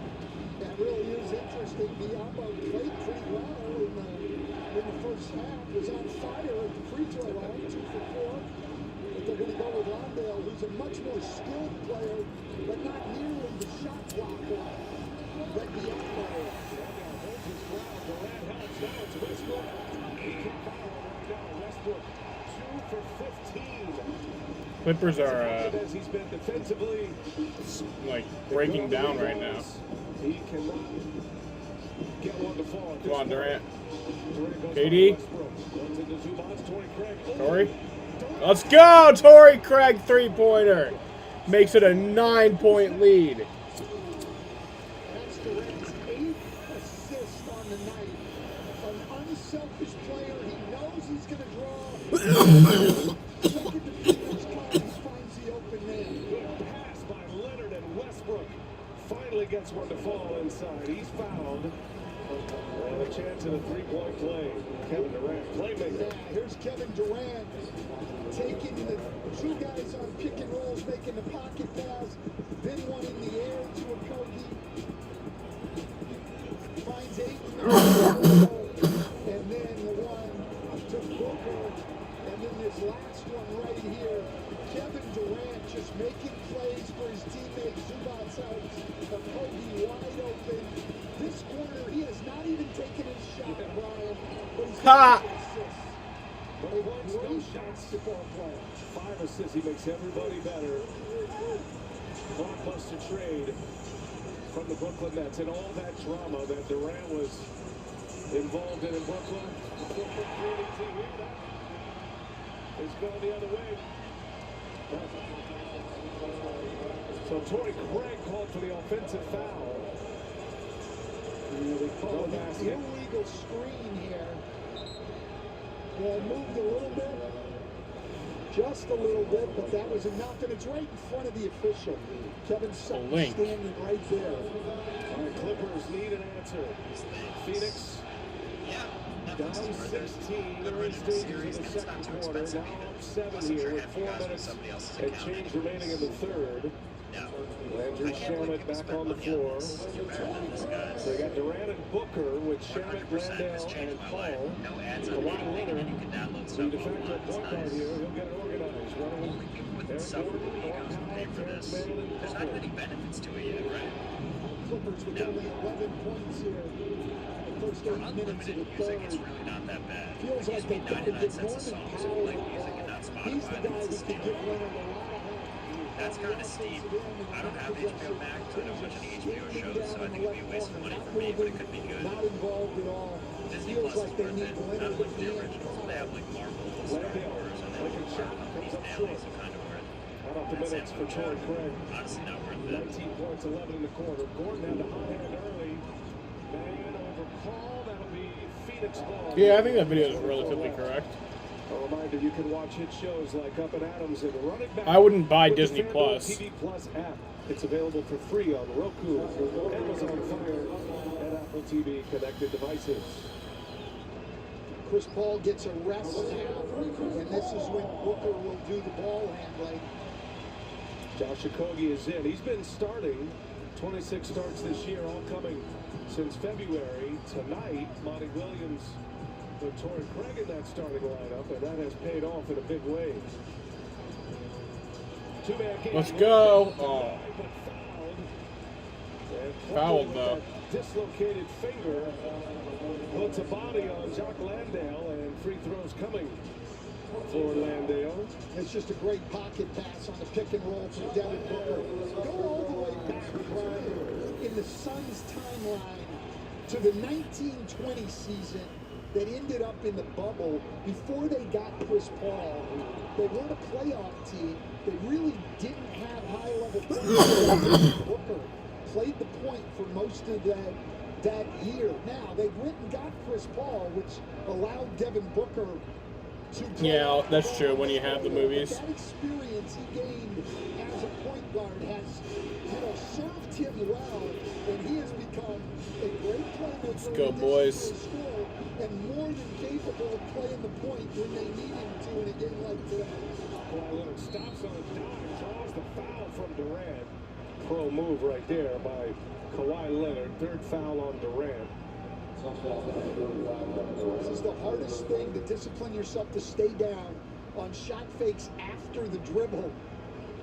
That really is interesting. Biyombo played pretty well in the first half. Was on fire at the free throw line, 2 for 4. But they're going to go with Landale, who's a much more skilled player, but not nearly the shot blocker that Biyombo is. Landale holds his ground. Durant helps. Now it's Westbrook. He can't foul right now. Westbrook, 2 for 15. Clippers are As he's been defensively, like breaking down right now. he cannot get one to fall. Come on, Durant. Durant goes KD. by Westbrook. Runs into Zubats. Torrey Craig. Oh, Torrey. Let's go! Torrey Craig 3-pointer. Makes it a 9-point lead. That's Durant's 8th assist on the night. An unselfish player. He knows he's going to draw. Second defense comes, finds the open man. Good pass by Leonard and Westbrook. Finally gets one to fall inside. He's fouled. And a chance at a 3-point play. Kevin Durant, playmaker. Yeah, here's Kevin Durant taking the 2 guys on pick and rolls, making the pocket pass, then one in the air to a Kogi. Finds 8, and then the one to Booker, and then this last one right here. Kevin Durant just making plays for his teammate Zubats out. A Kogi wide open. This corner, he has not even taken his shot, Brian, but he's got an assist. But he wants no shots. 5 assists. He makes everybody better. blockbuster trade from the Brooklyn Nets, and all that drama that Durant was involved in Brooklyn. The Brooklyn creating team here, that is going the other way. So Torrey Craig called for the offensive foul. They call it an illegal screen here. Yeah, it moved a little bit. Just a little bit, but that was enough, and it's right in front of the official. Kevin Sutton standing right there. All right, Clippers need an answer. Phoenix down 16. They're in stages of the second quarter. Now up 7 here with 4 minutes and change remaining in the third. Landry Shamet back on the floor. So they got Durant and Booker with Shamet, Landale, and Paul. Kawhi Leonard, the de facto point guard here, he'll get it organized. Running with Aaron Gordon, Norm Powell, Terrence Mann, and There's not many benefits to it yet, right? Clippers with only 11 points here. The first 8 minutes of the third. It's really not that bad. Feels like they've got to get Norman Powell involved. He's the guy who can give Leonard a lot of help. That's kind of steep. I don't have HBO Max. I don't watch any HBO shows, so I think it'd be a waste of money for me, but it could be good. Not involved at all. Disney Feels Plus like is they worth need it. Leonard Not at like the the end. originals. They have like Marvel, Star Wars, and then these daily, so kind of worth it. How about the minutes for Torrey Craig? Honestly, not worth it. 19 points, 11 in the quarter. Gordon had the hot hand early. Man over Paul. That'll be Phoenix ball. Yeah, I think that video is relatively correct. A reminder, you can watch hit shows like Up and Adams and Running Back. I wouldn't buy with the Disney FanDuel Plus. TV Plus app. It's available for free on Roku, Amazon Fire, and Apple TV connected devices. Chris Paul gets a rest now, and this is when Booker will do the ball handling. Josh Okogie is in. He's been starting 26 starts this year, all coming since February. Tonight, Monty Williams put Torrey Craig in that starting lineup, and that has paid off in a big way. Two-man game. Let's go. Oh. Fouled though. Dislocated finger puts a body on Jock Landale, and free throws coming for Landale. It's just a great pocket pass on the pick and roll from Devin Booker. Go all the way back, Brian, in the Suns' timeline to the 1920 season that ended up in the bubble before they got Chris Paul. They weren't a playoff team. They really didn't have high-level players. Booker played the point for most of that year. Now, they went and got Chris Paul, which allowed Devin Booker to play. Yeah, that's true when you have the movies. But that experience he gained as a point guard has, served him well, and he has become a great playmaker. Let's go, boys. And more than capable of playing the point when they need him to in a game like today. Kawhi Leonard stops on a dime, draws the foul from Durant. Pro move right there by Kawhi Leonard. Third foul on Durant. This is the hardest thing, to discipline yourself to stay down on shot fakes after the dribble.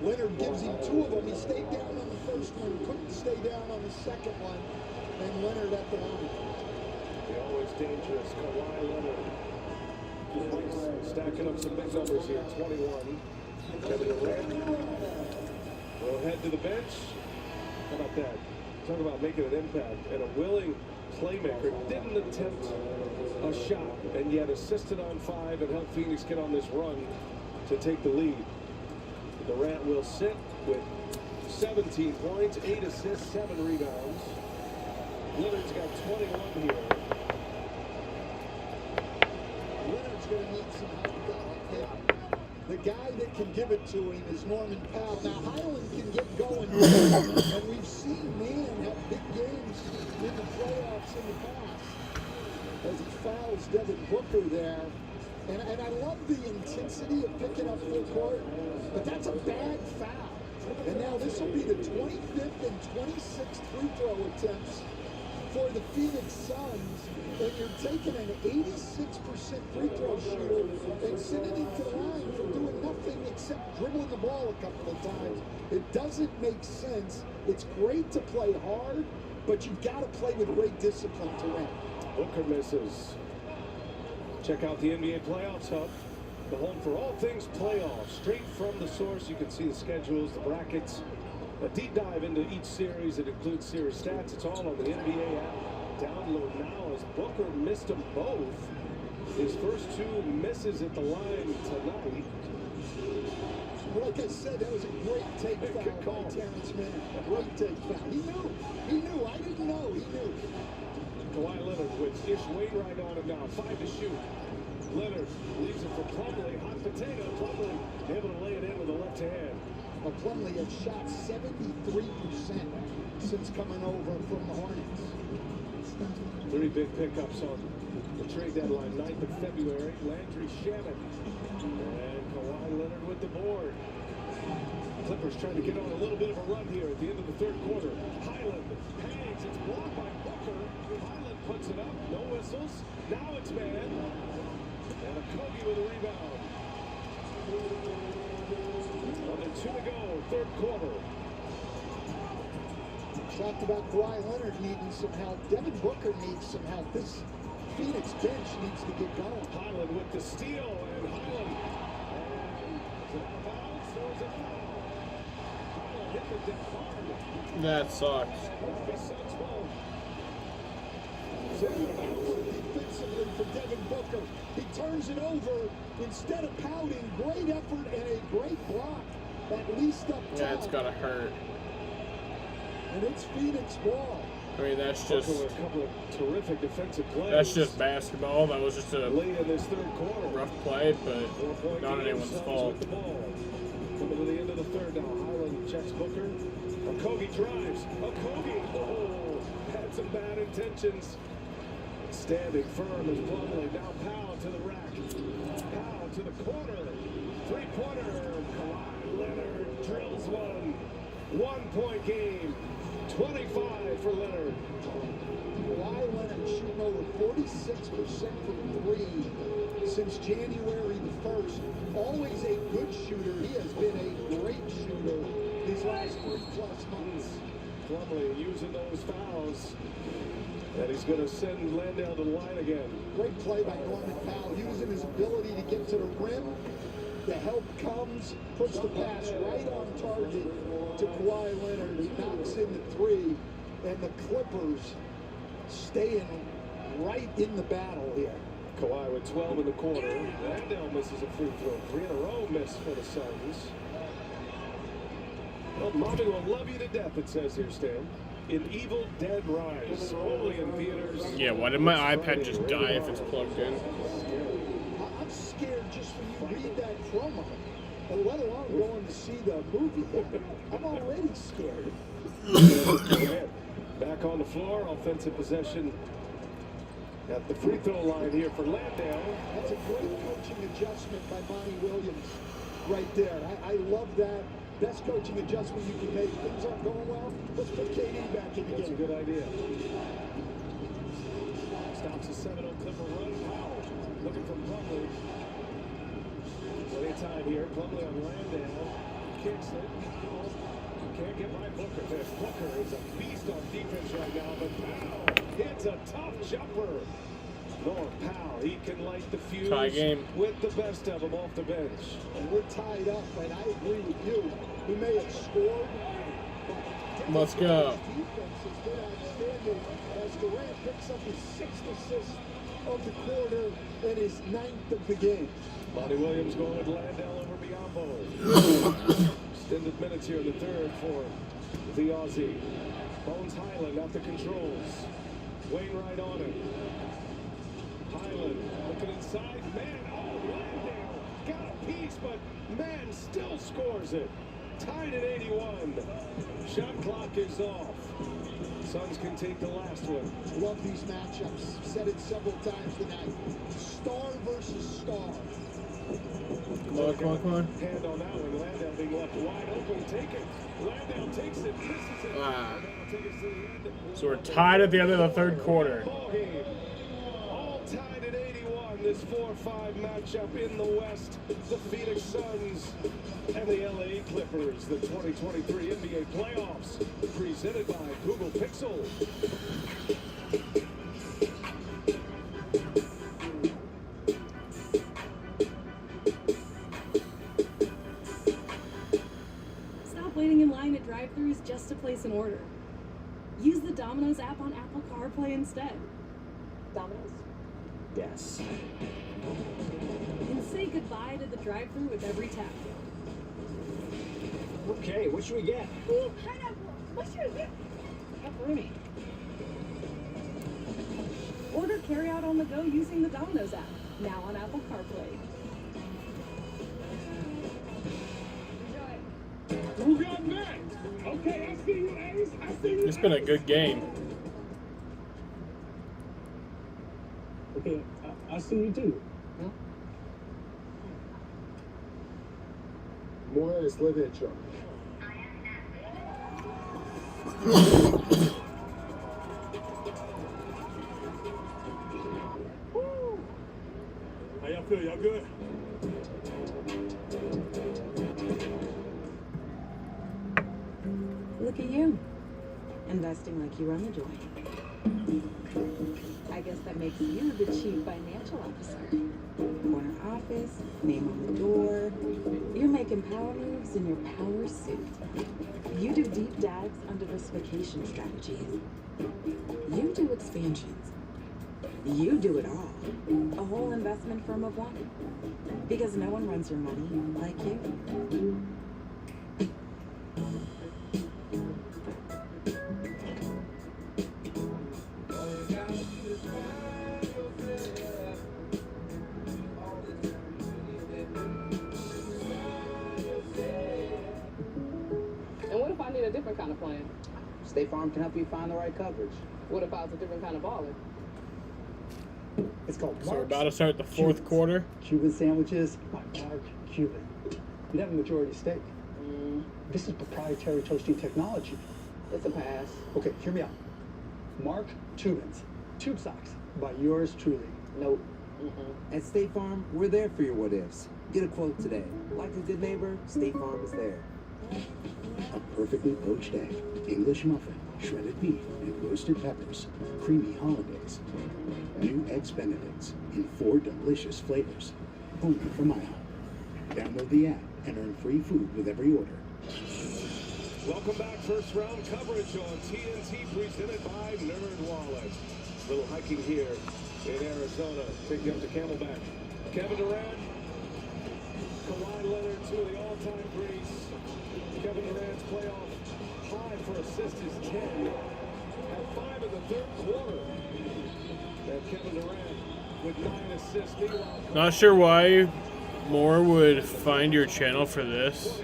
Leonard gives him 2 of them. He stayed down on the first one, couldn't stay down on the second one, and Leonard at the line. The always dangerous Kawhi Leonard. He's stacking up some big numbers here. 21. Kevin Durant will head to the bench. How about that? Talk about making an impact. And a willing playmaker. Didn't attempt a shot, and yet assisted on 5 and helped Phoenix get on this run to take the lead. Durant will sit with 17 points, 8 assists, 7 rebounds. Leonard's got 21 here. Leonard's going to need some help. The guy that can give it to him is Norman Powell. Now, Highland can get going, and we've seen Mann have big games in the playoffs in the past as he fouls Devin Booker there. And I love the intensity of picking up full court, but that's a bad foul. And now this will be the 25th and 26th free throw attempts for the Phoenix Suns, and you're taking an 86% free throw shooter and sending him to the line for doing nothing except dribbling the ball a couple of times. It doesn't make sense. It's great to play hard, but you've got to play with great discipline to win. Booker misses. Check out the NBA Playoffs Hub, the home for all things playoffs. Straight from the source, you can see the schedules, the brackets, A deep dive into each series. It includes series stats. It's all on the NBA app. Download now as Booker missed them both. His first two misses at the line tonight. Well, like I said, that was a great take foul by Terrence Mann. A great take foul. He knew. He knew. I didn't know. He knew. Kawhi Leonard with Ish Wainwright on him now. 5 to shoot. Leonard leaves it for Plumlee. Hot potato. Plumlee able to lay it in with the left hand. Well, Plumlee has shot 73% since coming over from the Hornets. 3 big pickups on the trade deadline, 9th of February. Landry Shamet and Kawhi Leonard with the board. Clippers trying to get on a little bit of a run here at the end of the third quarter. Highland hangs. It's blocked by Booker. Highland puts it up. No whistles. Now it's Mann. And a Kobe with a rebound. Under 2 to go, third quarter. Talked about Kawhi Leonard needing some help. Devin Booker needs some help. This Phoenix bench needs to get going. Highland with the steal, and Highland. And out of bounds, throws it out. Highland hit the deck hard. That sucks. Defensively for Devin Booker. He turns it over. Instead of pouting, great effort and a great block. At least up top. Yeah, it's gotta hurt. And it's Phoenix ball. I mean, that's just a couple of terrific defensive plays. That's just basketball. That was just a late in this third quarter. Rough play, but not anyone's fault. Coming to the end of the third now. Highland checks Booker. Okogie drives. Okogie, had some bad intentions. Standing firm as Plumlee. Now Powell to the rack. Powell to the corner. Three-pointer. Kawhi Leonard drills one. 1-point game. 25 for Leonard. Kawhi Leonard shooting over 46% from three since January the 1st. Always a good shooter. He has been a great shooter these last 3+ months. Plumlee using those fouls. And he's going to send Landale to the line again. Great play by Norman Powell, using his ability to get to the rim. The help comes, puts the pass right on target to Kawhi Leonard. He knocks in the three, and the Clippers staying right in the battle here. Kawhi with 12 in the quarter. Landale misses a free throw. 3 in a row miss for the Suns. Well, Mommy will love you to death, it says here, Stan. In Evil Dead Rise, only in theaters. Yeah, why did my iPad just die if it's plugged in? I'm scared just when you read that promo, and let alone going to see the movie. I'm already scared. Back on the floor, offensive possession at the free throw line here for Landale. That's a great coaching adjustment by Monty Williams right there. I love that. Best coaching adjustment you can make. Things aren't going well. Let's put KD back in the game. That's a good idea. Stops a 7-0 Clipper run. Powell looking for Plumlee. Plenty of time here. Plumlee on Landale. Kicks it. Can't get by Booker. Booker is a beast on defense right now, but Powell hits a tough jumper. Norm Powell, he can light the fuse Tie game. with the best of them off the bench. And we're tied up, and I agree with you. He may have scored. Let's go. Defense has been outstanding as Durant picks up his 6th assist of the quarter and his 9th of the game. Monty Williams going with Landale over Biyombo. Extended minutes here in the third for the Aussie. Bones Highland at the controls. Wainwright on it. Highland looking inside. Man, Landale got a piece, but man still scores it. Tied at 81. Shot clock is off. Suns can take the last one. Love these matchups. Said it several times tonight. Star versus star. Come on. Hand on that one. Landale being left wide open. Take it. Landale takes it. Misses it. So we're tied at the end of the third quarter. All tied at 81. This 4-5 matchup in the West. The Phoenix Suns and the LA Clippers. The 2023 NBA playoffs. Presented by Google Pixel. Stop waiting in line at drive-thrus Use the Domino's app on Apple CarPlay instead. Domino's. Yes. And say goodbye to the drive-thru with every tap. Okay, what should we get? Ooh, pineapple. What should we get? Pepperoni. Order carryout on the go using the Domino's app. Now on Apple CarPlay. Who got next? Okay, I see you, Ace. I see you. It's been a good game. Okay, I see you too. Moya is Levecho. How y'all feel? Y'all good? Look at you, investing like you run the joint. I guess that makes you the chief financial officer. Corner office, name on the door. You're making power moves in your power suit. You do deep dives on diversification strategies. You do expansions. You do it all. A whole investment firm of one. Because no one runs your money like you. And what if I need a different kind of plan? State Farm can help you find the right coverage. What if I was a different kind of baller? It's called So we're Mark's about to start the fourth quarter. Cuban sandwiches by Mark Cuban. You have a majority stake. This is proprietary toasting technology. It's a pass. Okay, hear me out. Mark Tubans. Tube socks by yours truly. Nope. At State Farm, we're there for your what ifs. Get a quote today. Like a good neighbor, State Farm is there. A perfectly poached egg, English muffin, shredded beef, and roasted peppers. Creamy hollandaise. New Eggs Benedicts in 4 delicious flavors. Only from my home. Download the app and earn free food with every order. Welcome back. First round coverage on TNT presented by NerdWallet. Little hiking here in Arizona. Take you up to Camelback. Kevin Durant, Kawhi Leonard, 2 of the all-time greats. Kevin Durant's playoff high for assists is 10. At 5 in the third quarter. And Kevin Durant with 9 assists. Meanwhile, Not sure why more would find your channel for this.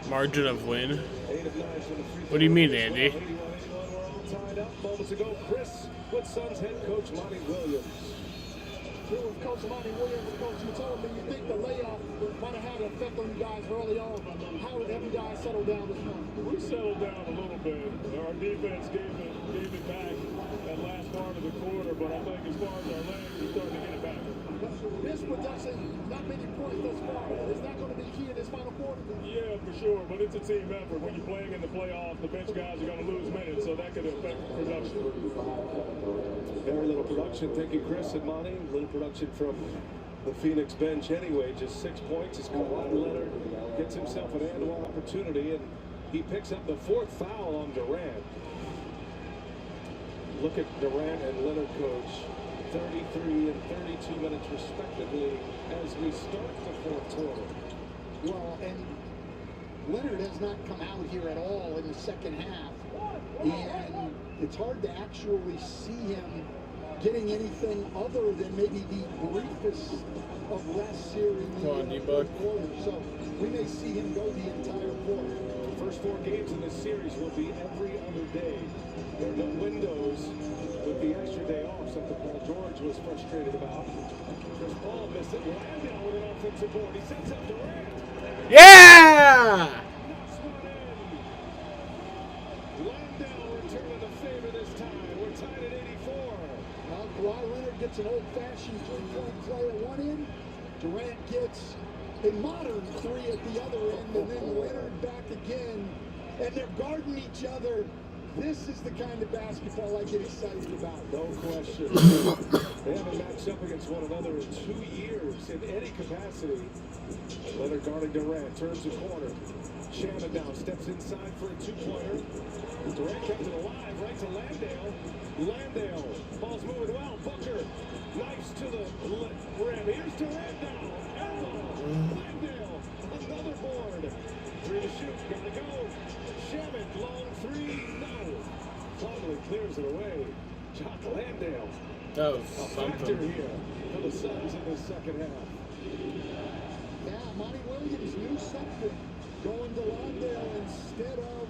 Margin of win. What do you mean, Andy? tied up moments ago. Chris with Suns head coach Monty Williams. Here with Coach Monty Williams. Coach, you told me you think the layoff might have had an effect on you guys early on. How did you guys settle down this morning? We settled down a little bit. Our defense gave it back that last part of the quarter, but I think as far as our legs, we're starting to get it back. This production, not many points thus far. Is that going to be key in this final quarter? Yeah, for sure, but it's a team effort. When you're playing in the playoffs, the bench guys are going to lose minutes, so that could affect production. Very little production. Thank you, Chris and Monty. Little production from the Phoenix bench anyway. Just 6 points as Kawhi Leonard gets himself an and-one opportunity, and he picks up the 4th foul on Durant. Look at Durant and Leonard, coach. 33 and 32 minutes respectively as we start the 4th quarter. Well, and Leonard has not come out here at all in the second half. And it's hard to actually see him getting anything other than maybe the briefest of rest here in the fourth quarter. So we may see him go the entire quarter. The first 4 games in this series will be every other day. There are no windows with the extra day off, something Paul George was frustrated about. Chris Paul missed it. Landau with an offensive board. He sets up Durant. Yeah! Landau returning the favor this time. We're tied at 84. Now Kawhi Leonard gets an old-fashioned three-point play at one end. Durant gets a modern 3 at the other end, and then Leonard back again. And they're guarding each other. This is the kind of basketball I get excited about. No question. They haven't matched up against one another in 2 years in any capacity. Leonard guarding Durant, turns the corner. Shannon now steps inside for a 2-pointer. Durant kept it alive, right to Landale. Landale, ball's moving well. Booker, nice to the rim. Here's Durant now. Elbow. Landale, another board. 3 to shoot, gotta go. Shaman, long 3, no. Plumlee clears it away. Jock Landale. That was a factor something. here for the Suns in the second half. Yeah, Monty Williams knew something. Going to Landale instead of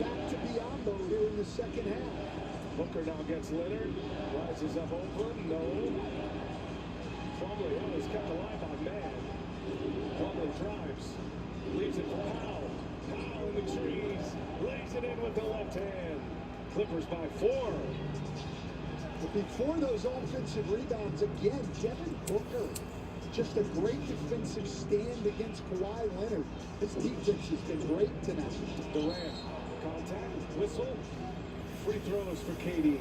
back to Biyombo here in the second half. Booker now gets Leonard. Rises up Oakland. No. Plumlee, oh, he's kept alive by man. Plumlee drives. Leaves it for Powell. Powell in the trees. Lays it in with the left hand. Clippers by 4. But before those offensive rebounds, again, Devin Booker, just a great defensive stand against Kawhi Leonard. His defense has been great tonight. Durant, contact, whistle, free throws for KD.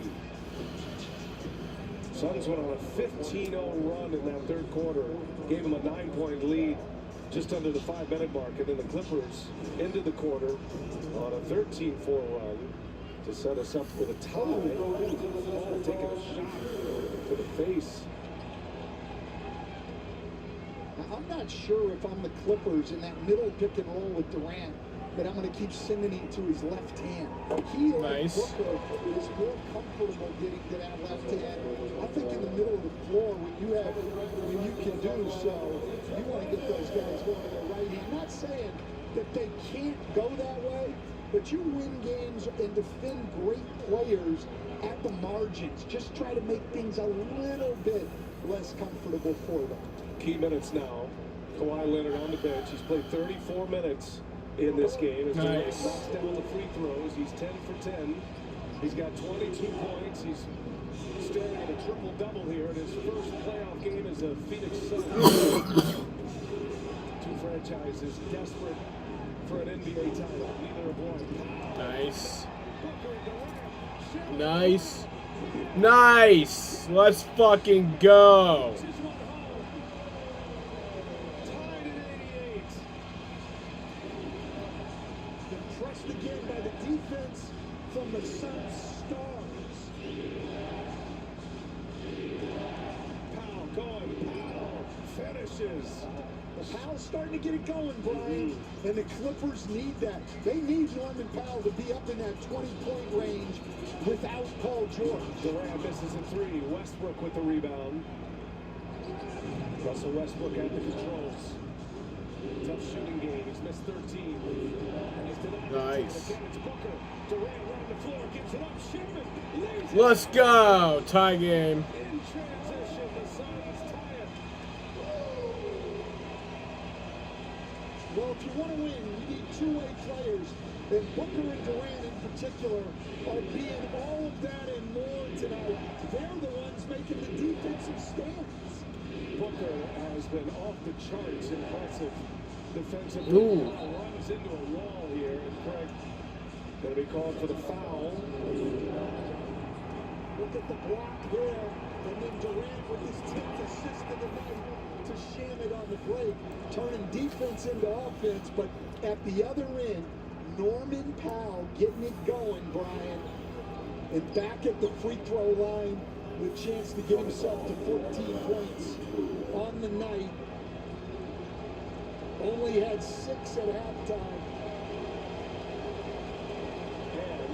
Suns went on a 15-0 run in that third quarter, gave them a 9-point lead just under the 5-minute mark, and then the Clippers into the quarter on a 13-4 run to set us up for the tie. Taking a shot to the face. I'm not sure if I'm the Clippers in that middle pick and roll with Durant, that I'm going to keep sending it to his left hand. He, like Booker, is more comfortable getting to that left hand. I think in the middle of the floor, when you can do so, you want to get those guys going to their right hand. Not saying that they can't go that way, but you win games and defend great players at the margins. Just try to make things a little bit less comfortable for them. Key minutes now. Kawhi Leonard on the bench. He's played 34 minutes in this game. As nice. Knocks down the free throws. He's 10 for 10. He's got 22 points. He's staring at a triple-double here in his first playoff game as a Phoenix Suns. Two franchises desperate for an NBA title. Neither have won. Nice. Nice. Nice. Let's fucking go. Impressed again by the defense from the Suns stars. Powell going. Powell finishes. Powell's starting to get it going, Brian, and the Clippers need that. They need Norman Powell to be up in that 20-point range without Paul George. Durant misses a 3. Westbrook with the rebound. Russell Westbrook at the controls. Tough shooting game. He's missed 13. And he's denied. Nice. Again, it's Booker. Durant around the floor. Gives it up. Shipman. Let's go. Tie game. In transition, the Suns tie it. Well, if you want to win, you need two-way players. And Booker and Durant in particular are being all of that and more tonight. They're the ones making the defensive stands. Booker has been off the charts impressive defensively. Runs into a wall here, and Craig going to be called for the foul. Look at the block there, and then Durant with his 10th assist of the night to Shaman on the break, turning defense into offense. But at the other end, Norman Powell getting it going, Brian, and back at the free throw line, with a chance to get himself to 14 points on the night. Only had 6 at halftime. And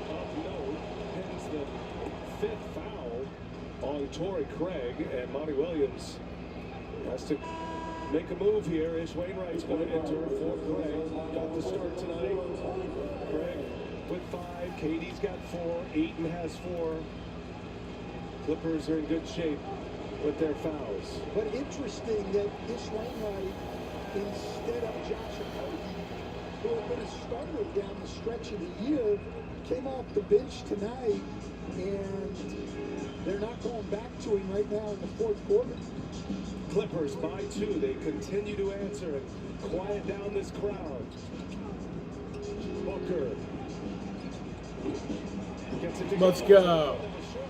of note, hence the 5th foul on Torrey Craig, and Monty Williams has to make a move here. Ish Wainwright's going to enter for Craig. Got the start tonight. Craig with 5. KD's got 4. Ayton has 4. Clippers are in good shape with their fouls. But interesting that Ish Wainwright, instead of Josh Okogie, who had been a starter down the stretch of the year, came off the bench tonight, and they're not going back to him right now in the fourth quarter. Clippers by 2. They continue to answer and quiet down this crowd. Booker gets it. Let's go.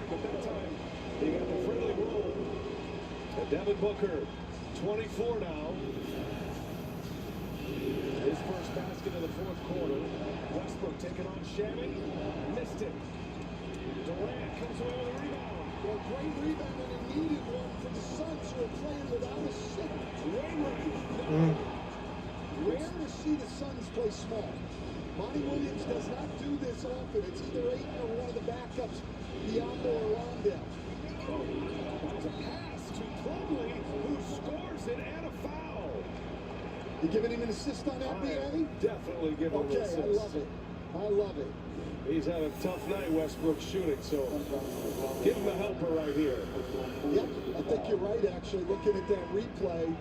But that time, he got the friendly roll. And Devin Booker, 24 now. His first basket of the fourth quarter. Westbrook taking on Shannon. Missed it. Durant comes away with a rebound. Well, great rebound and a needed one for the Suns who are playing without a center. Wainwright. Rare to see the Suns play small. Monty Williams does not do this often. It's either Ayton or one of the backups, Biombo or Rondell. There's a pass to Plumlee, who scores it and a foul. You giving him an assist on that, B.A.? Definitely give him an assist. Okay, I love it. I love it. He's had a tough night, Westbrook, shooting, so give him a helper right here. Yep, I think you're right, actually, looking at that replay.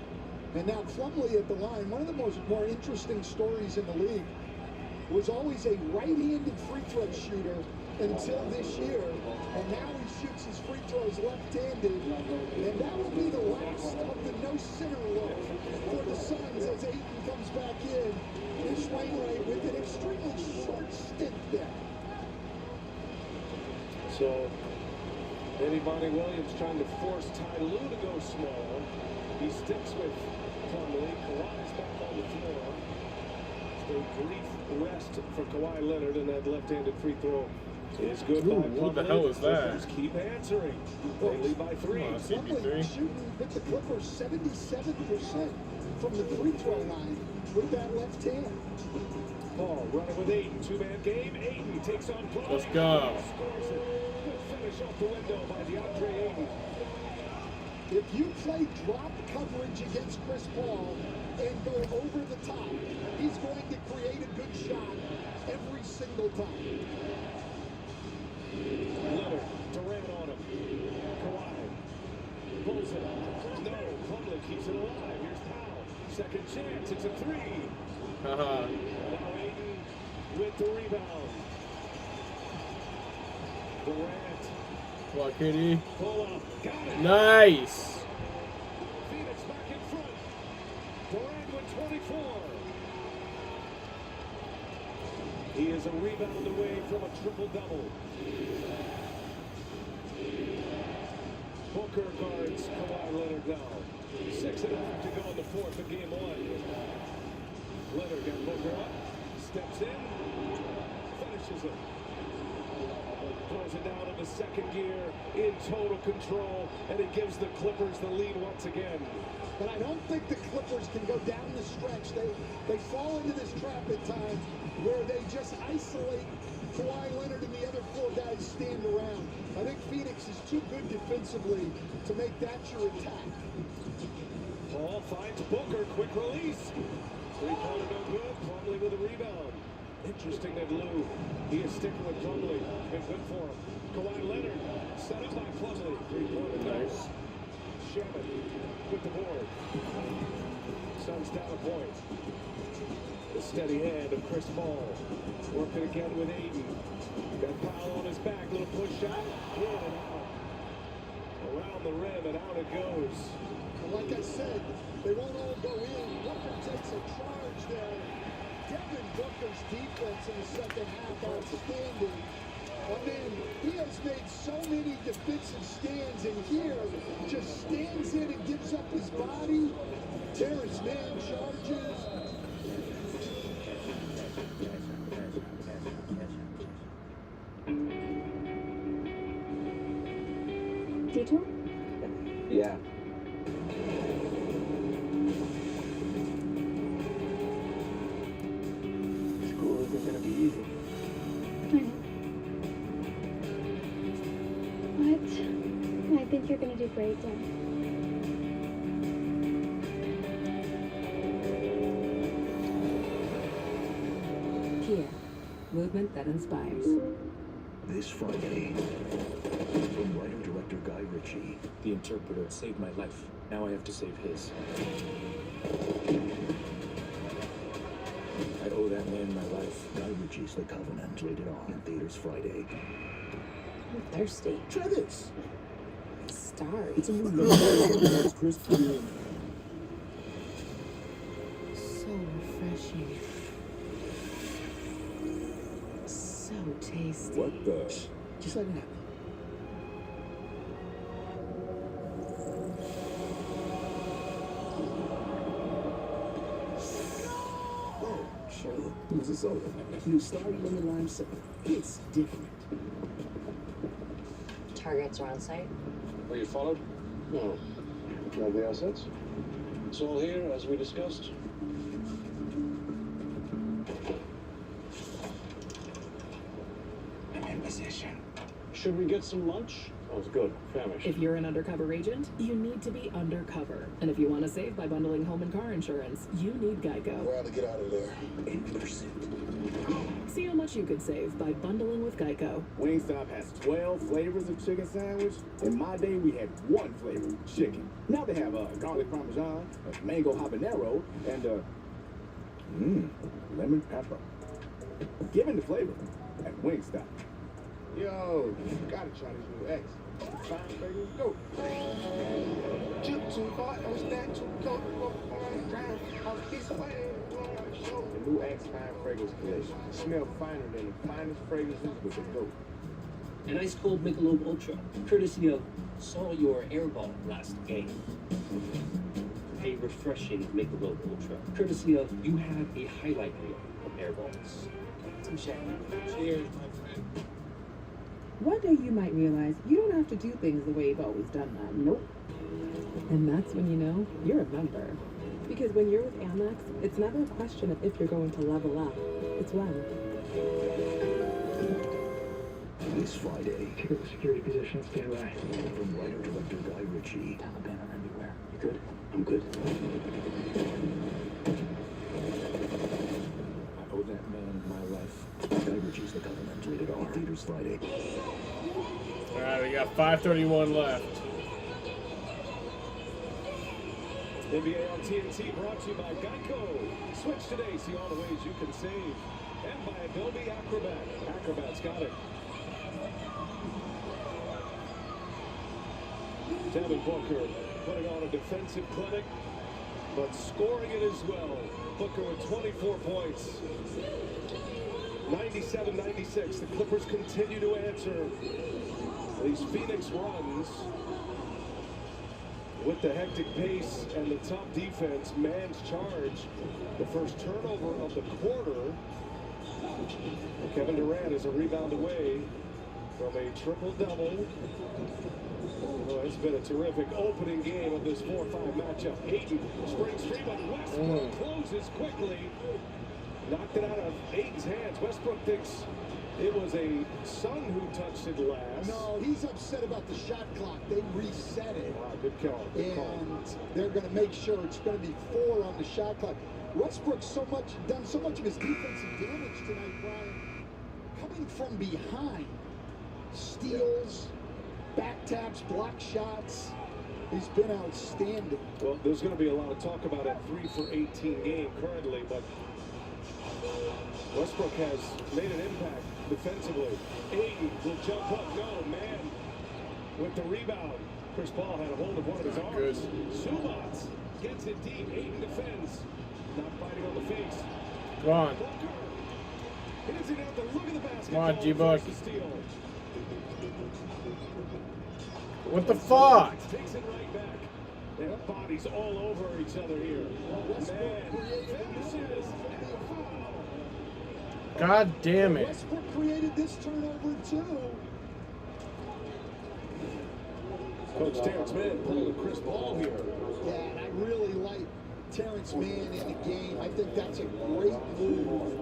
And now Plumlee at the line. One of the more interesting stories in the league was always a right-handed free throw shooter until this year. And now he shoots his free throws left-handed. And that will be the last of the no-center look for the Suns as Ayton comes back in. This Wainwright with an extremely short stint there. So, Monty Williams trying to force Ty Lue to go small. He sticks with Plumlee. Kawhi's back on the floor. It's a brief rest for Kawhi Leonard, and that left-handed free throw is good by Plumlee. What the hell is that? Clippers keep answering. They lead by 3. Plumlee shooting hit the Clippers 77% from the free throw line with that left hand. Paul running with Ayton. Two-man game. Ayton takes on Plumlee. Let's go. Scores it. Good finish off the window by DeAndre Ayton. If you play drop coverage against Chris Paul and go over the top, he's going to create a good shot every single time. Leonard, Durant on him. Kawhi pulls it. No, Plumlee keeps it alive. Here's Powell. Second chance. It's a 3. Now Ayton with the rebound. Durant. Come on, KD. Pull up. Got it. Nice. Phoenix back in front. Durant with 24. He is a rebound away from a triple-double. Booker guards Kawhi Leonard now. 6.5 to go in the fourth of game 1. Leonard got Booker up. Steps in. Finishes it. Throws it down in the second gear, in total control, and it gives the Clippers the lead once again. But I don't think the Clippers can go down the stretch. They fall into this trap at times where they just isolate Kawhi Leonard and the other 4 guys stand around. I think Phoenix is too good defensively to make that your attack. Paul finds Booker, quick release. Three-pointer no good, Plumlee with a rebound. Interesting that Lue, he is sticking with Plumlee. Been good for him. Kawhi Leonard set up by Plumlee. Three-pointer nice. Shannon with the board. Suns down a point. The steady hand of Chris Paul. Working again with Ayton. Got Powell on his back. Little push shot. In and out. Around the rim and out it goes. Like I said, they won't all go in. Booker takes a charge there. Devin Booker's defense in the second half outstanding. I mean, he has made so many defensive stands, and here just stands in and gives up his body. Terrence Mann charges. Detour? Yeah. School isn't gonna be easy. What? I think you're gonna do great, Dad. Kia, movement that inspires. This Friday, from writer-director Guy Ritchie. The interpreter saved my life. Now I have to save his. I owe that man my life. Guy Ritchie's The Covenant, rated R. In theaters Friday. I'm thirsty. Try this. Starry. It's a movie that's crispy. So refreshing. So tasty. What the? Just let it happen. of soda. New Starry Lemon Lime Soda. It's different. Targets are on site. Were you followed? No. You have the assets? It's all here, as we discussed. I'm in position. Should we get some lunch? Sounds good. Famished. If you're an undercover agent, you need to be undercover. And if you want to save by bundling home and car insurance, you need Geico. We're out to get out of there. In pursuit. See how much you could save by bundling with Geico. Wingstop has 12 flavors of chicken sandwich. In my day, we had one flavor, chicken. Now they have garlic parmesan, mango habanero, and lemon pepper. Give in the flavor at Wingstop. Yo, gotta try this new X. Fine burgers, go. Chip too far, don't stand too close. The new X Fine Fragrance Collection. Smell finer than the finest fragrances with the goat. An ice cold Michelob Ultra, courtesy of saw your airball last game. A refreshing Michelob Ultra, courtesy of you have a highlight reel of airballs. Cheers, my friend. One day you might realize you don't have to do things the way you've always done them. Nope. And that's when you know you're a member. Because when you're with Amex, it's never a question of if you're going to level up. It's when. This Friday. Take up a security position, stand by. From writer-director Guy Ritchie. Taliban are everywhere. You good? I'm good. I owe that man my life. Guy Ritchie's The Covenant. Rated R. Theaters Friday. All right, we got 5:31 left. NBA on TNT brought to you by Geico. Switch today, see all the ways you can save. And by Adobe Acrobat. Acrobat's got it. Devin Booker putting on a defensive clinic, but scoring it as well. Booker with 24 points. 97-96. The Clippers continue to answer these Phoenix runs. With the hectic pace and the top defense, man's charge. The first turnover of the quarter. Kevin Durant is a rebound away from a triple-double. Oh, it's been a terrific opening game of this 4-5 matchup. Ayton springs free, but Westbrook closes quickly. Knocked it out of Ayton's hands. Westbrook thinks it was a Sun who touched it last. No, he's upset about the shot clock. They reset it. Wow, good call. Good call. And they're going to make sure it's going to be 4 on the shot clock. Westbrook's done so much of his defensive damage tonight, Brian. Coming from behind. Steals, back taps, block shots. He's been outstanding. Well, there's going to be a lot of talk about a 3 for 18 game currently, but Westbrook has made an impact defensively. Ayton will jump up. No, man. With the rebound. Chris Paul had a hold of one of his arms. Subats gets it deep. Ayton defends. Not fighting on the face. Come on. Hits it out the look of the basket. Come on, G-Buck. What the fuck? Takes it right back. Their bodies all over each other here. Man, finishes. God damn it. Westbrook created this turnover too. Coach Terrence Mann pulling Chris Paul here. Yeah, and I really like Terrence Mann in the game. I think that's a great move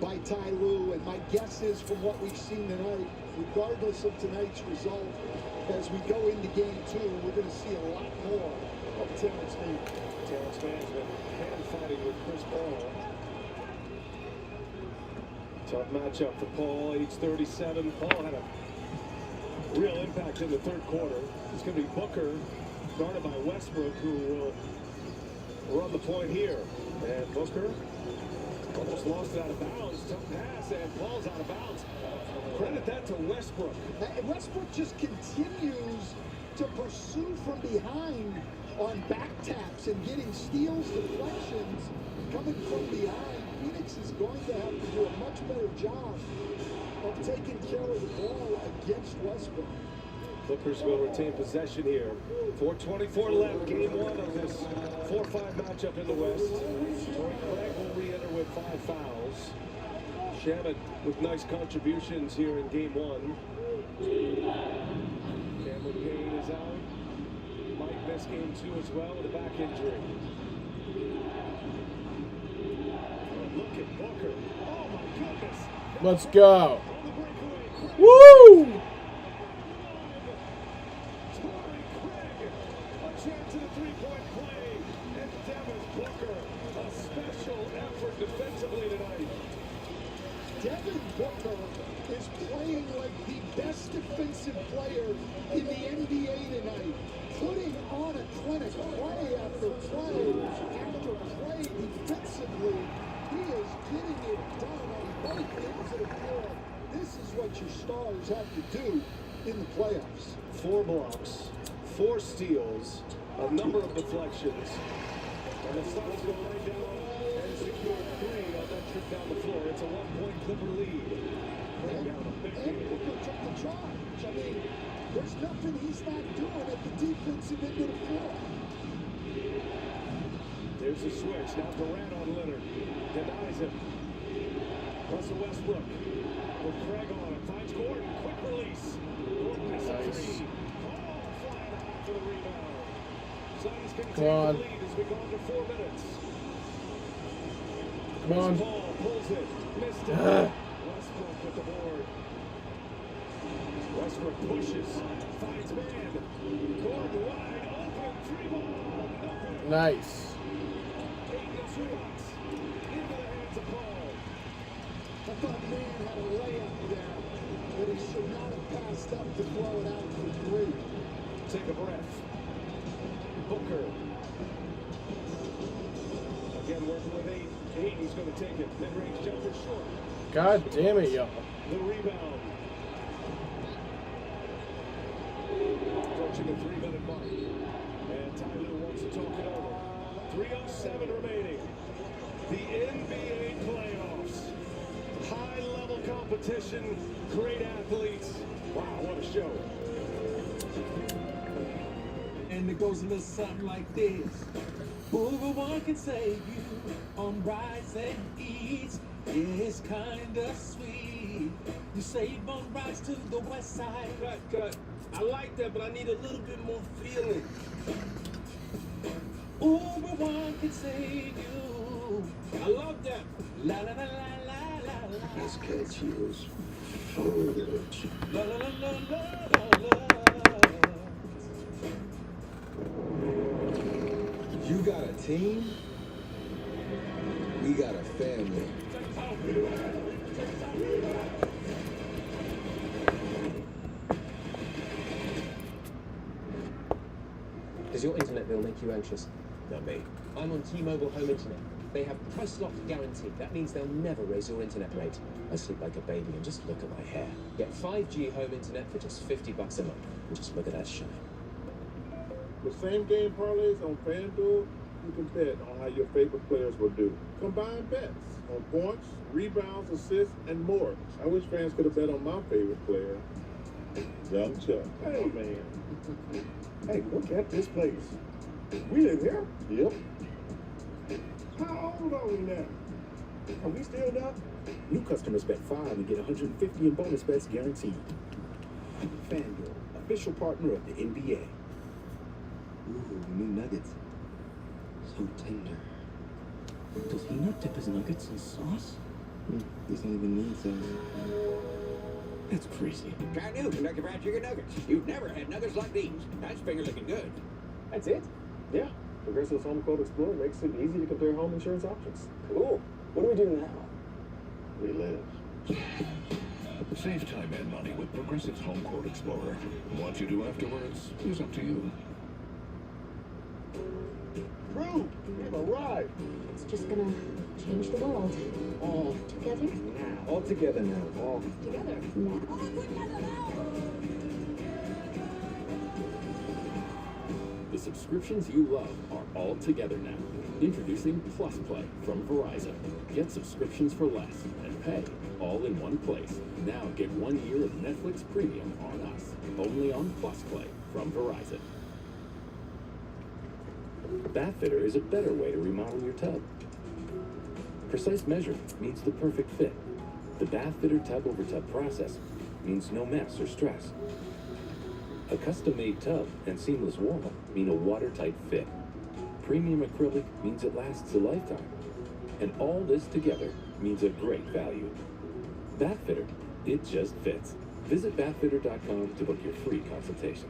by Ty Lue. And my guess is from what we've seen tonight, regardless of tonight's result, as we go into game 2, we're going to see a lot more of Terrence Mann. Terrence Mann's been hand-fighting with Chris Paul. Tough matchup for Paul, age 37. Paul had a real impact in the third quarter. It's going to be Booker, guarded by Westbrook, who will run the point here. And Booker almost lost it out of bounds. Tough pass, and Paul's out of bounds. Credit that to Westbrook. And Westbrook just continues to pursue from behind on back taps and getting steals, deflections, coming from behind. Phoenix is going to have to do a much better job of taking care of the ball against Westbrook. Clippers will retain possession here. 4:24 left, game one of this 4-5 matchup in the West. Torrey Craig will re-enter with 5 fouls. Shaman with nice contributions here in game one. Cameron Payne is out. Might miss game 2 as well with a back injury. Look at Booker. Oh my goodness. Let's go. Woo! Chance of the three-point play, and Devin Booker, a special effort defensively tonight. Devin Booker is playing like the best defensive player in the NBA tonight, putting on a clinic play after play after play defensively. He is getting it done on both ends of the floor. This is what your stars have to do in the playoffs. 4 blocks, 4 steals, a number of deflections, and the Suns go right down and secure 3 on that trip down the floor. It's a 1-point Clipper lead. And Booker took the charge. I mean, there's nothing he's not doing at the defensive end of the floor. There's the switch. Now Durant on Leonard. Denies him. Russell Westbrook with Craig on him. Finds Gordon. Quick release. Gordon misses a 3. Oh, flying out for the rebound. Suns can take the lead as we go into 4 minutes. Come on. Paul pulls it. Missed it. Westbrook with the board. Westbrook pushes. Finds man. Gordon wide open. 3-ball. Nice. I thought Man had a layup there, but he should not have passed up to throw it out for 3. Take a breath. Booker. Again, working with 8. Hayden's going to take it. Mid-range jumper short. God damn it, y'all. The rebound. Approaching the 3-minute mark. And Ty Lue wants to talk it over. 3:07 remaining. The NBA playoffs. High-level competition. Great athletes. Wow, what a show. And it goes a little something like this. One can save you on rides and eats. It's kinda sweet. You save on rides to the west side. Cut. I like that, but I need a little bit more feeling. Uber One can save you. I love that. La la la la la la la. This catchy is foolish. La la la la la la la. You got a team? We got a family. Does your internet bill make you anxious? Not me. I'm on T-Mobile Home Internet. They have price lock guarantee. That means they'll never raise your internet rate. I sleep like a baby and just look at my hair. Get 5G home internet for just $50 a month. And just look at that shine. The same game parlays on FanDuel, you can bet on how your favorite players will do. Combine bets on points, rebounds, assists, and more. I wish fans could have bet on my favorite player, Young Chuck. Hey, man. Hey, look at this place. We live here? Yep. How old are we now? Are we still up? New customers bet $5 and get $150 in bonus bets guaranteed. FanDuel, official partner of the NBA. Ooh, new nuggets. So tender. Does he not dip his nuggets in sauce? These don't even need sauce. That's crazy. Try new Kentucky Fried Chicken Nuggets. You've never had nuggets like these. That's finger looking good. That's it? Yeah. Progressive's Home Quote Explorer makes it easy to compare home insurance options. Cool. What do we do now? We live. Save time and money with Progressive's Home Quote Explorer. What you do afterwards is up to you. Crew, we've arrived. It's just gonna change the world. All together? Now. All together now. All Together. Now. The subscriptions you love are all together now. Introducing Plus Play from Verizon. Get subscriptions for less and pay, all in one place. Now get 1 year of Netflix Premium on us, only on Plus Play from Verizon. Bathfitter is a better way to remodel your tub. Precise measurement means the perfect fit. The Bathfitter tub-over-tub process means no mess or stress. A custom-made tub and seamless wall mean a watertight fit. Premium acrylic means it lasts a lifetime. And all this together means a great value. Bathfitter, it just fits. Visit bathfitter.com to book your free consultation.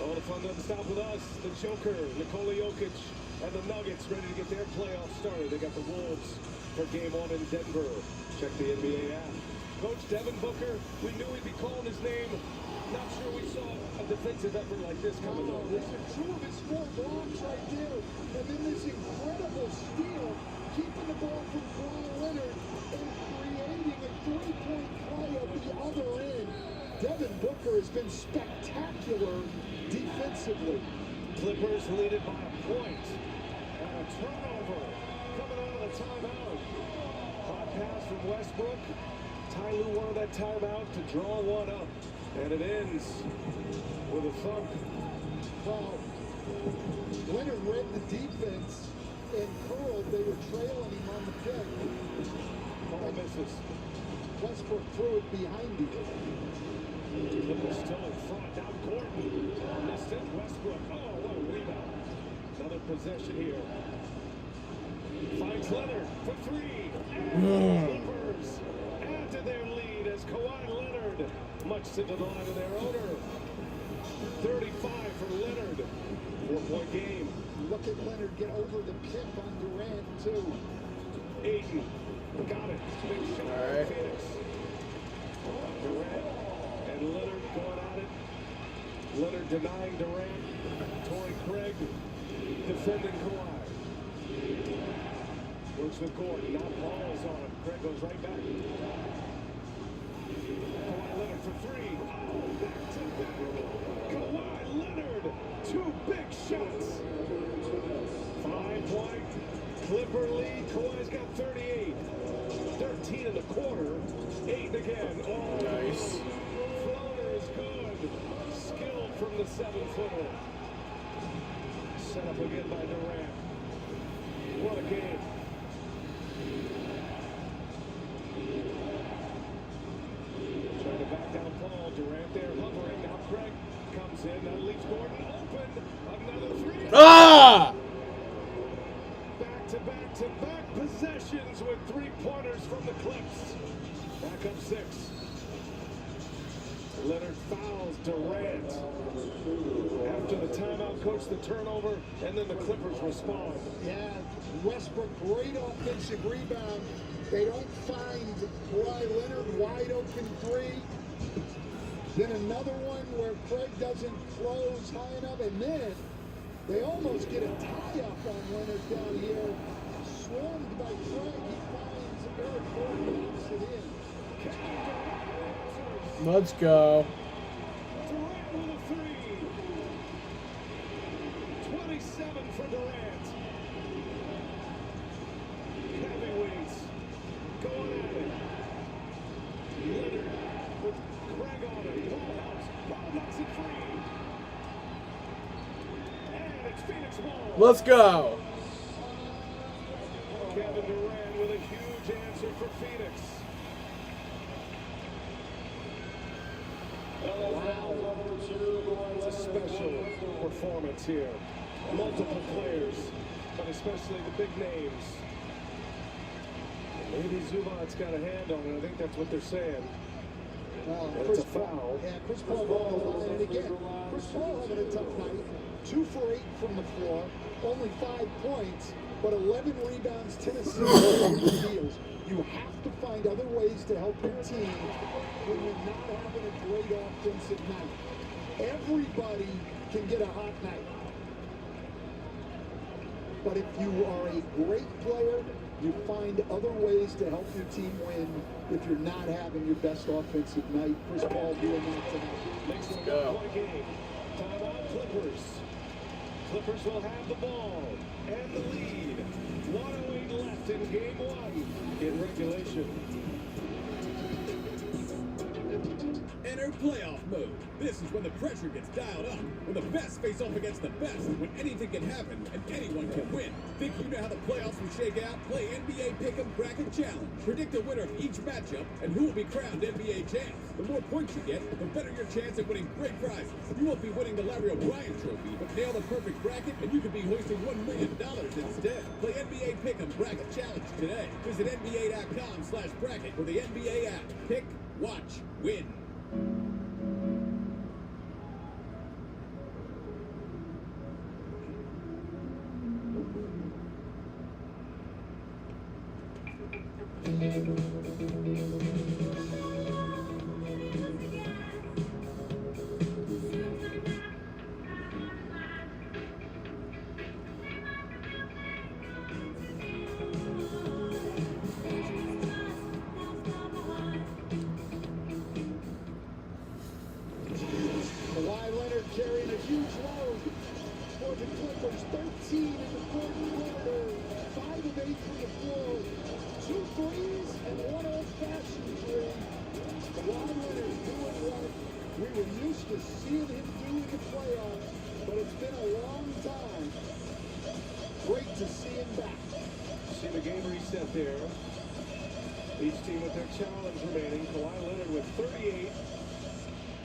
All the fun doesn't stop with us. The Joker, Nikola Jokic, and the Nuggets ready to get their playoffs started. They got the Wolves for game 1 in Denver. Check the NBA app. Coach Devin Booker, we knew he'd be calling his name. Not sure we saw a defensive effort like this coming on. These are 2 of his 4 blocks right there. And then this incredible steal, keeping the ball from Kawhi Leonard and creating a 3-point play at the other end. Devin Booker has been spectacular defensively. Clippers lead it by a point. And a turnover coming out of the timeout. Hot pass from Westbrook. Ty Lue wanted that timeout to draw one up. And it ends with a thump. Well, Leonard read the defense and curled. They were trailing him on the pick. Ball misses. Westbrook threw it behind him. Clippers still in front. Down court. Missed it. Westbrook. Oh, what a rebound. Another possession here. Finds Leonard for 3. And Clippers add to their lead as Kawhi Leonard much to the line of their owner. 35 for Leonard. 4-point game. Look at Leonard get over the pick on Durant, too. Ayton. Got it. Big shot for Phoenix. Durant and Leonard going at it. Leonard denying Durant. Torrey Craig defending Kawhi. Works with Gordon. Now balls on him. Craig goes right back. Kawhi Leonard for 3. Oh, back to back. Kawhi Leonard. 2 big shots. 5-point Clipper lead. Kawhi's got 38. 13 in the quarter. 8 again. Oh, nice. Floater is good. Skilled from the 7-footer. Set up again by Durant. What a game. Trying to back down Paul. Durant there hovering. Now Craig comes in. Now leaves Gordon open. Another 3. Ah! Back-to-back possessions with 3-pointers from the Clips. Back up 6. Leonard fouls Durant. After the timeout, coach, the turnover, and then the Clippers respond. Yeah, Westbrook, great offensive rebound. They don't find Kawhi Leonard wide open 3. Then another one where Craig doesn't close high enough, and then they almost get a tie-up on Leonard down here. Swarmed by Craig, he finds Eric Gordon, knocks it in. Let's go. Durant with a 3. 27 for Durant. Heavyweights going at it. Leonard with Craig on it. Paul helps. Paul knocks it free. And it's Phoenix ball. Let's go. Kevin Durant with a huge answer for Phoenix. Wow. It's a special performance here. Multiple players, but especially the big names. Maybe Zubac's got a hand on it. I think that's what they're saying. It's a foul. Yeah, Chris Paul won the line. And again, Chris Paul having a tough night. 2 for 8 from the floor. Only 5 points, but 11 rebounds, 10 assists, 8 steals. You have to find other ways to help your team when you're not having a great offensive night. Everybody can get a hot night. But if you are a great player, you find other ways to help your team win if you're not having your best offensive night. Chris Paul doing that tonight. Makes it a 1-point game. Timeout Clippers. Clippers will have the ball and the lead. 108 left in game one in regulation. Enter playoff mode. This is when the pressure gets dialed up, when the best face off against the best, when anything can happen and anyone can win. Think you know how the playoffs will shake out? Play NBA Pick'em Bracket Challenge. Predict the winner of each matchup and who will be crowned NBA champs. The more points you get, the better your chance at winning great prizes. You won't be winning the Larry O'Brien Trophy, but nail the perfect bracket and you could be hoisting $1 million instead. Play NBA Pick'em Bracket Challenge today. Visit NBA.com/bracket for the NBA app. Pick, watch, win. Kawhi Leonard carrying a huge load for the Clippers. 13 in the fourth quarter, 5 of 8 from the floor, 2 threes and 1 old-fashioned three. Kawhi Leonard doing what we were used to seeing him do in the playoffs, but it's been a long time. Great to see him back. See the game reset there. Each team with their challenge remaining. Kawhi Leonard with 38.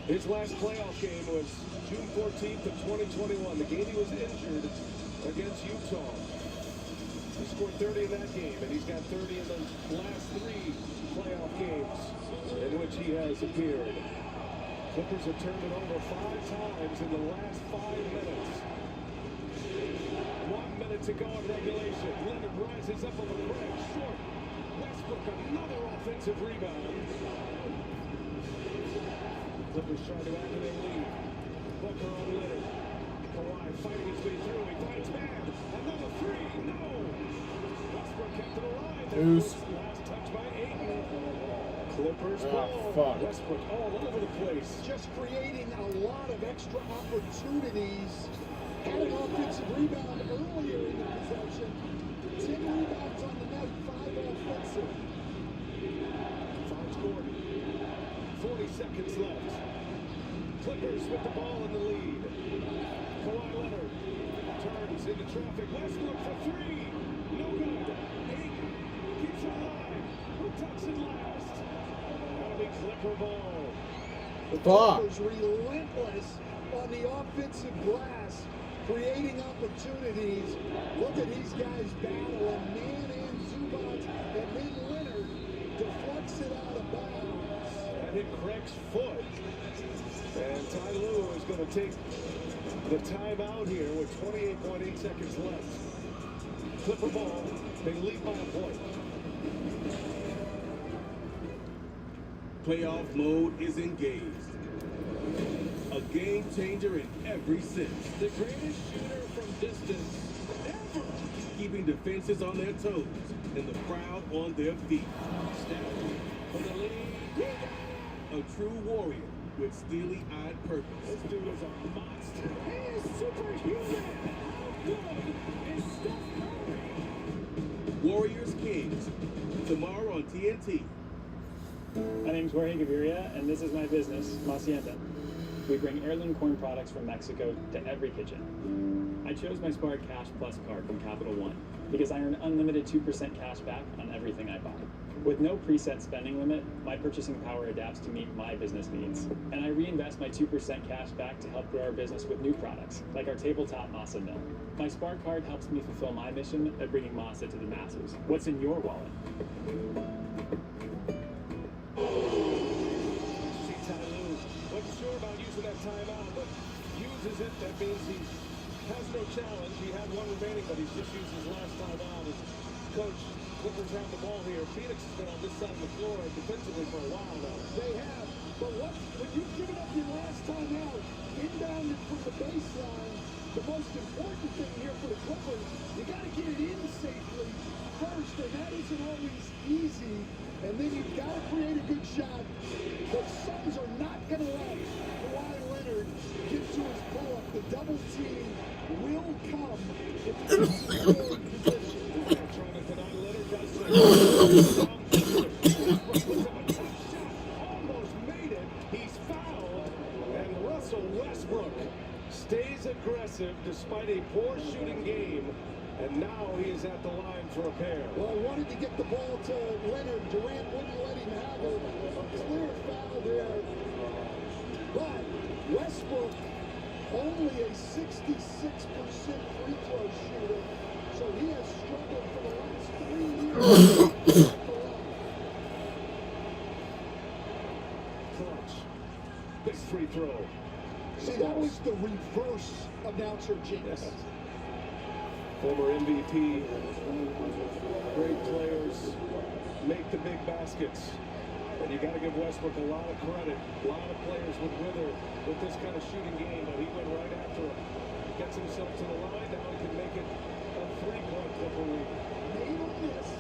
His last playoff game was June 14th of 2021, the game he was injured against Utah. He scored 30 in that game, and he's got 30 in the last 3 playoff games in which he has appeared. Clippers have turned it over 5 times in the last 5 minutes. 1 minute to go in regulation. Leonard rises up on the break, short. Westbrook, another offensive rebound. Clippers trying to add to their lead. Booker on Leonard. Kawhi fighting his way through. He finds man. Another 3. No. Westbrook kept it alive. Who's? Last touch by Ayton. Clippers Ah, ball. fuck. Westbrook all over the place. Just creating a lot of extra opportunities. Had an offensive rebound earlier in the possession. 10 rebounds on the night, 5 offensive. Finds Gordon. 40 seconds left. Clippers with the ball in the lead. Kawhi Leonard turns into traffic. Westbrook for 3. No good. Ayton keeps it alive. Who tucks it last? That'll be Clipper ball. The Clippers relentless on the offensive glass, creating opportunities. Look at these guys battling, man and Zubac, and then Leonard deflects it out of bounds. That hit Craig's foot. And Ty Lue is going to take the timeout here with 28.8 seconds left. Clipper ball. They lead by a point. Playoff mode is engaged. A game changer in every sense. The greatest shooter from distance ever. Keeping defenses on their toes and the crowd on their feet. Steph for the lead. A true warrior with steely-eyed purpose. This dude is a monster. He is superhuman. How good is Steph Curry? Warriors Kings. Tomorrow on TNT. My name is Jorge Gaviria, and this is my business, Macienta. We bring heirloom corn products from Mexico to every kitchen. I chose my Spark Cash Plus card from Capital One because I earn unlimited 2% cash back on everything I buy. With no preset spending limit, my purchasing power adapts to meet my business needs. And I reinvest my 2% cash back to help grow our business with new products, like our tabletop masa mill. My Spark card helps me fulfill my mission of bringing masa to the masses. What's in your wallet? See Ty Lue. Wasn't sure about using that timeout, but uses it. That means he has no challenge. He had one remaining, but he's just used his last timeout. As coach, Clippers have the ball here. Phoenix has been on this side of the floor defensively for a while now. They have, but when you've given up your last time out, inbounded from the baseline, the most important thing here for the Clippers, you got to get it in safely first, and that isn't always easy. And then you've got to create a good shot. The Suns are not going to let Kawhi Leonard get to his pull-up. The double team will come if he's in position. Trying to deny despite a poor shooting game, and now he is at the line for a pair. Well, wanted to get the ball to Leonard. Durant wouldn't let him have it. A clear foul there. But Westbrook, only a 66% free throw shooter, so he has struggled for the last 3 years. Clutch. Big free throw. See, that was the reverse announcer jinx. Former MVP, great players make the big baskets. And you got to give Westbrook a lot of credit. A lot of players would wither with this kind of shooting game, but he went right after it. Gets himself to the line, now he can make it a 3-point Clipper lead. Made or missed.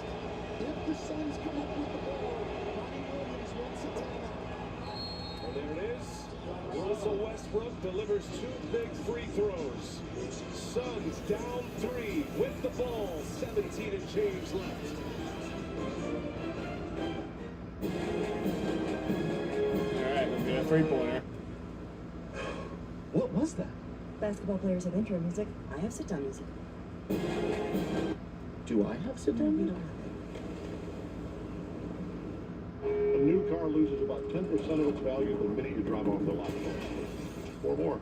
If the Suns come up with the ball, Monty Williams wants a timeout. And there it is. Russell Westbrook delivers 2 big free throws. Suns down 3 with the ball. 17 and change left. Alright, we'll get a 3-pointer. What was that? Basketball players have intro music. I have sit-down music. Do I have sit-down music? A new car loses about 10% of its value the minute you drive off the lot. Or more.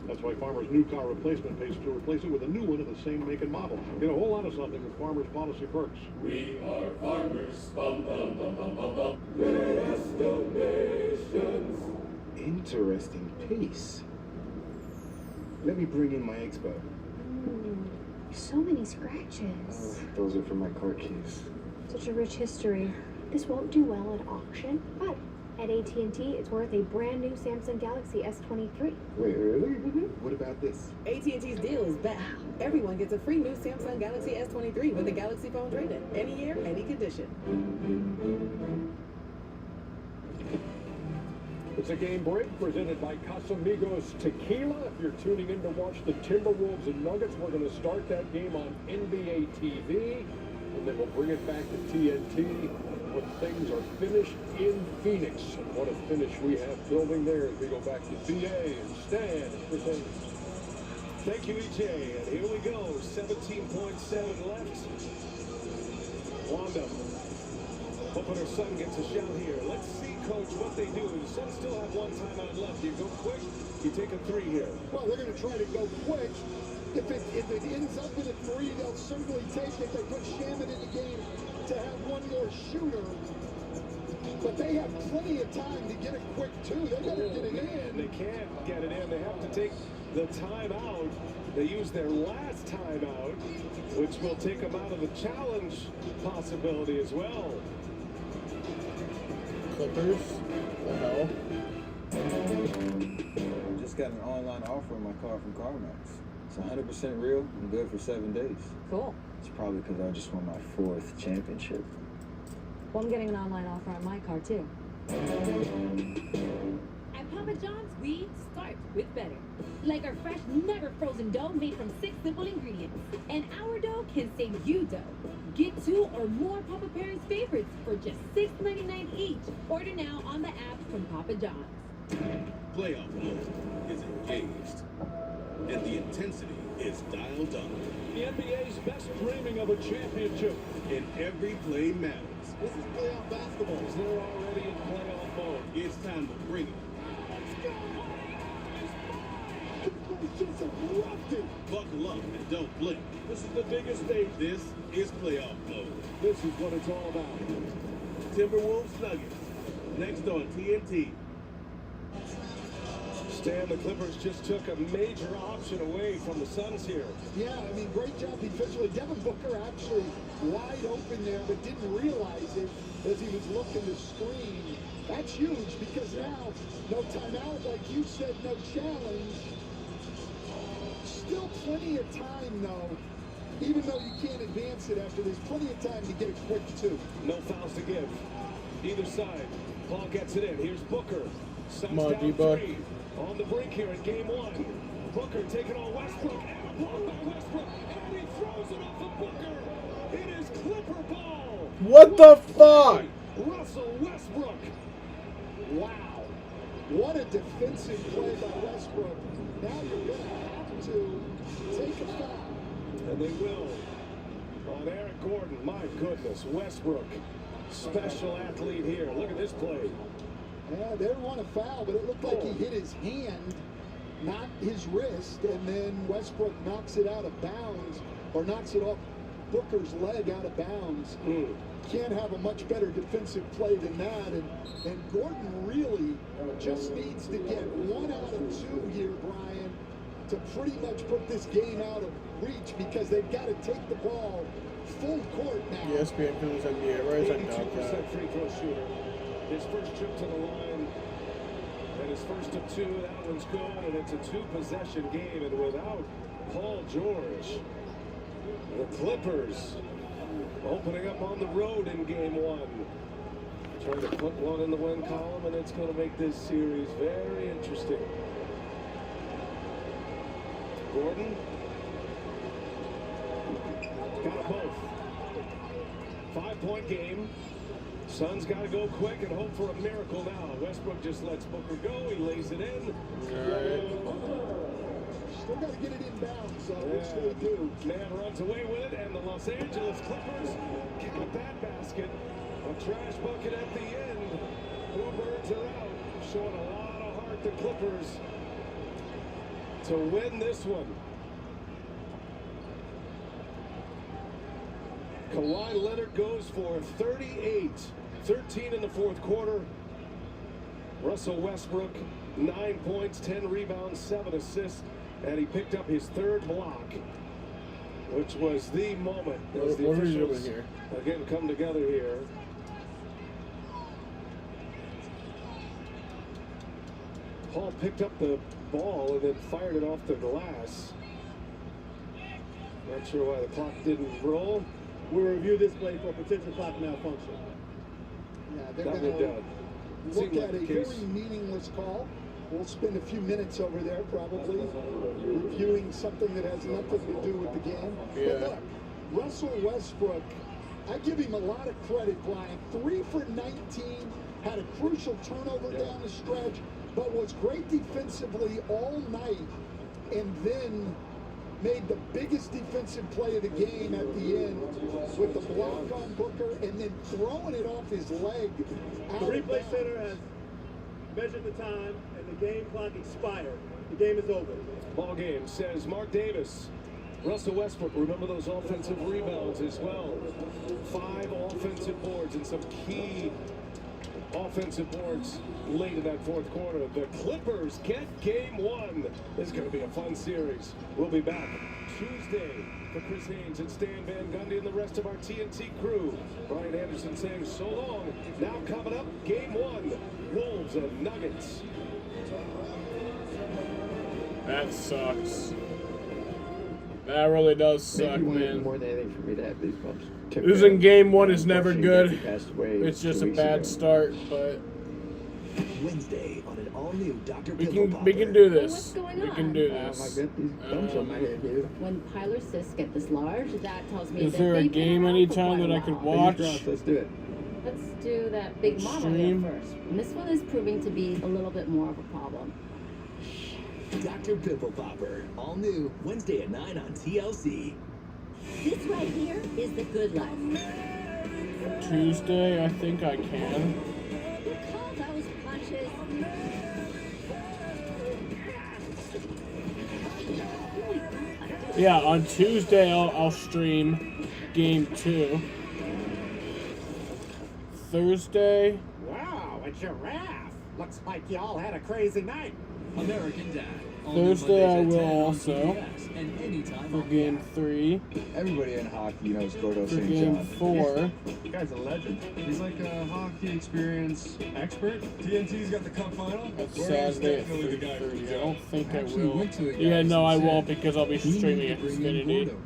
That's why Farmers' new car replacement pays to replace it with a new one of the same make and model. Get a whole lot of something with Farmers' policy perks. We are farmers. Bum, bum, bum, bum, bum, bum. Greatest donations. Interesting piece. Let me bring in my expo. So many scratches. Those are from my car keys. Such a rich history. This won't do well at auction, but at AT&T, it's worth a brand new Samsung Galaxy S23. Wait, really? What about this? AT&T's deal is back. Everyone gets a free new Samsung Galaxy S23 with a Galaxy phone trade-in. Any year, any condition. It's a game break presented by Casamigos Tequila. If you're tuning in to watch the Timberwolves and Nuggets, we're going to start that game on NBA TV, and then we'll bring it back to TNT when things are finished in Phoenix. And what a finish we have building there as we go back to BA and Stan and Chris. Thank you, EJ. And here we go. 17.7 left. Wanda hoping her son gets a shot here. Let's see, Coach, what they do. The Suns still have 1 timeout left. You go quick, you take a 3 here. Well, they're going to try to go quick. If it ends up in a 3, they'll certainly take it. They put Shaman in the game to have one more shooter. But they have plenty of time to get it quick, too. They better get it in. They can't get it in. They have to take the timeout. They use their last timeout, which will take them out of the challenge possibility as well. Clippers? No. Just got an online offer on my car from CarMax. It's 100% real and good for 7 days. Cool. It's probably because I just won my 4th championship. Well, I'm getting an online offer on my car, too. At Papa John's, we start with better. Like our fresh, never frozen dough made from 6 simple ingredients. And our dough can save you dough. Get 2 or more Papa Pair's favorites for just $6.99 each. Order now on the app from Papa John's. Playoff mode is engaged, and the intensity is dialed up. The NBA's best dreaming of a championship. And every play matters. This is playoff basketball. They're already in playoff mode. It's time to bring it. Just erupted. Buckle up and don't blink. This is the biggest stage. This is playoff mode. This is what it's all about. Timberwolves Nuggets. Next on TNT. Stan, the Clippers just took a major option away from the Suns here. Yeah, I mean, great job defensively. Devin Booker actually wide open there, but didn't realize it as he was looking to screen. That's huge because now, no timeout, like you said, no challenge. Still plenty of time, though. Even though you can't advance it after, there's plenty of time to get it quick, too. No fouls to give. Either side. Paul gets it in. Here's Booker. Suns Come on, down D-Book. 3. On the brink here in game 1. Booker taking on Westbrook. And a block by Westbrook. And he throws it off of Booker. It is Clipper ball. What the fuck? Russell Westbrook. Wow. What a defensive play by Westbrook. Now you're going to have to take a foul. And they will. On Eric Gordon, my goodness, Westbrook, special athlete here. Look at this play. Yeah, they didn't want a foul, but it looked like he hit his hand, not his wrist, and then Westbrook knocks it out of bounds, or knocks it off Booker's leg out of bounds. Can't have a much better defensive play than that, and Gordon really just needs to get 1 out of 2 here, Brian, to pretty much put this game out of reach, because they've got to take the ball full court now. ESPN Phillies NBA, right? 82% free throw shooter. His first trip to the line, and his first of 2, that one's good, and it's a 2-possession game, and without Paul George, the Clippers opening up on the road in game 1. Trying to put one in the win column, and it's going to make this series very interesting. Gordon got them both. 5-point game. Suns got to go quick and hope for a miracle now. Westbrook just lets Booker go. He lays it in. Still got to get it inbounds, which they do. Man runs away with it, and the Los Angeles Clippers count that basket. A trash bucket at the end. Who burns it out? Showing a lot of heart, the Clippers, to win this one. Kawhi Leonard goes for 38, 13 in the fourth quarter. Russell Westbrook, 9 points, 10 rebounds, 7 assists, and he picked up his 3rd block, which was the moment as the officials again come together here. Paul picked up the ball and then fired it off the glass. Not sure why the clock didn't roll. We'll review this play for potential clock malfunction. Yeah, they're going to look at a very meaningless call. We'll spend a few minutes over there probably reviewing something that has nothing to do with the game. But look, Russell Westbrook, I give him a lot of credit, Brian. 3 for 19, had a crucial turnover down the stretch, but was great defensively all night, and then made the biggest defensive play of the game at the end with the block on Booker and then throwing it off his leg. The replay center has measured the time and the game clock expired. The game is over. Ball game, says Mark Davis. Russell Westbrook, remember those offensive rebounds as well. 5 offensive boards and some key offensive boards late in that fourth quarter. The Clippers get game 1. This is going to be a fun series. We'll be back Tuesday for Chris Haynes and Stan Van Gundy and the rest of our TNT crew. Brian Anderson saying so long. Now coming up, game 1, Wolves and Nuggets. That sucks. That really does suck, man. More than anything for me to have these bumps. Losing game 1 is never good. It's just a bad start, but Wednesday on an all-new Dr. we can do this. We can do this. I got these bumps on my head here. When pilar cysts get this large, that tells me Is that there a they've been game around anytime for that I quite a could while. watch? Let's do it. Let's do that Big Mama Stream. video first. And this one is proving to be a little bit more of a problem. Dr. Pimple Popper, all new Wednesday at 9 on TLC. This right here is the good life. Tuesday, I think I can. Call those punches. Yeah, on Tuesday I'll stream game 2. Thursday. Wow, a giraffe. Looks like y'all had a crazy night. American Dad. Thursday I will also And anytime for game 3. Everybody in hockey knows Gordo For St. game John. 4. The guy's a legend. He's like a hockey experience expert. TNT's got the cup final. That's Gordo's Saturday at definitely the guy for the 3:30. I job. don't think I Actually will. went to the Yeah, guys no, I and won't said, because I'll be "We need streaming to at bring in Xfinity. Gordo."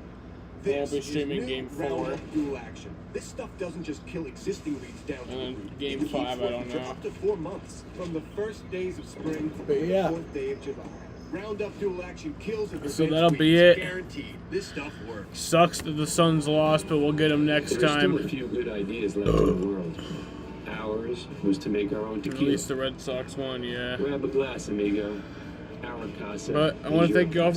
I'll be streaming game 4. Dual action. This stuff doesn't just kill existing weeds down to And the then root. game It keeps 5, I working don't for know. up to 4 months, from the first days of spring to But the yeah. 4th day of July. Roundup Dual Action kills and So prevents that'll be weeds. it. Guaranteed. This stuff works. Sucks that the Suns lost, but we'll get them next There's time. still a few good ideas left in the world. Ours was to make our own At tequila. least the Red Sox won, yeah. Grab a glass, amigo. Our casa. But I want to thank you all